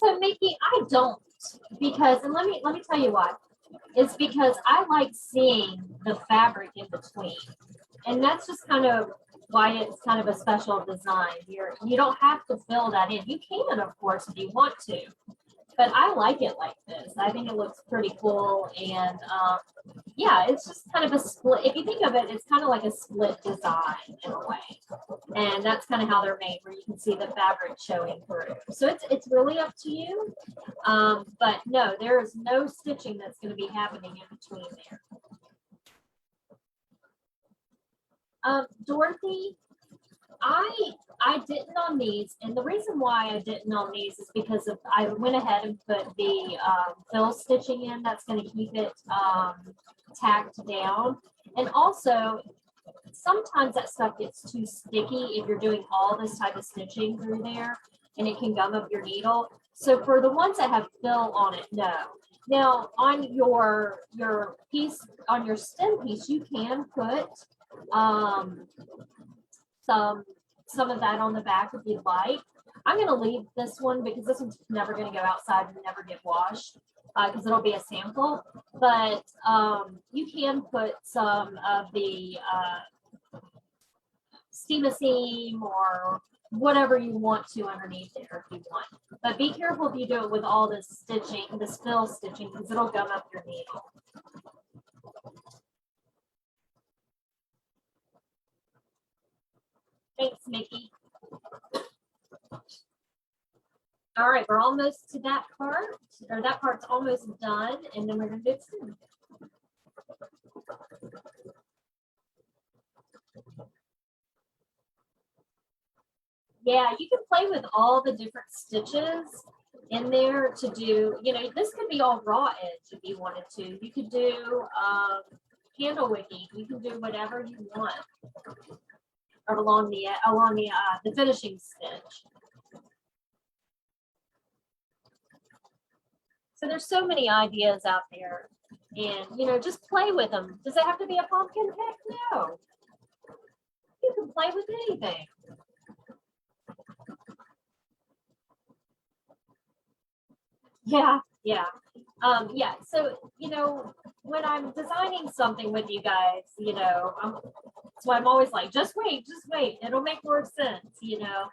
So Mickey, I don't, because, and let me tell you why. It's because I like seeing the fabric in between. And that's just kind of why it's kind of a special design. You don't have to fill that in. You can, of course, if you want to. But I like it like this. I think it looks pretty cool. And yeah, it's just kind of a split. If you think of it, it's kind of like a split design in a way. And that's kind of how they're made, where you can see the fabric showing through. So it's really up to you. But no, there is no stitching that's going to be happening in between there. Dorothy, I didn't on these, and the reason why I didn't on these is because I went ahead and put the fill stitching in. That's going to keep it tacked down, and also sometimes that stuff gets too sticky if you're doing all this type of stitching through there, and it can gum up your needle. So for the ones that have fill on it, no. Now on your piece, on your stem piece, you can put some of that on the back if you'd like. I'm going to leave this one because this one's never going to go outside and never get washed because it'll be a sample. But you can put some of the steam or whatever you want to underneath there if you want. But be careful if you do it with all this stitching, this fill stitching, because it'll gum up your needle. Thanks, Mickey. All right, we're almost to that part, or that part's almost done, and then we're going to do it soon. Yeah, you can play with all the different stitches in there to do, you know, this could be all raw edge if you wanted to. You could do candle wicking. You can do whatever you want or along the finishing stitch. So there's so many ideas out there, and you know, just play with them. Does it have to be a pumpkin? Heck no. You can play with anything. Yeah, yeah. Yeah, so, you know, when I'm designing something with you guys, you know, so I'm always like, just wait, it'll make more sense, you know.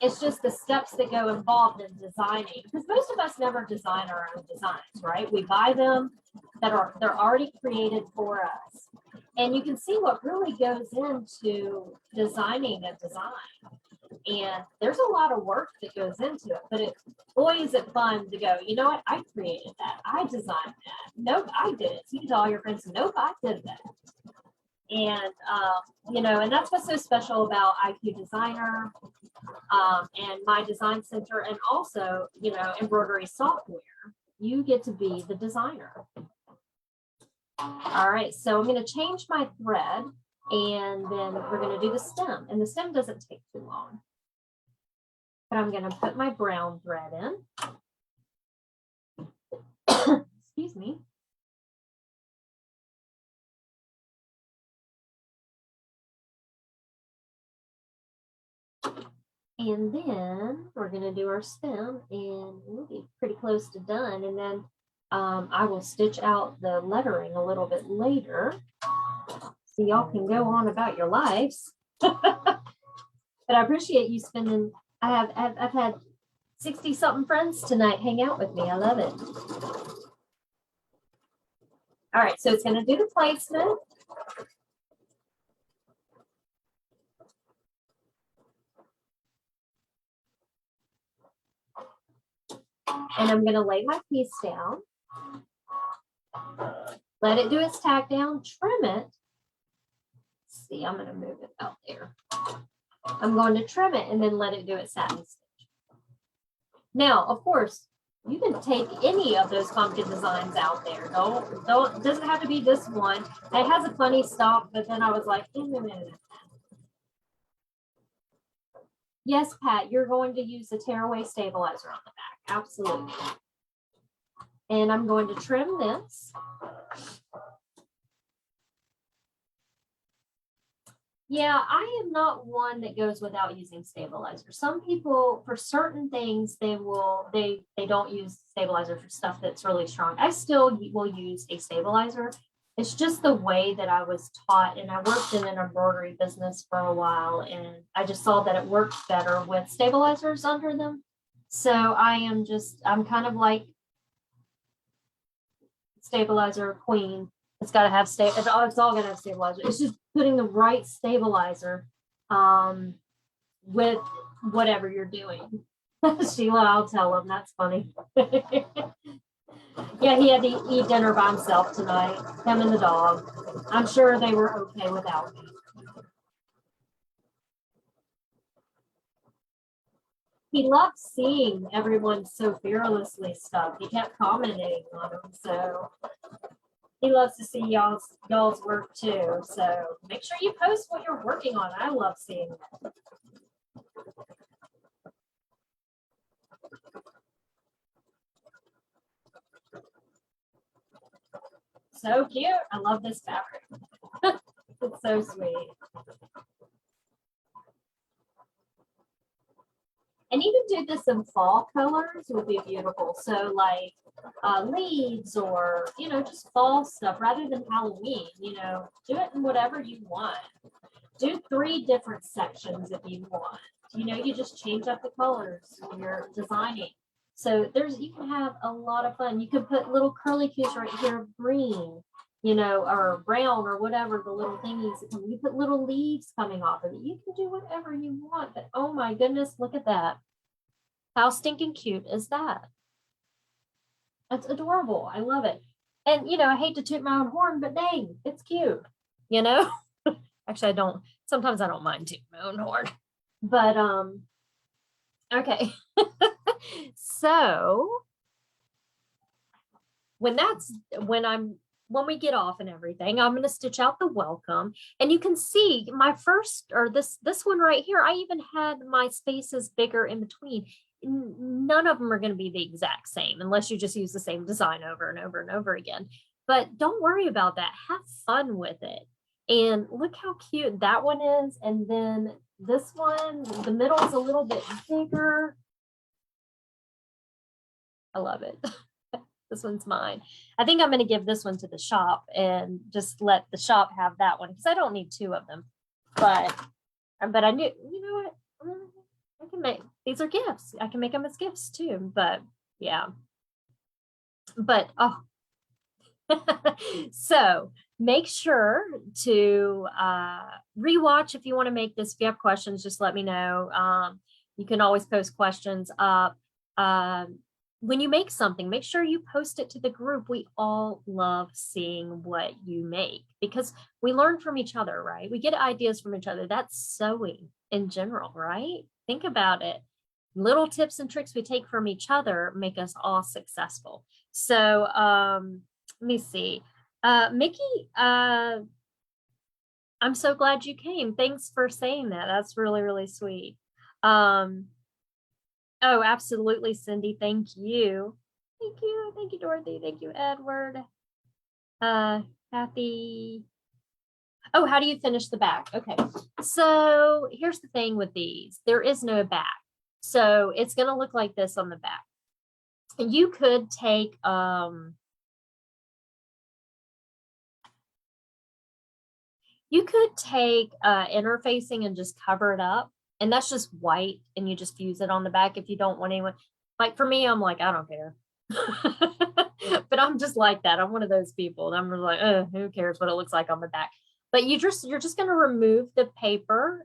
It's just the steps that go involved in designing, because most of us never design our own designs, right? We buy them they're already created for us. And you can see what really goes into designing a design. And there's a lot of work that goes into it, but boy, is it fun to go, you know what? I created that. I designed that. Nope, I did it. So you can tell all your friends, nope, I did that. And, you know, and that's what's so special about IQ Designer and My Design Center, and also, you know, embroidery software. You get to be the designer. All right, so I'm going to change my thread and then we're going to do the stem, and the stem doesn't take too long. But I'm going to put my brown thread in. Excuse me. And then we're going to do our stem, and we'll be pretty close to done. And then I will stitch out the lettering a little bit later so y'all can go on about your lives. But I appreciate you spending, I've had 60 something friends tonight hang out with me. I love it. All right, so it's going to do the placement. And I'm going to lay my piece down, let it do its tack down, trim it. Let's see, I'm going to move it out there. I'm going to trim it and then let it do its satin stitch. Now, of course, you can take any of those pumpkin designs out there. Don't, it doesn't have to be this one. It has a funny stalk, but then I was like, yes, Pat, you're going to use the tearaway stabilizer on the back. Absolutely. And I'm going to trim this. Yeah, I am not one that goes without using stabilizer. Some people, for certain things, they don't use stabilizer for stuff that's really strong. I still will use a stabilizer. It's just the way that I was taught, and I worked in an embroidery business for a while, and I just saw that it worked better with stabilizers under them. So I'm kind of like stabilizer queen. It's got to have it's all going to have stabilizer. It's just putting the right stabilizer with whatever you're doing. Sheila, I'll tell him. That's funny. Yeah, he had to eat dinner by himself tonight, him and the dog. I'm sure they were okay without me. He loved seeing everyone so fearlessly stuff. He kept commenting on them, so he loves to see y'all's work too. So make sure you post what you're working on. I love seeing that. So cute. I love this fabric. It's so sweet. And even do this in fall colors would be beautiful. So like leaves or, just fall stuff rather than Halloween, do it in whatever you want. Do 3 different sections if you want. You just change up the colors when you're designing. So you can have a lot of fun. You can put little curly cues right here of green, or brown or whatever the little thingies. You put little leaves coming off of it. You can do whatever you want, but oh my goodness, look at that. How stinking cute is that? That's adorable. I love it. And, I hate to toot my own horn, but dang, it's cute, Actually, I don't. Sometimes I don't mind tooting my own horn. But, okay. So when we get off and everything, I'm going to stitch out the welcome, and you can see my first, or this one right here, I even had my spaces bigger in between. None of them are going to be the exact same unless you just use the same design over and over and over again. But don't worry about that. Have fun with it. And look how cute that one is. And then this one, the middle is a little bit bigger. I love it. This one's mine. I think I'm going to give this one to the shop and just let the shop have that one because I don't need 2 of them. But I knew, you know what? I can make, these are gifts. I can make them as gifts too. But yeah. But, oh. So make sure to rewatch if you want to make this. If you have questions, just let me know. You can always post questions up. When you make something, make sure you post it to the group. We all love seeing what you make because we learn from each other, right? We get ideas from each other. That's sewing in general, right? Think about it. Little tips and tricks we take from each other make us all successful. So let me see. Mickey, I'm so glad you came. Thanks for saying that. That's really, really sweet. Um, oh, absolutely, Cindy. Thank you. Thank you. Thank you, Dorothy. Thank you, Edward. Kathy. Oh, how do you finish the back? Okay. So here's the thing with these. There is no back. So it's going to look like this on the back. And you could take interfacing and just cover it up. And that's just white and you just fuse it on the back if you don't want anyone. Like for me, I'm like, I don't care. But I'm just like that. I'm one of those people. And I'm like, who cares what it looks like on the back? But you're just going to remove the paper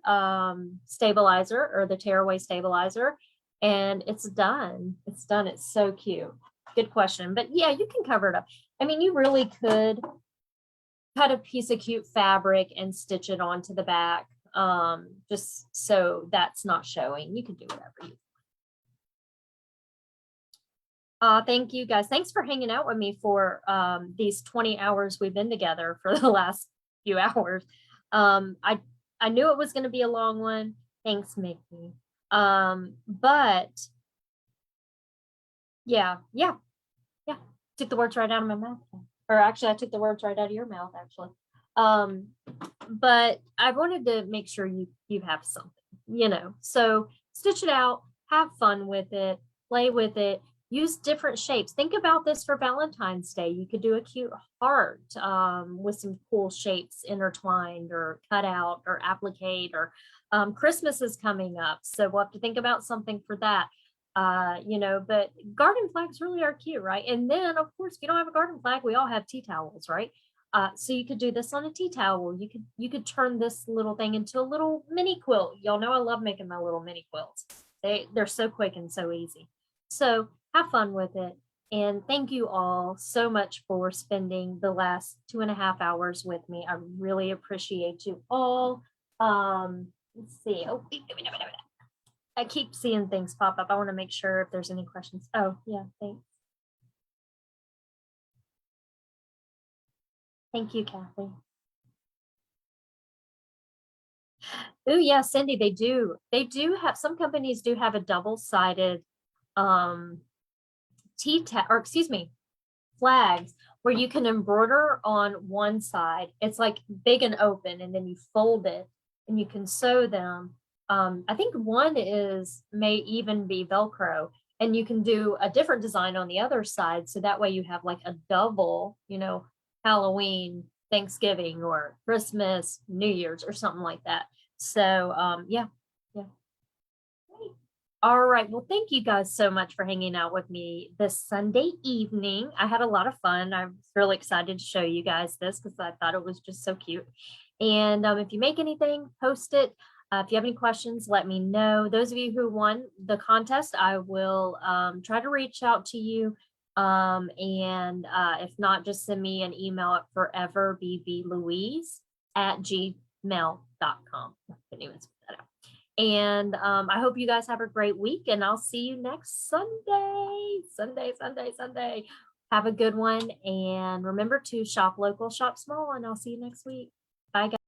stabilizer or the tearaway stabilizer, and it's done. It's done. It's so cute. Good question. But yeah, you can cover it up. I mean, you really could cut a piece of cute fabric and stitch it onto the back, just so that's not showing. You can do whatever you thank you guys. Thanks for hanging out with me for these 20 hours we've been together for the last few hours. I knew it was going to be a long one. Thanks, Mickey. But yeah. Took the words right out of my mouth. Or actually, I took the words right out of your mouth, actually. But I wanted to make sure you have something, so stitch it out, have fun with it, play with it, use different shapes. Think about this for Valentine's Day. You could do a cute heart with some cool shapes intertwined or cut out or applique, or Christmas is coming up. So we'll have to think about something for that. But garden flags really are cute, right? And then of course, if you don't have a garden flag, we all have tea towels, right? So you could do this on a tea towel. You could turn this little thing into a little mini quilt. Y'all know I love making my little mini quilts. They're so quick and so easy. So have fun with it. And thank you all so much for spending the last 2.5 hours with me. I really appreciate you all. Let's see. Oh, I keep seeing things pop up. I want to make sure if there's any questions. Oh, yeah, thanks. Thank you, Kathy. Oh, yeah, Cindy, they do. They do have, some companies do have a double-sided flags where you can embroider on one side. It's like big and open, and then you fold it and you can sew them. I think one may even be Velcro, and you can do a different design on the other side. So that way you have like a double, Halloween, Thanksgiving, or Christmas, New Year's, or something like that. So yeah. Great. All right. Well, thank you guys so much for hanging out with me this Sunday evening. I had a lot of fun. I was really excited to show you guys this because I thought it was just so cute. And if you make anything, post it. If you have any questions, let me know. Those of you who won the contest, I will try to reach out to you. And if not, just send me an email at foreverbvlouise@gmail.com. Couldn't even spell that out. And I hope you guys have a great week, and I'll see you next Sunday. Sunday. Have a good one. And remember to shop local, shop small, and I'll see you next week. Bye, guys.